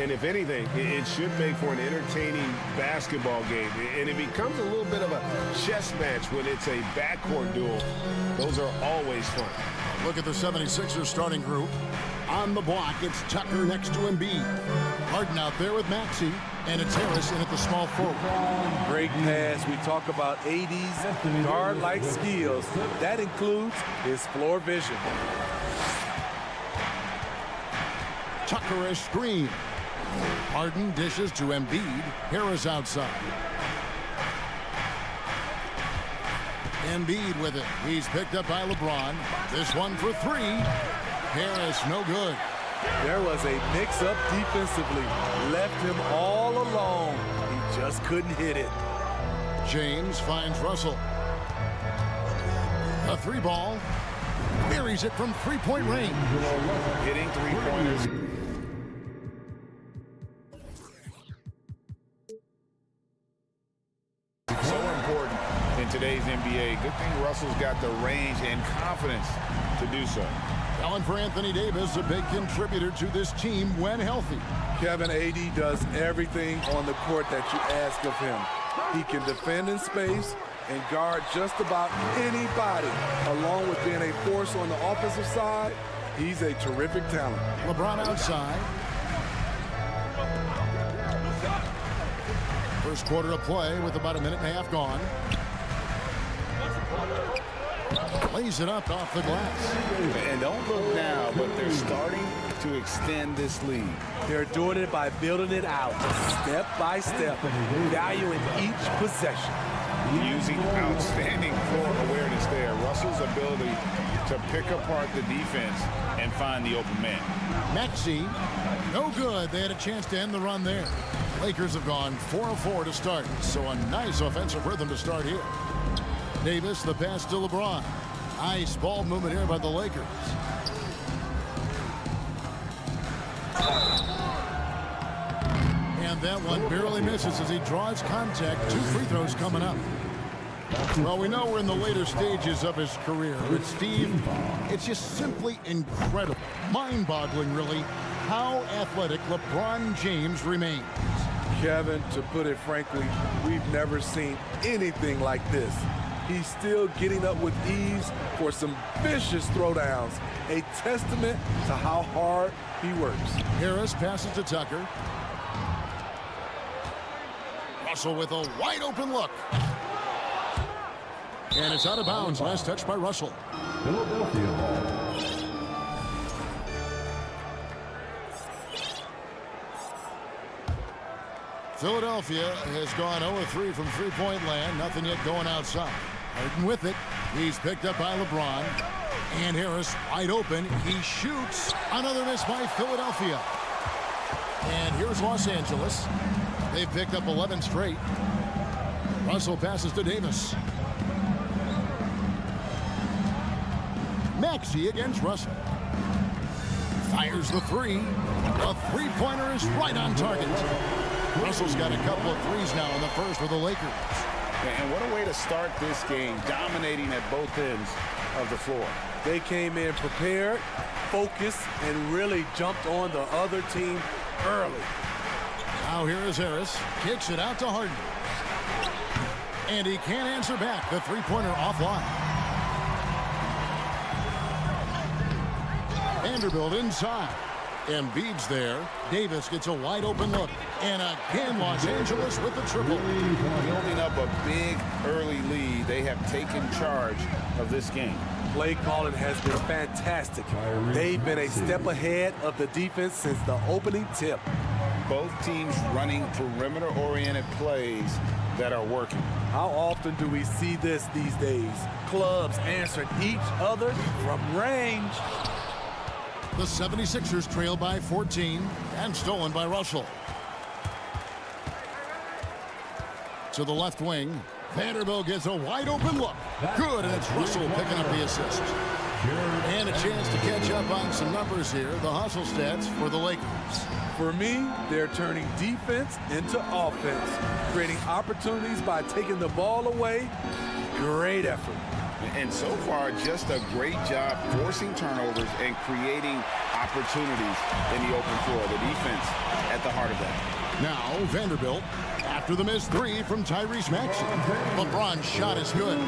And if anything, it should make for an entertaining basketball game. And it becomes a little bit of a chess match when it's a backcourt duel. Those are always fun. Look at the 76ers starting group. On the block, it's Tucker next to Embiid. Harden out there with Maxey, and it's Harris in at the small forward. Great pass. We talk about 80s guard-like skills. That includes his floor vision. Tucker a screen. Harden dishes to Embiid. Harris outside. Embiid with it. He's picked up by LeBron. This one for three. Harris no good. There was a mix-up defensively. Left him all alone. He just couldn't hit it. James finds Russell. A three ball. Buries it from three-point range. Hitting three-pointers. In today's NBA. Good thing Russell's got the range and confidence to do so. Allen for Anthony Davis, a big contributor to this team when healthy. Kevin, AD does everything on the court that you ask of him. He can defend in space and guard just about anybody. Along with being a force on the offensive side, he's a terrific talent. LeBron outside. First quarter of play with about a minute and a half gone. Lays it up off the glass. And don't look now, but they're starting to extend this lead. They're doing it by building it out, step by step, valuing each possession. Using outstanding floor awareness there. Russell's ability to pick apart the defense and find the open man. Maxey, no good. They had a chance to end the run there. Lakers have gone 4 of 4 to start, so a nice offensive rhythm to start here. Davis, the pass to LeBron. Nice ball movement here by the Lakers. And that one barely misses as he draws contact. 2 free throws coming up. Well, we know we're in the later stages of his career, but Steve, it's just simply incredible, mind-boggling really, how athletic LeBron James remains. Kevin, to put it frankly, we've never seen anything like this. He's still getting up with ease for some vicious throwdowns, a testament to how hard he works. Harris passes to Tucker. Russell with a wide open look. And it's out of bounds. Last touch by Russell. Philadelphia ball. Philadelphia has gone 0-3 from three-point land. Nothing yet going outside. Harden with it. He's picked up by LeBron. And Harris wide open. He shoots. Another miss by Philadelphia. And here's Los Angeles. They've picked up 11 straight. Russell passes to Davis. Maxey against Russell. Fires the three. A three-pointer is right on target. Russell's got a couple of threes now in the first for the Lakers. And what a way to start this game, dominating at both ends of the floor. They came in prepared, focused, and really jumped on the other team early. Now here is Harris. Kicks it out to Harden. And he can't answer back. The three-pointer offline. Vanderbilt inside. Embiid's there. Davis gets a wide open look. And again, Los Angeles with the triple. Building up a big early lead. They have taken charge of this game. Play calling has been fantastic. They've been a step ahead of the defense since the opening tip. Both teams running perimeter-oriented plays that are working. How often do we see this these days? Clubs answering each other from range. The 76ers trail by 14 and stolen by Russell. To the left wing. Vanderbilt gets a wide open look. Good, and it's Russell picking up the assist. And a chance to catch up on some numbers here. The hustle stats for the Lakers. For me, they're turning defense into offense, creating opportunities by taking the ball away. Great effort. And so far, just a great job forcing turnovers and creating opportunities in the open floor. The defense at the heart of that. Now Vanderbilt after the missed three from Tyrese Maxey. LeBron's shot is good.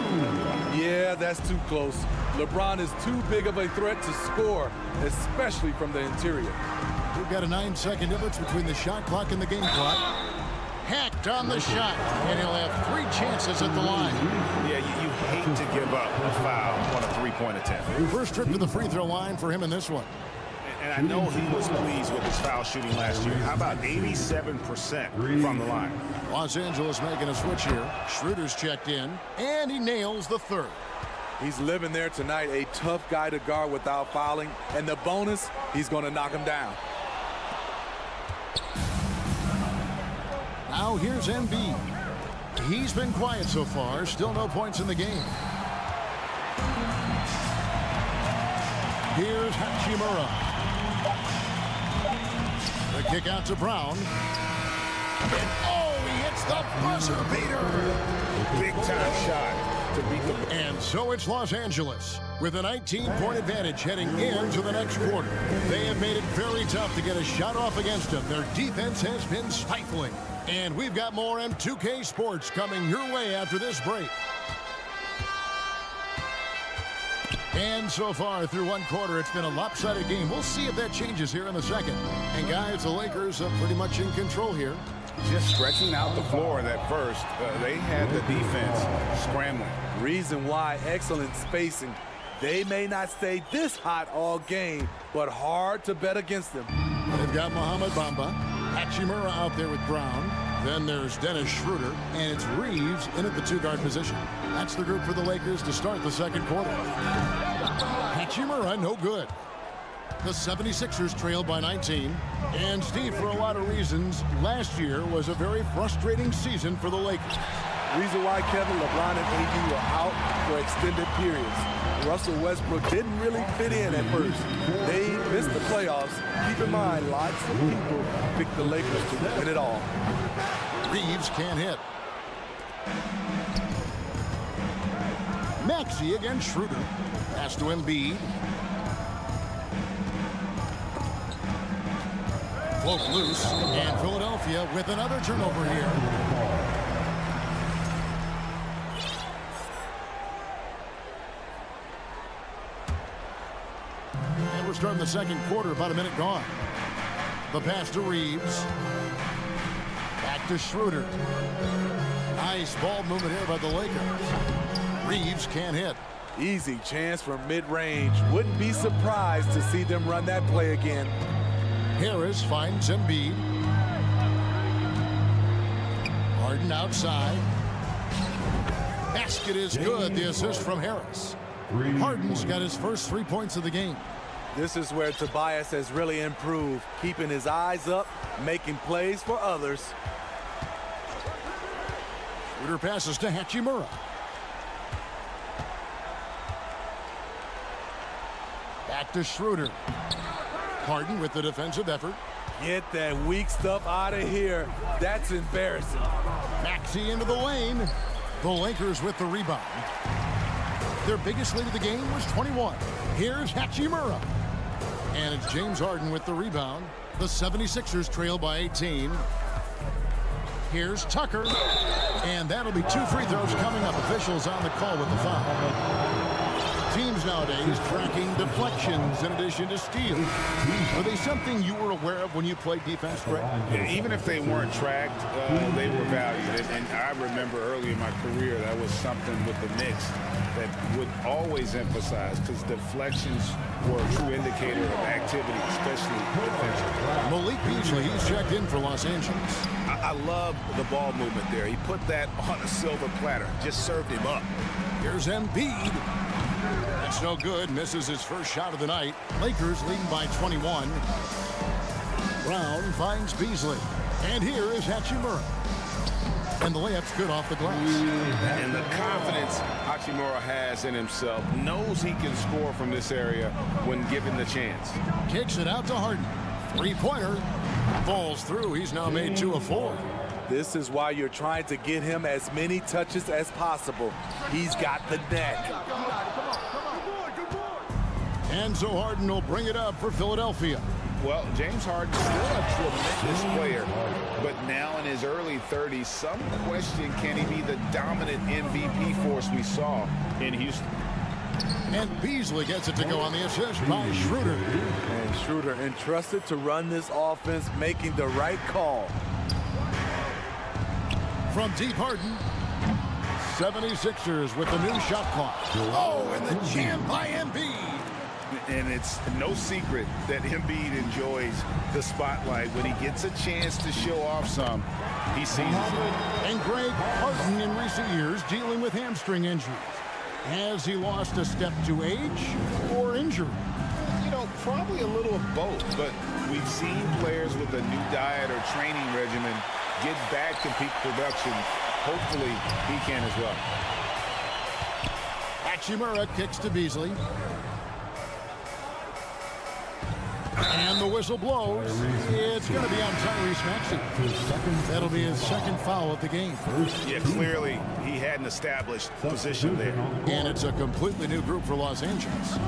Yeah, that's too close. LeBron is too big of a threat to score, especially from the interior. We've got a 9-second difference between the shot clock and the game clock. Hacked on the shot, and he'll have 3 chances at the line. Yeah, you hate to give up a foul on a three-point attempt. First trip to the free throw line for him in this one. And I know he was pleased with his foul shooting last year. How about 87% from the line? Los Angeles making a switch here. Schroeder's checked in, and he nails the third. He's living there tonight, a tough guy to guard without fouling. And the bonus, he's going to knock him down. Now here's Embiid. He's been quiet so far. Still no points in the game. Here's Hachimura. The kick out to Brown. And oh, he hits the buzzer beater. Big time shot to beat the... And so it's Los Angeles with a 19-point advantage heading into the next quarter. They have made it very tough to get a shot off against them. Their defense has been stifling. And we've got more M2K Sports coming your way after this break. And so far through one quarter, it's been a lopsided game. We'll see if that changes here in the second. And guys, the Lakers are pretty much in control here. Just stretching out the floor that first. They had the defense scrambling. Reason why, excellent spacing. They may not stay this hot all game, but hard to bet against them. They've got Mohamed Bamba, Hachimura out there with Brown. Then there's Dennis Schroeder, and it's Reeves in at the 2-guard position. That's the group for the Lakers to start the second quarter. Hachimura, no good. The 76ers trailed by 19. And Steve, for a lot of reasons, last year was a very frustrating season for the Lakers. Reason why, Kevin, LeBron and AD were out for extended periods. Russell Westbrook didn't really fit in at first. They missed the playoffs. Keep in mind, lots of people picked the Lakers to win it all. Reeves can't hit. Maxey against Schroeder. Pass to Embiid. Float loose. And Philadelphia with another turnover here. And we're starting the second quarter, about a minute gone. The pass to Reeves. Back to Schroeder. Nice ball movement here by the Lakers. Reeves can't hit. Easy chance from mid-range. Wouldn't be surprised to see them run that play again. Harris finds Embiid. Harden outside. Basket is good. The assist from Harris. Harden's got his first 3 points of the game. This is where Tobias has really improved, keeping his eyes up, making plays for others. Schroeder passes to Hachimura. Back to Schroeder. Harden with the defensive effort. Get that weak stuff out of here. That's embarrassing. Maxey into the lane. The Lakers with the rebound. Their biggest lead of the game was 21. Here's Hachimura. And it's James Harden with the rebound. The 76ers trail by 18. Here's Tucker. And that'll be 2 free throws coming up. Officials on the call with the foul. Teams nowadays tracking deflections in addition to steals. Are they something you were aware of when you played defense, Greg? Yeah, even if they weren't tracked, they were valued. And I remember early in my career, that was something with the Knicks that would always emphasize, because deflections were a true indicator of activity, especially defensively. Malik Beasley, he's checked in for Los Angeles. I love the ball movement there. He put that on a silver platter, just served him up. Here's Embiid. That's no good. Misses his first shot of the night. Lakers leading by 21. Brown finds Beasley. And here is Hachimura. And the layup's good off the glass. And the confidence Hachimura has in himself, knows he can score from this area when given the chance. Kicks it out to Harden. 3-pointer. Falls through. He's now made 2 of 4. This is why you're trying to get him as many touches as possible. He's got the neck. And so Harden will bring it up for Philadelphia. Well, James Harden's still a tremendous player, but now in his early 30s, some question, can he be the dominant MVP force we saw in Houston? And Beasley gets it to go on the assist by Schroeder. And Schroeder entrusted to run this offense, making the right call. From deep, Harden. 76ers with the new shot clock. Oh, and the jam by Embiid. And it's no secret that Embiid enjoys the spotlight. When he gets a chance to show off some, he seizes it. And Greg, Harden in recent years dealing with hamstring injuries. Has he lost a step to age or injury? You know, probably a little of both, but we've seen players with a new diet or training regimen get back to peak production. Hopefully, he can as well. Hachimura kicks to Beasley. And the whistle blows. It's going to be on Tyrese Maxey. That'll be his second foul of the game. Yeah, clearly he hadn't established position there. And it's a completely new group for Los Angeles.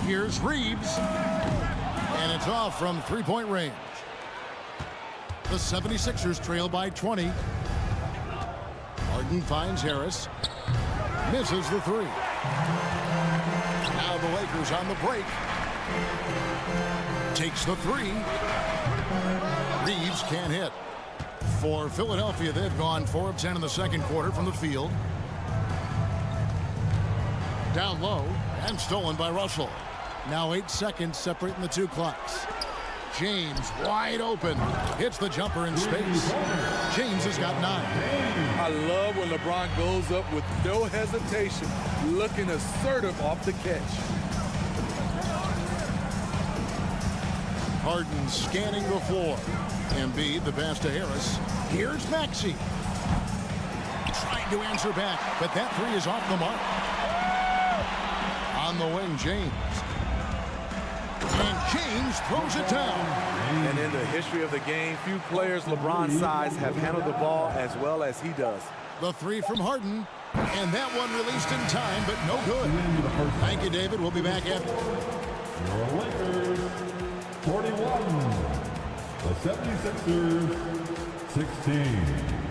Here's Reeves. And it's off from three-point range. The 76ers trail by 20. Harden finds Harris. Misses the three. Now the Lakers on the break. Takes the three. Reeves can't hit. For Philadelphia, they've gone 4 of 10 in the second quarter from the field. Down low and stolen by Russell. Now 8 seconds separating the two clocks. James wide open. Hits the jumper in space. James has got 9. I love when LeBron goes up with no hesitation, looking assertive off the catch. Harden scanning the floor. Embiid, the pass to Harris. Here's Maxey. Trying to answer back, but that three is off the mark. On the wing, James. And James throws it down. And in the history of the game, few players LeBron's size have handled the ball as well as he does. The three from Harden. And that one released in time, but no good. Thank you, David. We'll be back after. Your Lakers, 41. The 76ers, 16.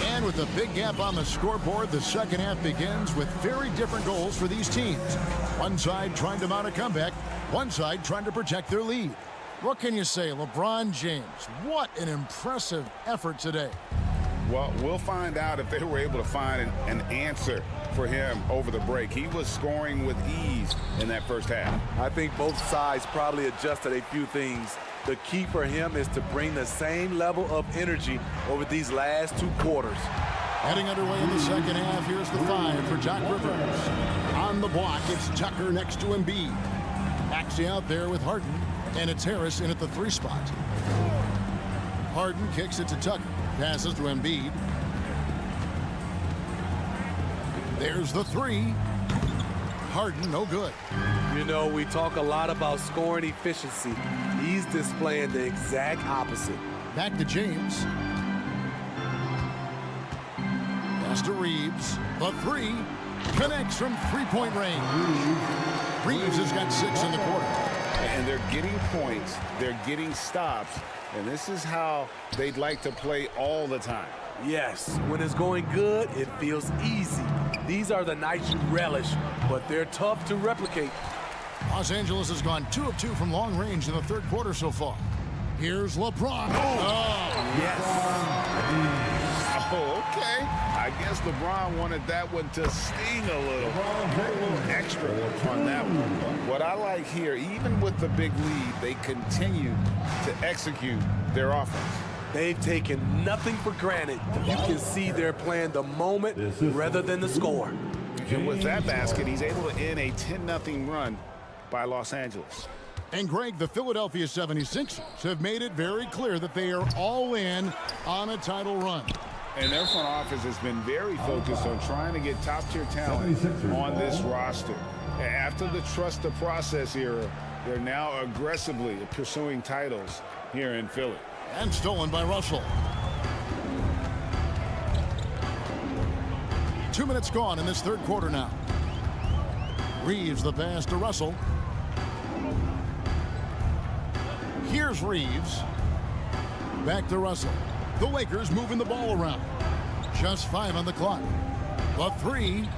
And with a big gap on the scoreboard, the second half begins with very different goals for these teams. One side trying to mount a comeback, one side trying to protect their lead. What can you say, LeBron James? What an impressive effort today. Well, we'll find out if they were able to find an answer for him over the break. He was scoring with ease in that first half. I think both sides probably adjusted a few things. The key for him is to bring the same level of energy over these last 2 quarters. Heading underway in the second half, here's the 5 for Doc Rivers. On the block, it's Tucker next to Embiid. Maxey out there with Harden, and it's Harris in at the 3 spot. Harden kicks it to Tucker. Passes to Embiid. There's the 3. Harden, no good. You know, we talk a lot about scoring efficiency. He's displaying the exact opposite. Back to James. Pass to Reeves. The 3 connects from three-point range. Reeves has got 6 in the quarter. And they're getting points. They're getting stops. And this is how they'd like to play all the time. Yes, when it's going good, it feels easy. These are the nights you relish, but they're tough to replicate. Los Angeles has gone 2 of 2 from long range in the third quarter so far. Here's LeBron. Oh, yes. Oh, okay. I guess LeBron wanted that one to sting a little extra on that one. What I like here, even with the big lead, they continue to execute their offense. They've taken nothing for granted. You can see they're playing the moment rather than the score. And with that basket, he's able to end a 10-0 run by Los Angeles. And Greg, the Philadelphia 76ers have made it very clear that they are all in on a title run. And their front office has been very focused on trying to get top-tier talent on this roster. After the trust the process era, they're now aggressively pursuing titles here in Philly. And stolen by Russell. 2 minutes gone in this third quarter now. Reeves the pass to Russell. Here's Reeves. Back to Russell. The Lakers moving the ball around. Just 5 on the clock. The three.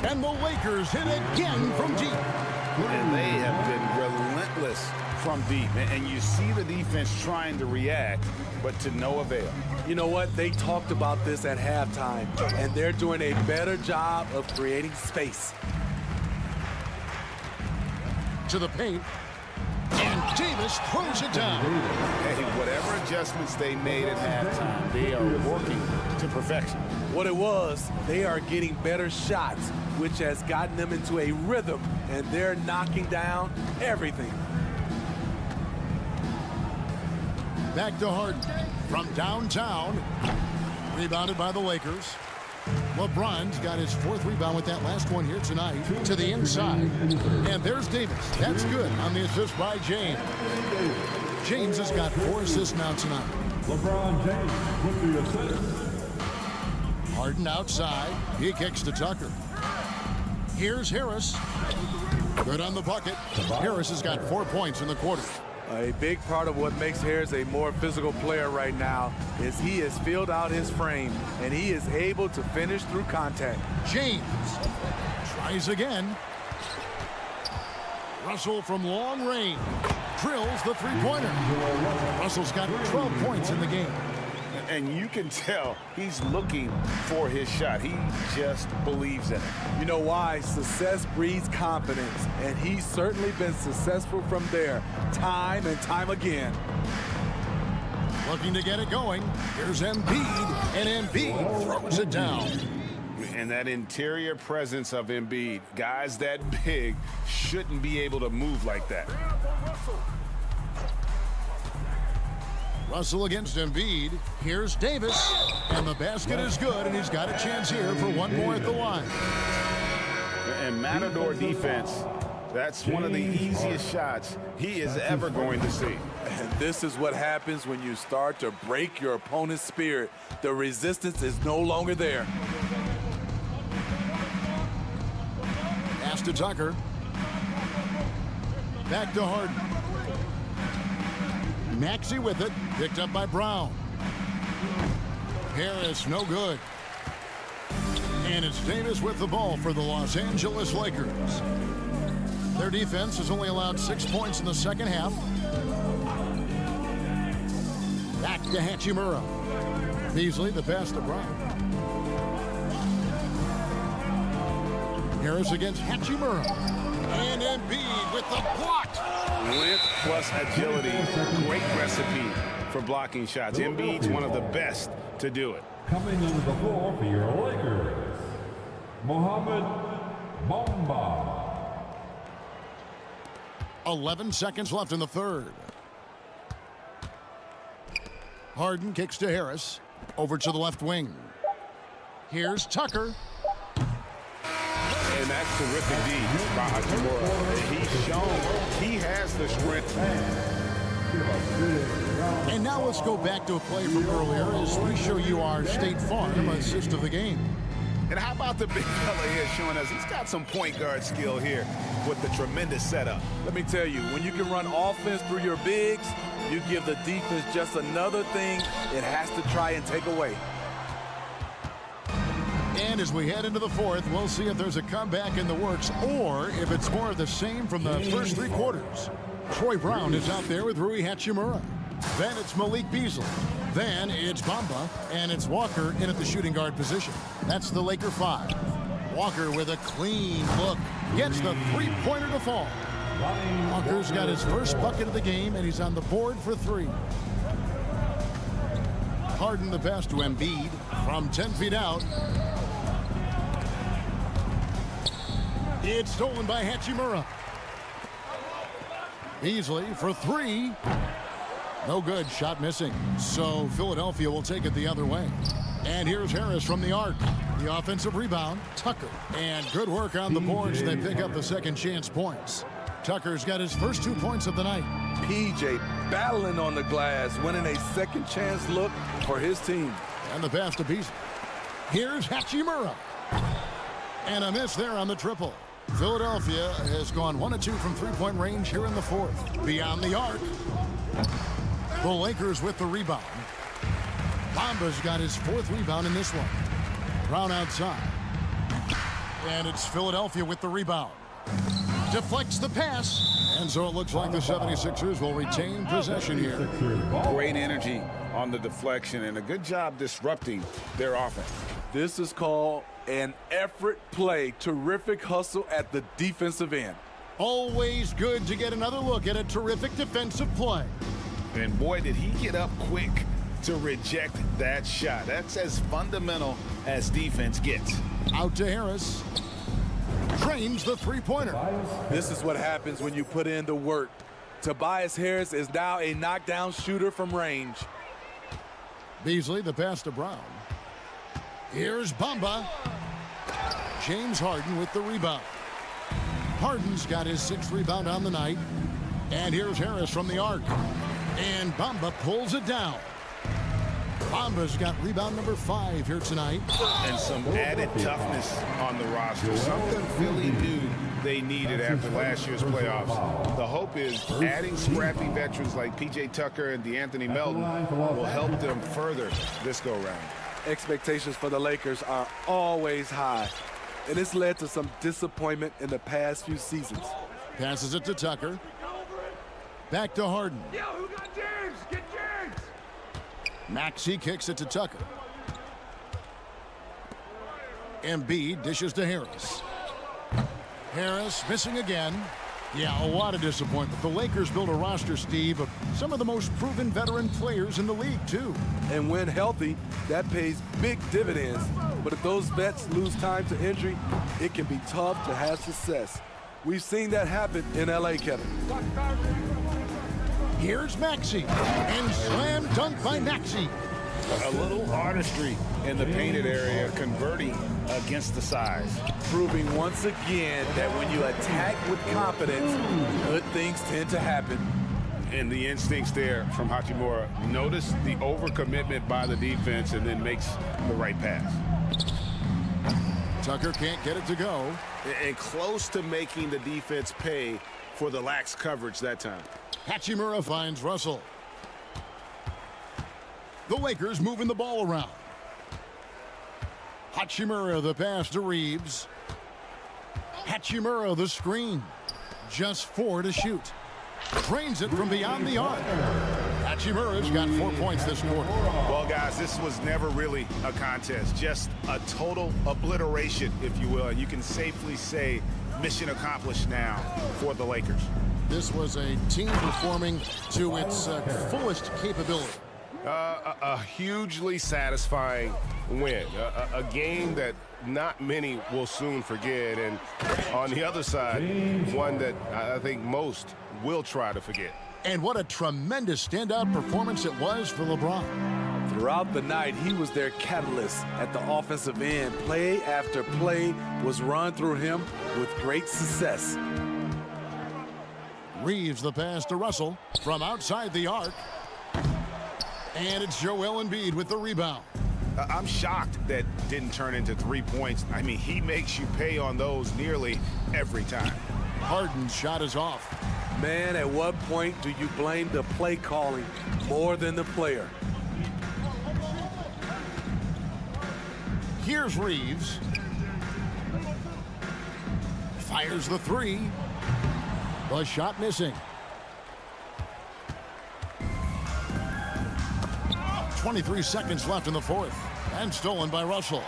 And the Lakers hit again from deep. And they have been relentless from deep. And you see the defense trying to react, but to no avail. You know what? They talked about this at halftime, and they're doing a better job of creating space. To the paint. And Davis throws it down. Hey, whatever adjustments they made at halftime, they are working to perfection. What it was, they are getting better shots, which has gotten them into a rhythm, and they're knocking down everything. Back to Harden from downtown. Rebounded by the Lakers. LeBron's got his 4th rebound with that last one here tonight to the inside. And there's Davis. That's good on the assist by James. James has got 4 assists now tonight. LeBron James with the assist. Harden outside. He kicks to Tucker. Here's Harris. Good on the bucket. Harris has got 4 points in the quarter. A big part of what makes Harris a more physical player right now is he has filled out his frame, and he is able to finish through contact. James tries again. Russell from long range drills the three-pointer. Russell's got 12 points in the game. And you can tell he's looking for his shot. He just believes in it. You know why? Success breeds confidence, and he's certainly been successful from there time and time again. Looking to get it going. Here's Embiid, and Embiid throws it down. And that interior presence of Embiid, guys that big shouldn't be able to move like that. Russell against Embiid. Here's Davis. And the basket is good, and he's got a chance here for one more at the line. And Matador defense, that's one of the easiest shots he is ever going to see. And this is what happens when you start to break your opponent's spirit. The resistance is no longer there. Pass to Tucker. Back to Harden. Maxey with it, picked up by Brown. Harris, no good. And it's Davis with the ball for the Los Angeles Lakers. Their defense has only allowed 6 points in the second half. Back to Hachimura. Beasley, the pass to Brown. Harris against Hachimura. And Embiid with the block. Length plus agility, great recipe for blocking shots. Embiid's one of the best to do it. Coming into the floor for your Lakers, Mohamed Bamba. 11 seconds left in the third. Harden kicks to Harris. Over to the left wing. Here's Tucker. And that's terrific D by Hachimura. He's shown he has the strength. And now let's go back to a play from earlier as we show you our State Farm assist of the game. And how about the big fella here showing us he's got some point guard skill here with the tremendous setup. Let me tell you, when you can run offense through your bigs, you give the defense just another thing it has to try and take away. And as we head into the fourth, we'll see if there's a comeback in the works or if it's more of the same from the first 3 quarters. Troy Brown is out there with Rui Hachimura. Then it's Malik Beasley. Then it's Bamba, and it's Walker in at the shooting guard position. That's the Laker 5. Walker with a clean look. Gets the three-pointer to fall. Walker's got his first bucket of the game, and he's on the board for 3. Harden the pass to Embiid from 10 feet out. It's stolen by Hachimura. Beasley for 3. No good. Shot missing. So Philadelphia will take it the other way. And here's Harris from the arc. The offensive rebound, Tucker. And good work on the boards. They pick up the second chance points. Tucker's got his first 2 points of the night. PJ battling on the glass, winning a second chance look for his team. And the pass to Beasley. Here's Hachimura. And a miss there on the triple. Philadelphia has gone 1 of 2 from three-point range here in the fourth. Beyond the arc. The Lakers with the rebound. Bamba's got his 4th rebound in this one. Brown outside. And it's Philadelphia with the rebound. Deflects the pass. And so it looks like the 76ers will retain possession here. Great energy on the deflection and a good job disrupting their offense. This is called an effort play. Terrific hustle at the defensive end. Always good to get another look at a terrific defensive play. And boy, did he get up quick to reject that shot. That's as fundamental as defense gets. Out to Harris. Drains the three-pointer. This is what happens when you put in the work. Tobias Harris is now a knockdown shooter from range. Beasley, the pass to Brown. Here's Bamba. James Harden with the rebound. Harden's got his 6th rebound on the night. And here's Harris from the arc. And Bamba pulls it down. Bamba's got rebound number 5 here tonight. And some added toughness on the roster. Something Philly knew they needed after last year's playoffs. The hope is adding scrappy veterans like P.J. Tucker and DeAnthony Melton will help them further this go-round. Expectations for the Lakers are always high, and it's led to some disappointment in the past few seasons. Passes it to Tucker. Back to Harden. Yo, who got James? Get James! Maxey kicks it to Tucker. Embiid dishes to Harris. Harris missing again. Yeah, a lot of disappointment. The Lakers built a roster, Steve, of some of the most proven veteran players in the league, too. And when healthy, that pays big dividends. But if those vets lose time to injury, it can be tough to have success. We've seen that happen in L.A., Kevin. Here's Maxey. And slam dunk by Maxey. A little artistry in the painted area, converting against the size. Proving once again that when you attack with confidence, good things tend to happen. And the instincts there from Hachimura. Notice the overcommitment by the defense and then makes the right pass. Tucker can't get it to go. And close to making the defense pay for the lax coverage that time. Hachimura finds Russell. The Lakers moving the ball around. Hachimura the pass to Reeves. Hachimura the screen. Just 4 to shoot. Drains it from beyond the arc. Hachimura's got 4 points this quarter. Well, guys, this was never really a contest. Just a total obliteration, if you will. And you can safely say mission accomplished now for the Lakers. This was a team performing to its fullest capability. A hugely satisfying win. A game that not many will soon forget. And on the other side, one that I think most will try to forget. And what a tremendous standout performance it was for LeBron. Throughout the night, he was their catalyst at the offensive end. Play after play was run through him with great success. Reeves the pass to Russell from outside the arc. And it's Joel Embiid with the rebound. I'm shocked that didn't turn into 3 points. I mean, he makes you pay on those nearly every time. Harden's shot is off. Man, at what point do you blame the play calling more than the player? Here's Reeves. Fires the 3. The shot missing. 23 seconds left in the fourth. And stolen by Russell.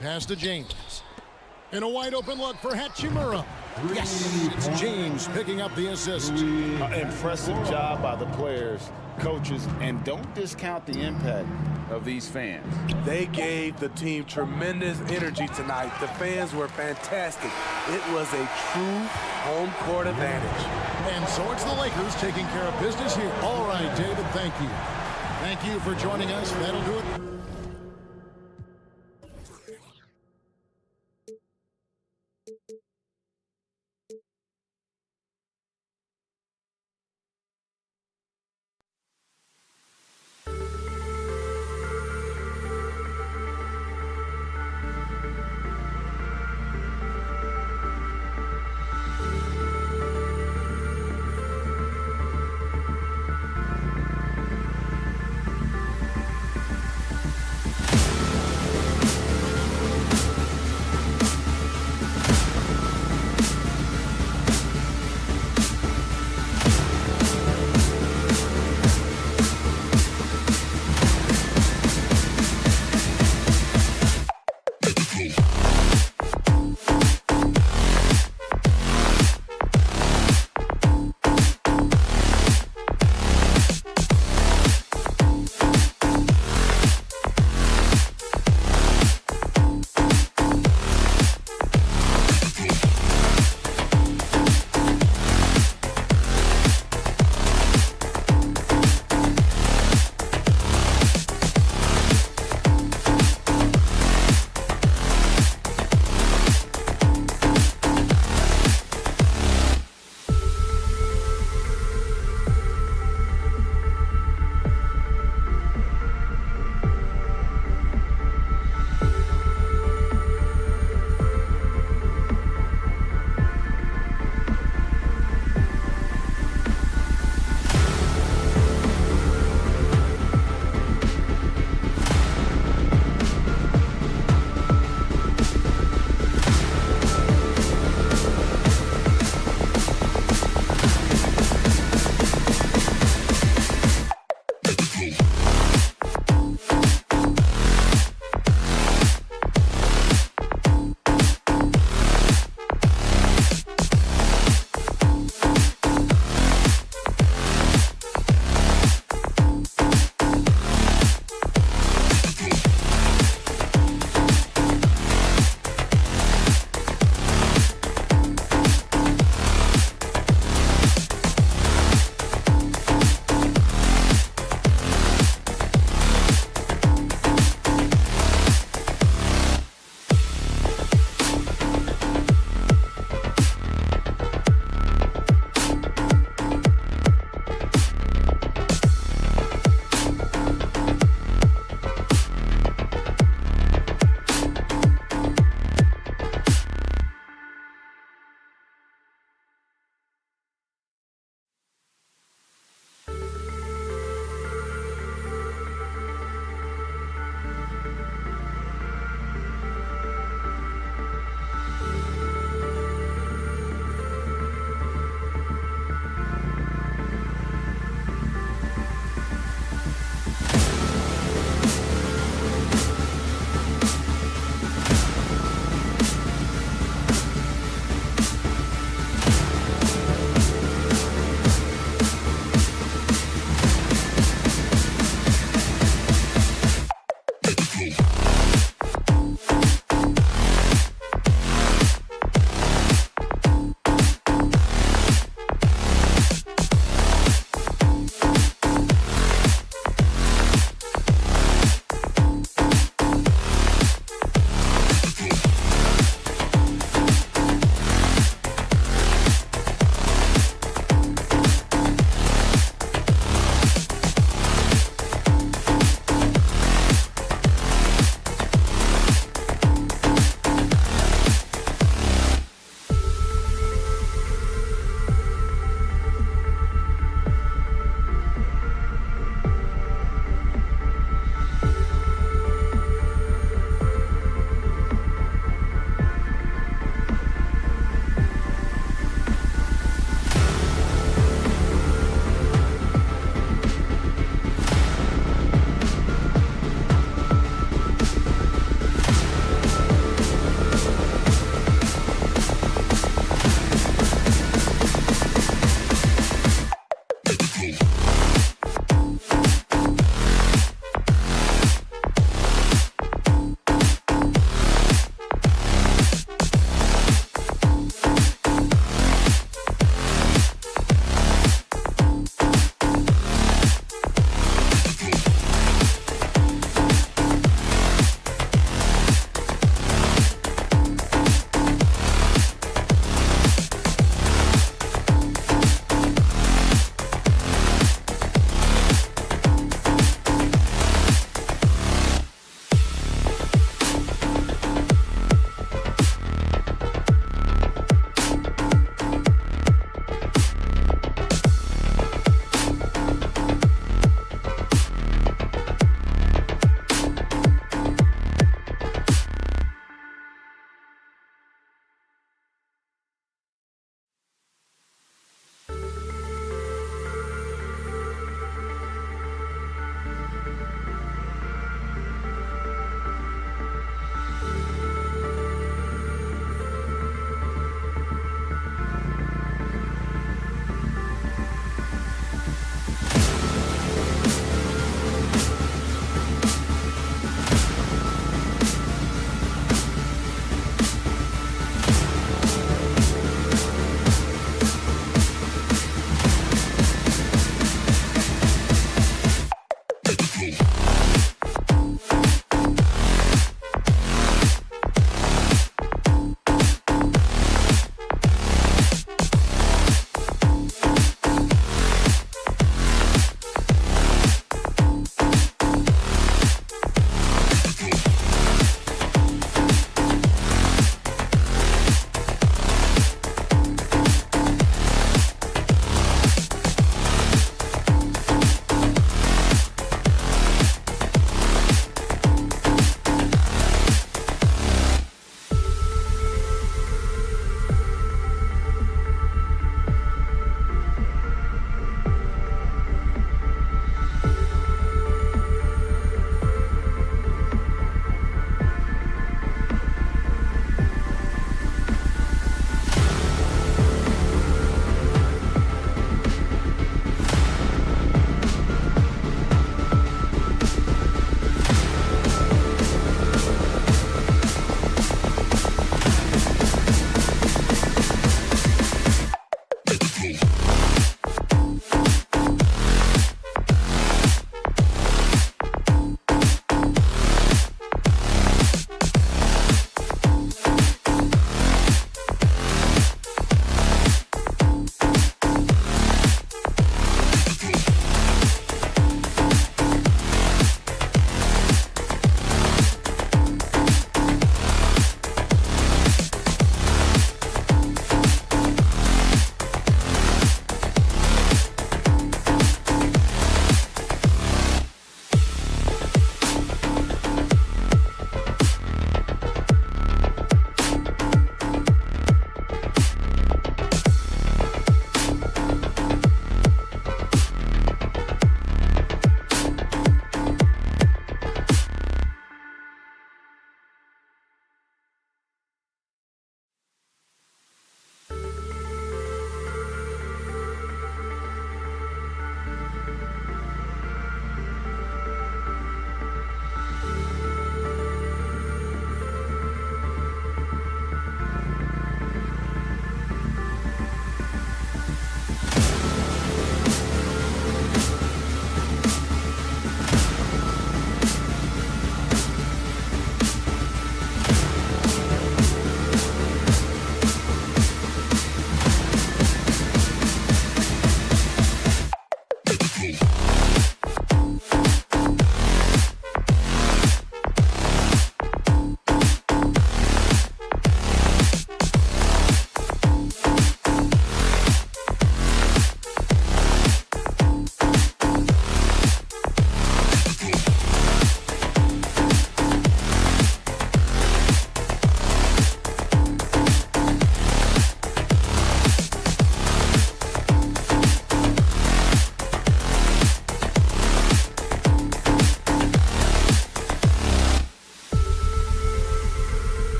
Pass to James. And a wide open look for Hachimura. Yes, it's James picking up the assist. Impressive job by the players, coaches, and don't discount the impact of these fans. They gave the team tremendous energy tonight. The fans were fantastic. It was a true home court advantage. And so it's the Lakers taking care of business here. All right, David, thank you. Thank you for joining us. That'll do it.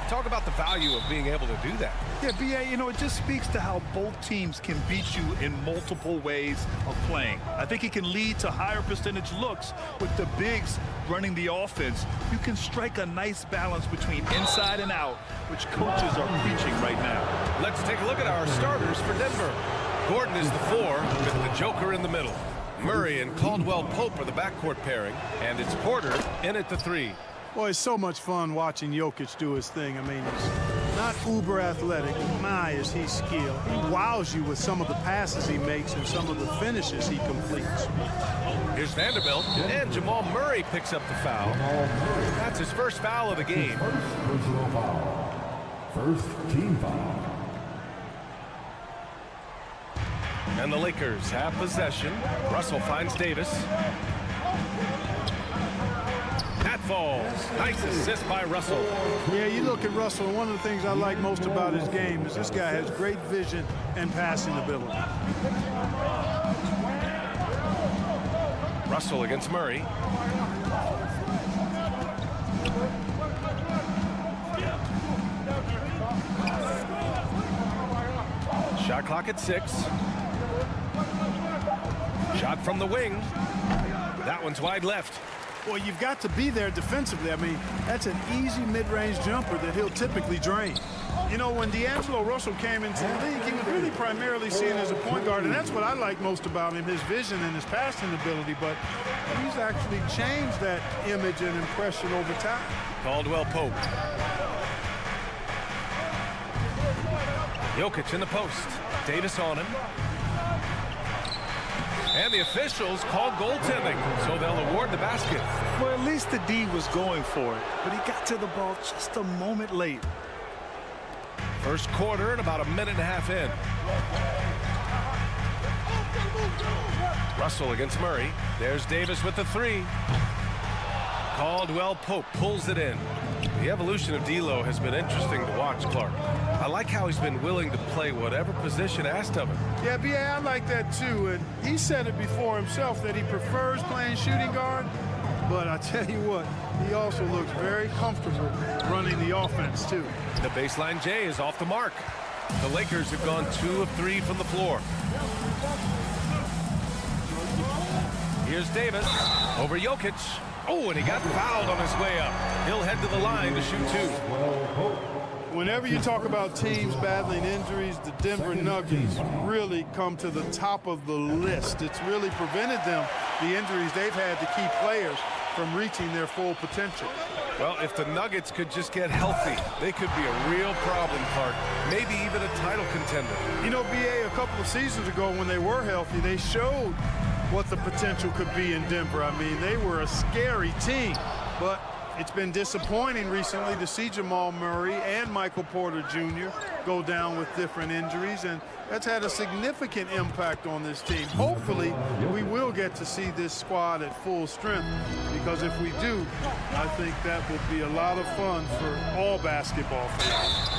Talk about the value of being able to do that. Yeah, B.A., you know, it just speaks to how both teams can beat you in multiple ways of playing. I think it can lead to higher percentage looks with the bigs running the offense. You can strike a nice balance between inside and out, which coaches are preaching right now. Let's take a look at our starters for Denver. Gordon is the 4 with the Joker in the middle. Murray and Caldwell Pope are the backcourt pairing, and it's Porter in at the 3. Boy, it's so much fun watching Jokic do his thing. I mean, he's not uber athletic. My, is he skilled. He wows you with some of the passes he makes and some of the finishes he completes. Here's Vanderbilt, and Jamal Murray picks up the foul. That's his first foul of the game. Personal foul. First team foul. And the Lakers have possession. Russell finds Davis. That falls. Nice assist by Russell. Yeah, you look at Russell, and one of the things I like most about his game is this guy has great vision and passing ability. Russell against Murray. Shot clock at 6. Shot from the wing. That one's wide left. Well, you've got to be there defensively. I mean, that's an easy mid-range jumper that he'll typically drain. You know, when D'Angelo Russell came into the league, he was really primarily seen as a point guard, and that's what I like most about him, his vision and his passing ability. But he's actually changed that image and impression over time. Caldwell Pope. Jokic in the post. Davis on him. And the officials called goaltending, so they'll award the basket. Well, at least the D was going for it, but he got to the ball just a moment late. First quarter and about a minute and a half in. Russell against Murray. There's Davis with the three. Caldwell Pope pulls it in. The evolution of D'Lo has been interesting to watch, Clark. I like how he's been willing to play whatever position asked of him. Yeah, B.A., I like that too. And he said it before himself that he prefers playing shooting guard. But I tell you what, he also looks very comfortable running the offense too. The baseline J is off the mark. The Lakers have gone 2 of 3 from the floor. Here's Davis over Jokic. Oh, and he got fouled on his way up. He'll head to the line to shoot 2. Whenever you talk about teams battling injuries, the Denver Nuggets really come to the top of the list. It's really prevented them, the injuries they've had to key players from reaching their full potential. Well, if the Nuggets could just get healthy, they could be a real problem, Clark. Maybe even a title contender. You know, B.A., a couple of seasons ago when they were healthy, they showed what the potential could be in Denver. I mean, they were a scary team, but it's been disappointing recently to see Jamal Murray and Michael Porter Jr. go down with different injuries, and that's had a significant impact on this team. Hopefully, we will get to see this squad at full strength, because if we do, I think that will be a lot of fun for all basketball fans.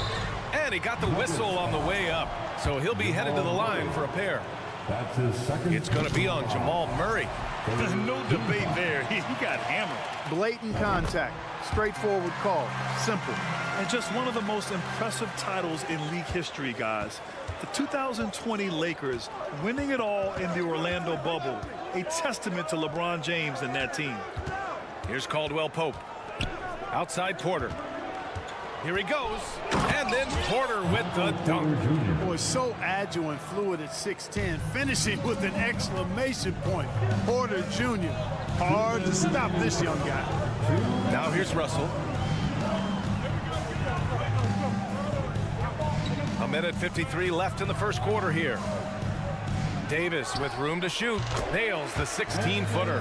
And he got the whistle on the way up, so he'll be headed to the line for a pair. That's his second. It's going to be on Jamal Murray. There's no debate there. He got hammered. Blatant contact, straightforward call, simple. And just one of the most impressive titles in league history, guys. The 2020 Lakers winning it all in the Orlando bubble. A testament to LeBron James and that team. Here's Caldwell Pope. Outside Porter. Here he goes. And then Porter with the dunk. Boy, so agile and fluid at 6'10", finishing with an exclamation point. Porter Jr. Hard to stop this young guy. Now here's Russell. A minute 53 left in the first quarter here. Davis with room to shoot. Nails the 16-footer.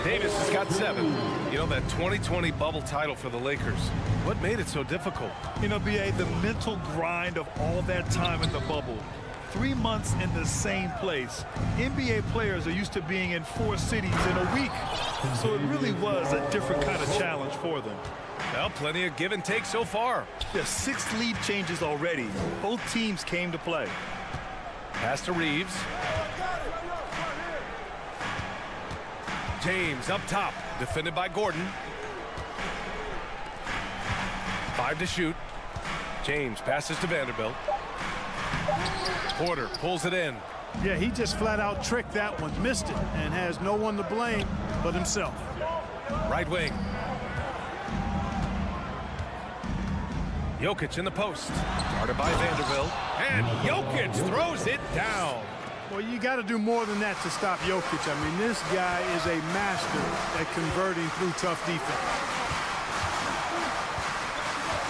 Davis has got 7. You know, that 2020 bubble title for the Lakers. What made it so difficult? You know, B.A., the mental grind of all that time in the bubble. 3 months in the same place. NBA players are used to being in 4 cities in a week. So it really was a different kind of challenge for them. Well, plenty of give and take so far. There's 6 lead changes already. Both teams came to play. Pass to Reeves. James up top, defended by Gordon. 5 to shoot. James passes to Vanderbilt. Porter pulls it in. Yeah, he just flat out tricked that one, missed it, and has no one to blame but himself. Right wing. Jokic in the post. Guarded by Vanderbilt. And Jokic throws it down. Well, you got to do more than that to stop Jokic. I mean, this guy is a master at converting through tough defense.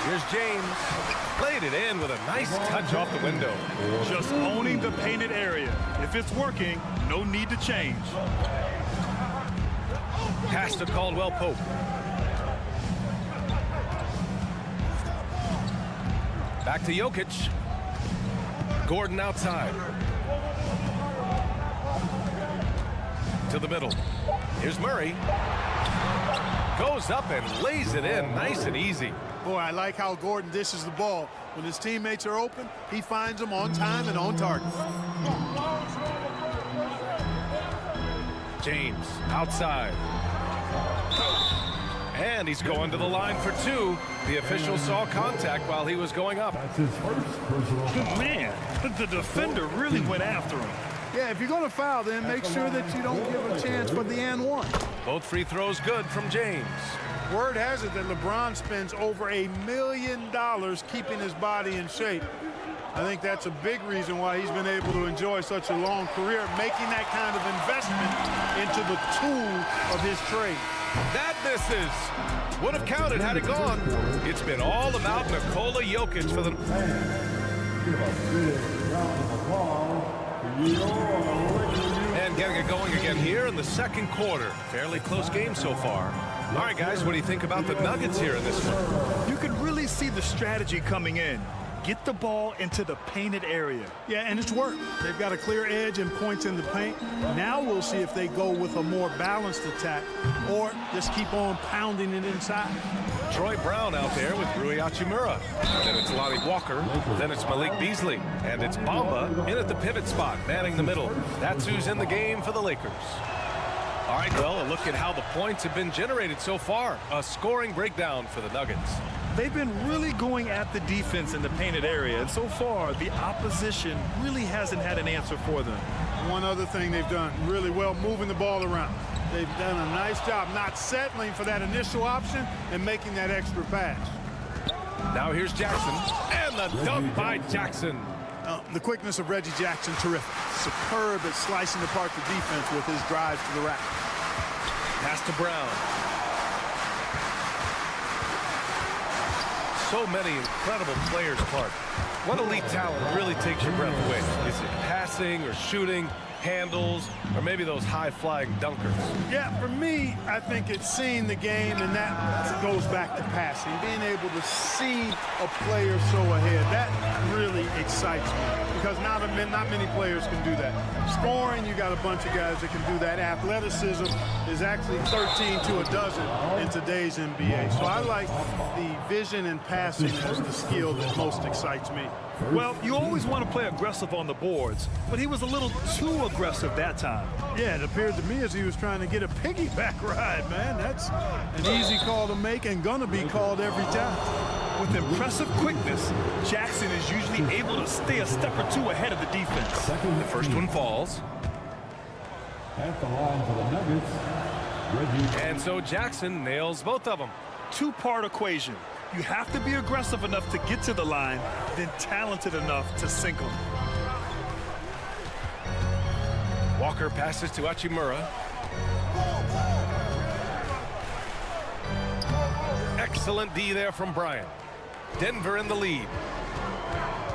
Here's James. Played it in with a nice touch off the window. Just owning the painted area. If it's working, no need to change. Pass to Caldwell Pope. Back to Jokic. Gordon outside. To the middle. Here's Murray. Goes up and lays it in nice and easy. Boy, I like how Gordon dishes the ball. When his teammates are open, he finds them on time and on target. James outside. And he's going to the line for 2. The official saw contact while he was going up. That's his first personal foul. Man, the defender really went after him. Yeah, if you're going to foul, then make sure that you don't give a chance for the and one. Both free throws good from James. Word has it that LeBron spends over $1 million keeping his body in shape. I think that's a big reason why he's been able to enjoy such a long career, making that kind of investment into the tool of his trade. That misses. Would have counted had it gone. It's been all about Nikola Jokic for the... And getting it going again here in the second quarter. Fairly close game so far. All right, guys, what do you think about the Nuggets here in this one? You can really see the strategy coming in. Get the ball into the painted area. Yeah, and it's worked. They've got a clear edge and points in the paint. Now we'll see if they go with a more balanced attack or just keep on pounding it inside. Troy Brown out there with Rui Hachimura. Then it's Lonnie Walker. Then it's Malik Beasley. And it's Bamba in at the pivot spot, manning the middle. That's who's in the game for the Lakers. All right, well, a look at how the points have been generated so far. A scoring breakdown for the Nuggets. They've been really going at the defense in the painted area, and so far the opposition really hasn't had an answer for them. One other thing they've done really well, moving the ball around. They've done a nice job not settling for that initial option and making that extra pass. Now here's Jackson, and the dunk by Jackson. The quickness of Reggie Jackson, terrific. Superb at slicing apart the defense with his drives to the rack. Pass to Brown. So many incredible players, Clark. What elite talent really takes your breath away? Is it passing or shooting, handles, or maybe those high-flying dunkers? Yeah, for me, I think it's seeing the game, and that goes back to passing. Being able to see a player so ahead, that really excites me because not many players can do that. Scoring, you got a bunch of guys that can do that. Athleticism is actually 13 to a dozen in today's NBA. So I like the vision and passing as the skill that most excites me. Well, you always want to play aggressive on the boards, but he was a little too aggressive that time. Yeah, it appeared to me as he was trying to get a piggyback ride, man. That's an easy call to make and gonna be called every time. With impressive quickness, Jackson is usually able to stay a step or two ahead of the defense. The first one falls. At the line for the Nuggets, Reggie. And so Jackson nails both of them. Two-part equation. You have to be aggressive enough to get to the line, then talented enough to sink them. Walker passes to Hachimura. Excellent D there from Bryant. Denver in the lead.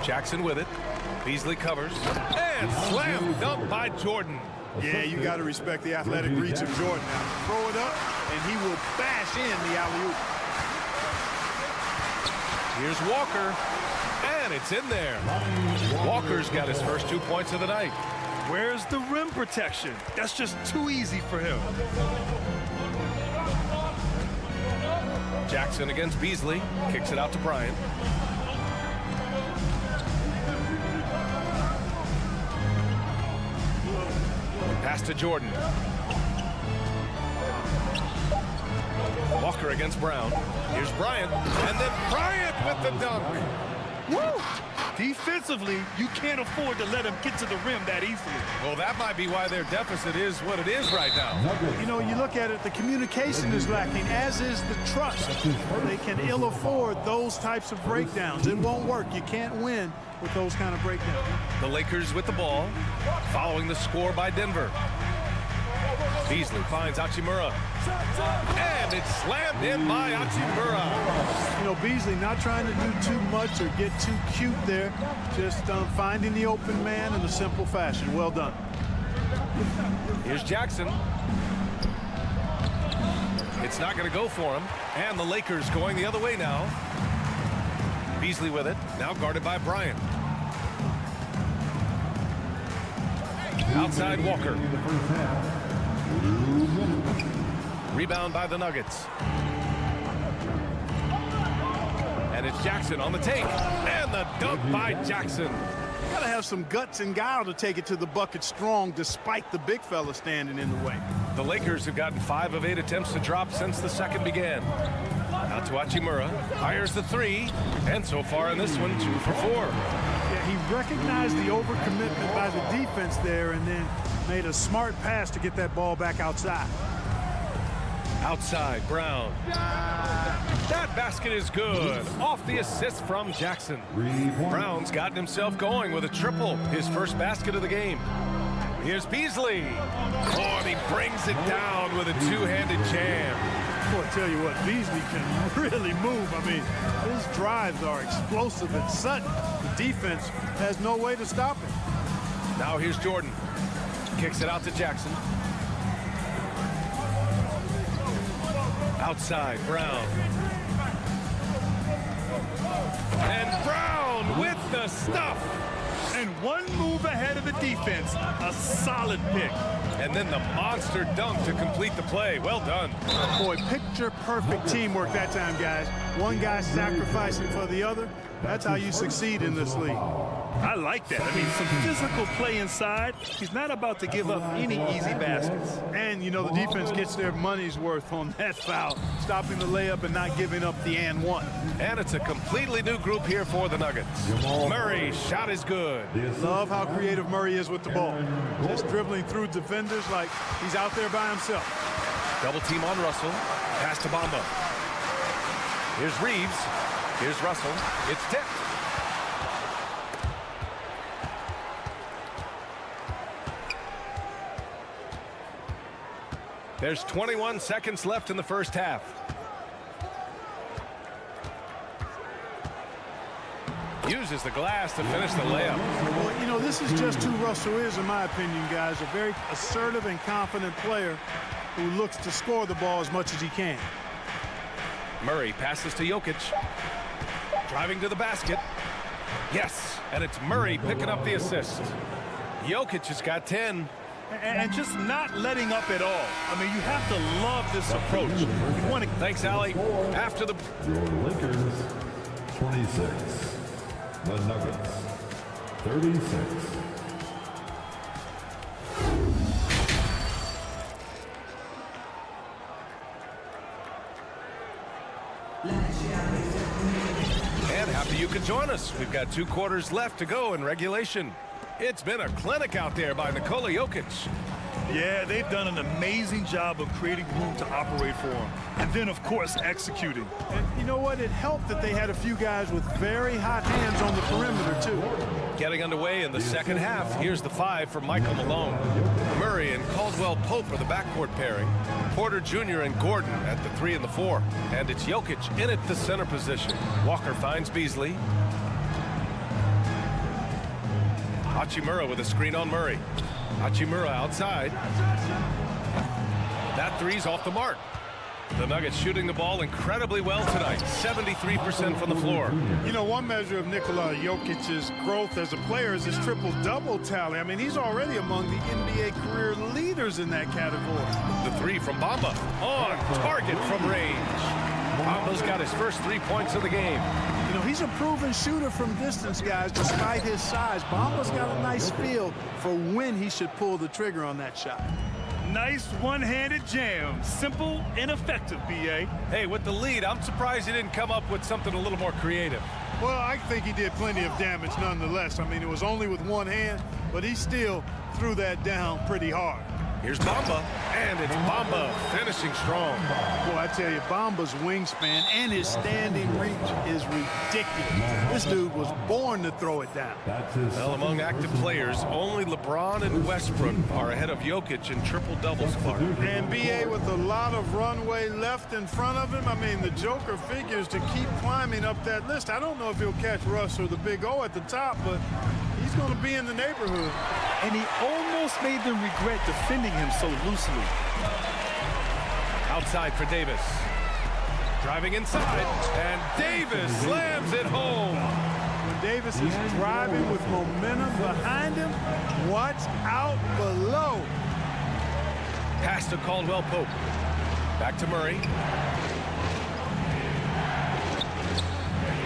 Jackson with it. Beasley covers. And slam dunk by Jordan. Yeah, you got to respect the athletic reach of Jordan. Now, throw it up, and he will bash in the alley-oop. Here's Walker, and it's in there. Walker's got his first 2 points of the night. Where's the rim protection? That's just too easy for him. Jackson against Beasley, kicks it out to Bryant. Pass to Jordan. Walker against Brown. Here's Bryant, and then Bryant with the dunk. Woo! Defensively, you can't afford to let him get to the rim that easily. Well, that might be why their deficit is what it is right now. You know, you look at it, the communication is lacking, as is the trust. They can ill afford those types of breakdowns. It won't work. You can't win with those kind of breakdowns. The Lakers with the ball, following the score by Denver. Beasley finds Hachimura. And it's slammed in by Hachimura. You know, Beasley not trying to do too much or get too cute there. Just finding the open man in a simple fashion. Well done. Here's Jackson. It's not going to go for him. And the Lakers going the other way now. Beasley with it. Now guarded by Bryant. Outside Walker. Rebound by the Nuggets. And it's Jackson on the take. And the dunk by Jackson. Got to have some guts and guile to take it to the bucket strong despite the big fella standing in the way. The Lakers have gotten 5 of 8 attempts to drop since the second began. Out to Hachimura. Fires the 3. And so far in this one, 2 for 4. Yeah, He recognized the overcommitment by the defense there and then made a smart pass to get that ball back outside. Outside, Brown. That basket is good. Off the assist from Jackson. Brown's gotten himself going with a triple, his first basket of the game. Here's Beasley. Oh, and he brings it down with a two-handed jam. Boy, I tell you what, Beasley can really move. I mean, his drives are explosive and sudden. The defense has no way to stop him. Now here's Jordan. Kicks it out to Jackson. Outside, Brown. And Brown with the stuff. And one move ahead of the defense. A solid pick. And then the monster dunk to complete the play. Well done. Boy, picture-perfect teamwork that time, guys. One guy sacrificing for the other. That's how you succeed in this league. I like that. I mean, some physical play inside. He's not about to give up any easy baskets. And, you know, the defense gets their money's worth on that foul, stopping the layup and not giving up the and one. And it's a completely new group here for the Nuggets. Murray's shot is good. Love how creative Murray is with the ball. Just dribbling through defenders like he's out there by himself. Double team on Russell. Pass to Bamba. Here's Reeves. Here's Russell. It's tipped. There's 21 seconds left in the first half. Uses the glass to finish the layup. Well, you know, this is just who Russell is, in my opinion, guys. A very assertive and confident player who looks to score the ball as much as he can. Murray passes to Jokic. Driving to the basket. Yes, and it's Murray picking up the assist. Jokic has got 10. And just not letting up at all. I mean, you have to love this approach. You want to... Thanks, Allie. After the... Your Lakers, 26. The Nuggets, 36. And happy you could join us. We've got 2 quarters left to go in regulation. It's been a clinic out there by Nikola Jokic. Yeah, they've done an amazing job of creating room to operate for him. And then, of course, executing. And you know what? It helped that they had a few guys with very hot hands on the perimeter, too. Getting underway in the second half. Here's the 5 for Michael Malone. Murray and Caldwell Pope are the backcourt pairing. Porter Jr. and Gordon at the 3 and the 4. And it's Jokic in at the center position. Walker finds Beasley. Hachimura with a screen on Murray. Hachimura outside. That three's off the mark. The Nuggets shooting the ball incredibly well tonight. 73% from the floor. You know, one measure of Nikola Jokic's growth as a player is his triple-double tally. I mean, he's already among the NBA career leaders in that category. The 3 from Bamba. On target from range. Bamba's got his first 3 points of the game. You know, he's a proven shooter from distance, guys, despite his size. Bamba's got a nice feel for when he should pull the trigger on that shot. Nice one-handed jam. Simple and effective, B.A. Hey, with the lead, I'm surprised he didn't come up with something a little more creative. Well, I think he did plenty of damage nonetheless. I mean, it was only with one hand, but he still threw that down pretty hard. Here's Bamba, and it's Bamba finishing strong. Boy, I tell you, Bamba's wingspan and his standing reach is ridiculous. This dude was born to throw it down. Well, among active players, only LeBron and Westbrook are ahead of Jokic in triple-doubles, Clark. And B.A. with a lot of runway left in front of him. I mean, the Joker figures to keep climbing up that list. I don't know if he'll catch Russ or the Big O at the top, but he's going to be in the neighborhood. And he almost made them regret defending him so loosely. Outside for Davis. Driving inside, and Davis slams it home. When Davis is driving with momentum behind him, watch out below. Pass to Caldwell Pope. Back to Murray.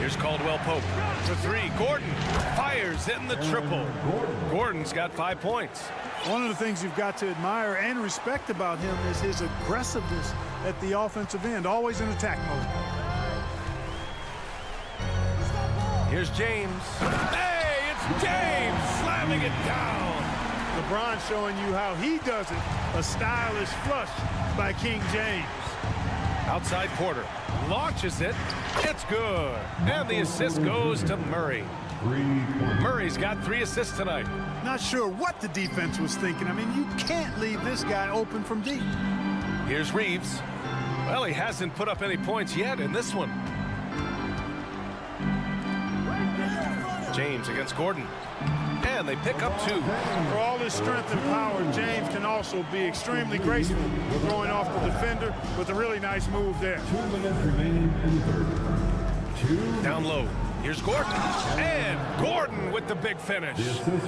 Here's Caldwell Pope. The 3, Gordon fires in the triple. Gordon's got 5 points. One of the things you've got to admire and respect about him is his aggressiveness at the offensive end, always in attack mode. Here's James. Hey, it's James slamming it down. LeBron showing you how he does it. A stylish flush by King James. Outside Porter launches it. It's good. And the assist goes to Murray. Murray's got 3 assists tonight. Not sure what the defense was thinking. I mean, you can't leave this guy open from deep. Here's Reeves. Well, he hasn't put up any points yet in this one. James against Gordon. And they pick up 2. For all his strength and power, James can also be extremely graceful, throwing off the defender with a really nice move there. 2 minutes remaining in the third. Down low. Here's Gordon. And Gordon with the big finish.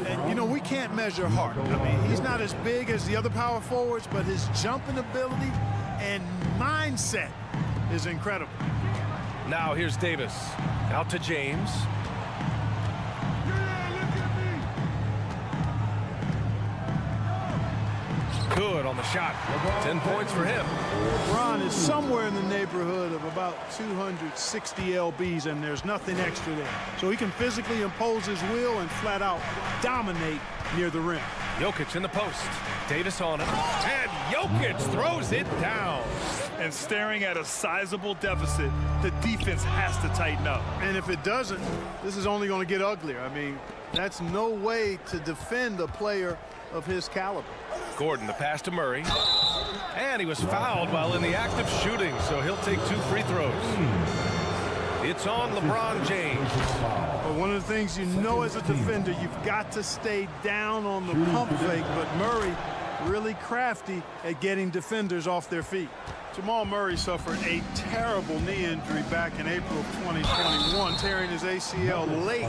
And, you know, we can't measure heart. I mean, he's not as big as the other power forwards, but his jumping ability and mindset is incredible. Now here's Davis. Out to James. Good on the shot. 10 points for him. LeBron is somewhere in the neighborhood of about 260 lbs, and there's nothing extra there. So he can physically impose his will and flat out dominate near the rim. Jokic in the post. Davis on it. And Jokic throws it down. And staring at a sizable deficit, the defense has to tighten up. And if it doesn't, this is only going to get uglier. I mean, that's no way to defend a player of his caliber. Gordon, the pass to Murray. And he was fouled while in the act of shooting, so he'll take 2 free throws. It's on LeBron James. But one of the things you know as a defender, you've got to stay down on the pump fake, but Murray really crafty at getting defenders off their feet. Jamal Murray suffered a terrible knee injury back in April of 2021, tearing his ACL late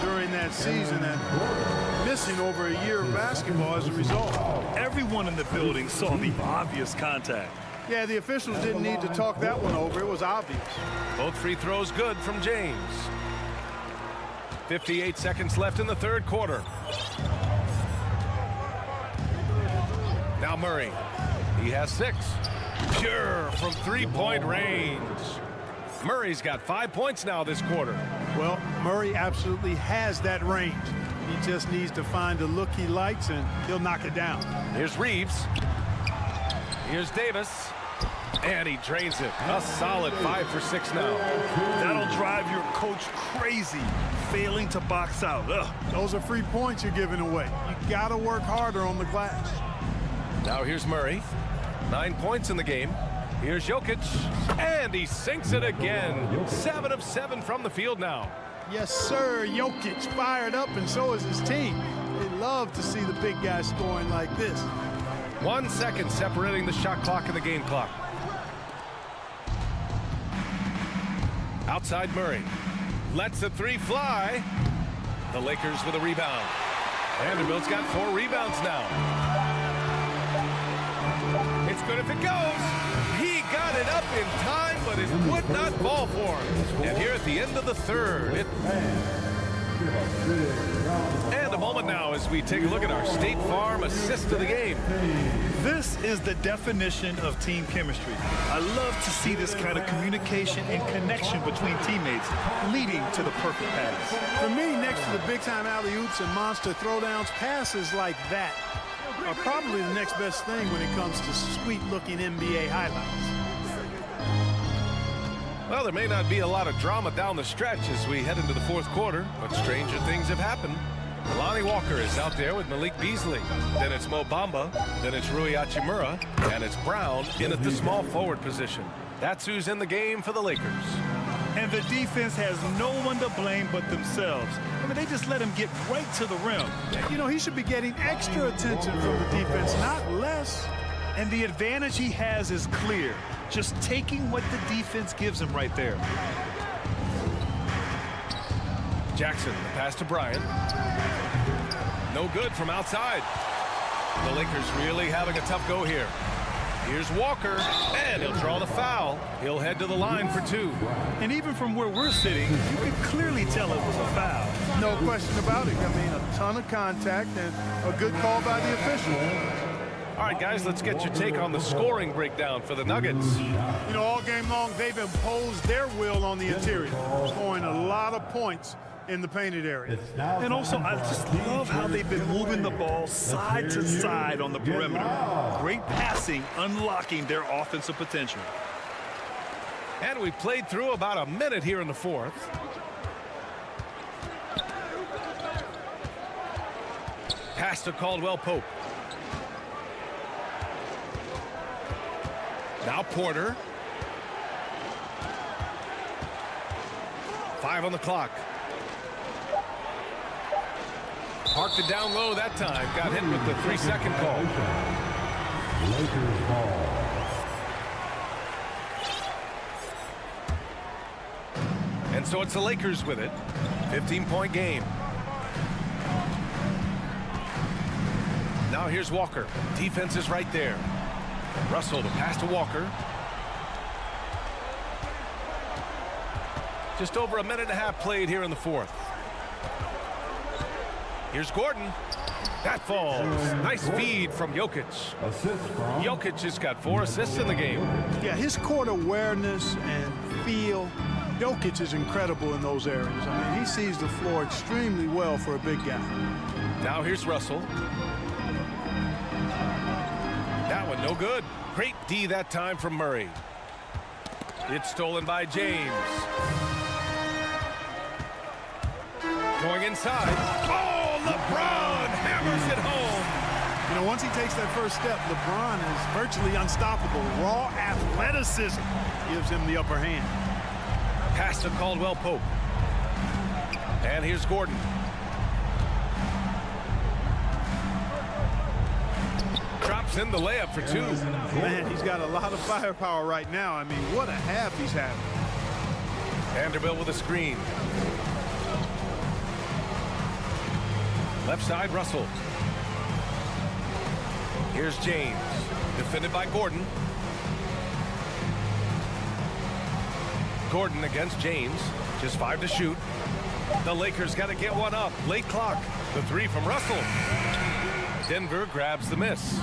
during that season and missing over a year of basketball as a result. Everyone in the building saw the obvious contact. Yeah, the officials didn't need to talk that one over. It was obvious. Both free throws good from James. 58 seconds left in the third quarter. Now Murray. He has 6. Pure from 3-point range. Murray's got 5 points now this quarter. Well, Murray absolutely has that range. He just needs to find a look he likes, and he'll knock it down. Here's Reeves. Here's Davis. And he drains it. A solid 5 for 6 now. That'll drive your coach crazy, failing to box out. Ugh. Those are free points you're giving away. You got to work harder on the glass. Now here's Murray. 9 points in the game. Here's Jokic. And he sinks it again. 7 of 7 from the field now. Yes, sir. Jokic fired up, and so is his team. They love to see the big guy scoring like this. 1 second separating the shot clock and the game clock. Outside Murray. Lets the 3 fly. The Lakers with a rebound. Vanderbilt's got 4 rebounds now. It's good if it goes. He got it up in time, but it would not fall for him. And here at the end of the third. And a moment now as we take a look at our State Farm assist of the game. This is the definition of team chemistry. I love to see this kind of communication and connection between teammates leading to the perfect pass. For me, next to the big-time alley-oops and monster throwdowns, passes like that are probably the next best thing when it comes to sweet-looking NBA highlights. Well, there may not be a lot of drama down the stretch as we head into the fourth quarter, but stranger things have happened. Lonnie Walker is out there with Malik Beasley. Then it's Mo Bamba. Then it's Rui Hachimura. And it's Brown in at the small forward position. That's who's in the game for the Lakers. And the defense has no one to blame but themselves. I mean, they just let him get right to the rim. You know, he should be getting extra attention from the defense, not less. And the advantage he has is clear. Just taking what the defense gives him right there. Jackson, the pass to Bryant. No good from outside. The Lakers really having a tough go here. Here's Walker, and he'll draw the foul. He'll head to the line for 2. And even from where we're sitting, you can clearly tell it was a foul. No question about it. I mean, a ton of contact and a good call by the official. All right, guys, let's get your take on the scoring breakdown for the Nuggets. You know, all game long, they've imposed their will on the interior, scoring a lot of points in the painted area. And also, I just love how they've been moving the ball side to side on the perimeter. Great passing, unlocking their offensive potential. And we played through about a minute here in the fourth. Pass to Caldwell-Pope. Now Porter. 5 on the clock. Parked it down low that time. Got hit with the 3-second call. Lakers ball. And so it's the Lakers with it. 15-point game. Now here's Walker. Defense is right there. Russell, the pass to Walker. Just over a minute and a half played here in the fourth. Here's Gordon. That falls. Nice feed from Jokic. Jokic has got 4 assists in the game. Yeah, his court awareness and feel, Jokic is incredible in those areas. I mean, he sees the floor extremely well for a big guy. Now here's Russell. That one no good. Great D that time from Murray. It's stolen by James. Going inside. Oh, LeBron hammers it home. You know, once he takes that first step, LeBron is virtually unstoppable. Raw athleticism gives him the upper hand. Pass to Caldwell-Pope. And here's Gordon. Drops in the layup for 2. Man, he's got a lot of firepower right now. I mean, what a half he's having. Vanderbilt with a screen. Left side, Russell. Here's James. Defended by Gordon. Gordon against James. Just 5 to shoot. The Lakers got to get one up. Late clock. The 3 from Russell. Denver grabs the miss.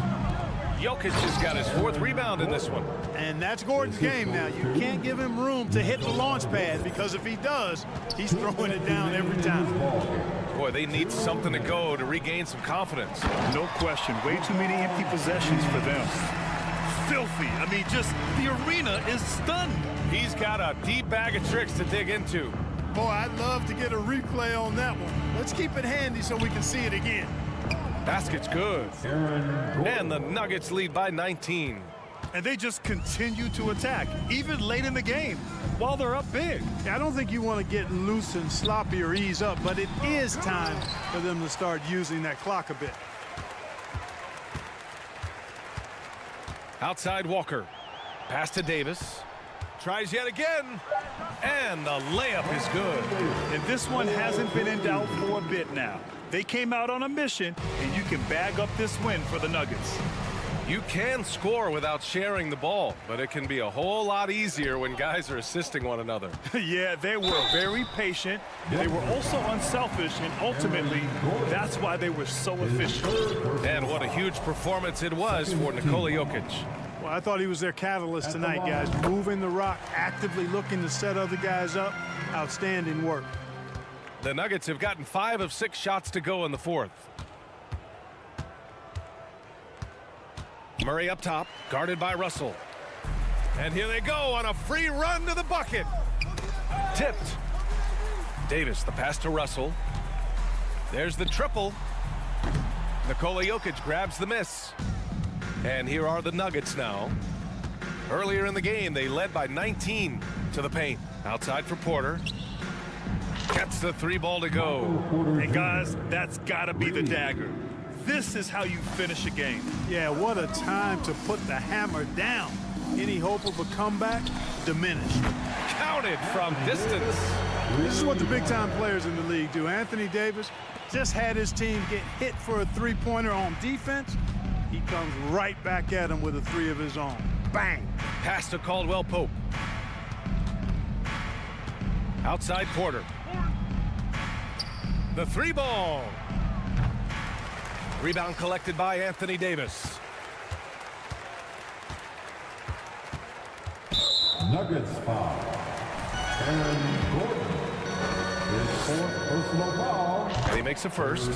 Jokic has got his 4th rebound in this one. And that's Gordon's game now. You can't give him room to hit the launch pad, because if he does, he's throwing it down every time. Boy, they need something to go to regain some confidence. No question. Way too many empty possessions for them. Filthy. I mean, just the arena is stunned. He's got a deep bag of tricks to dig into. Boy, I'd love to get a replay on that one. Let's keep it handy so we can see it again. Basket's good. And the Nuggets lead by 19. And they just continue to attack, even late in the game, while they're up big. I don't think you want to get loose and sloppy or ease up, but it is time for them to start using that clock a bit. Outside Walker. Pass to Davis. Tries yet again. And the layup is good. And this one hasn't been in doubt for a bit now. They came out on a mission, and you can bag up this win for the Nuggets. You can score without sharing the ball, but it can be a whole lot easier when guys are assisting one another. Yeah, they were very patient. They were also unselfish, and ultimately, that's why they were so efficient. And what a huge performance it was for Nikola Jokic. Well, I thought he was their catalyst tonight, guys. Moving the rock, actively looking to set other guys up. Outstanding work. The Nuggets have gotten 5 of 6 shots to go in the fourth. Murray up top, guarded by Russell. And here they go on a free run to the bucket. Tipped. Davis, the pass to Russell. There's the triple. Nikola Jokic grabs the miss. And here are the Nuggets now. Earlier in the game, they led by 19 to the paint. Outside for Porter. Gets the 3 ball to go. And guys, that's got to be the dagger. This is how you finish a game. Yeah, what a time to put the hammer down. Any hope of a comeback? Diminished. Counted from distance. This is what the big-time players in the league do. Anthony Davis just had his team get hit for a 3-pointer on defense. He comes right back at him with a 3 of his own. Bang! Pass to Caldwell-Pope. Outside Porter. The 3 ball. Rebound collected by Anthony Davis. Nuggets foul. Aaron Gordon. His And he makes a first.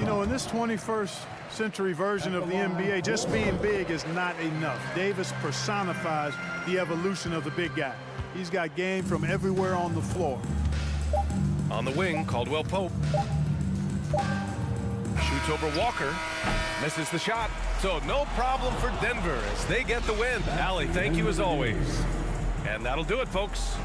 You know, in this 21st century version of the NBA, just being big is not enough. Davis personifies the evolution of the big guy. He's got game from everywhere on the floor. On the wing, Caldwell Pope. Shoots over Walker. Misses the shot. So no problem for Denver as they get the win. Allie, thank you as always. And that'll do it, folks.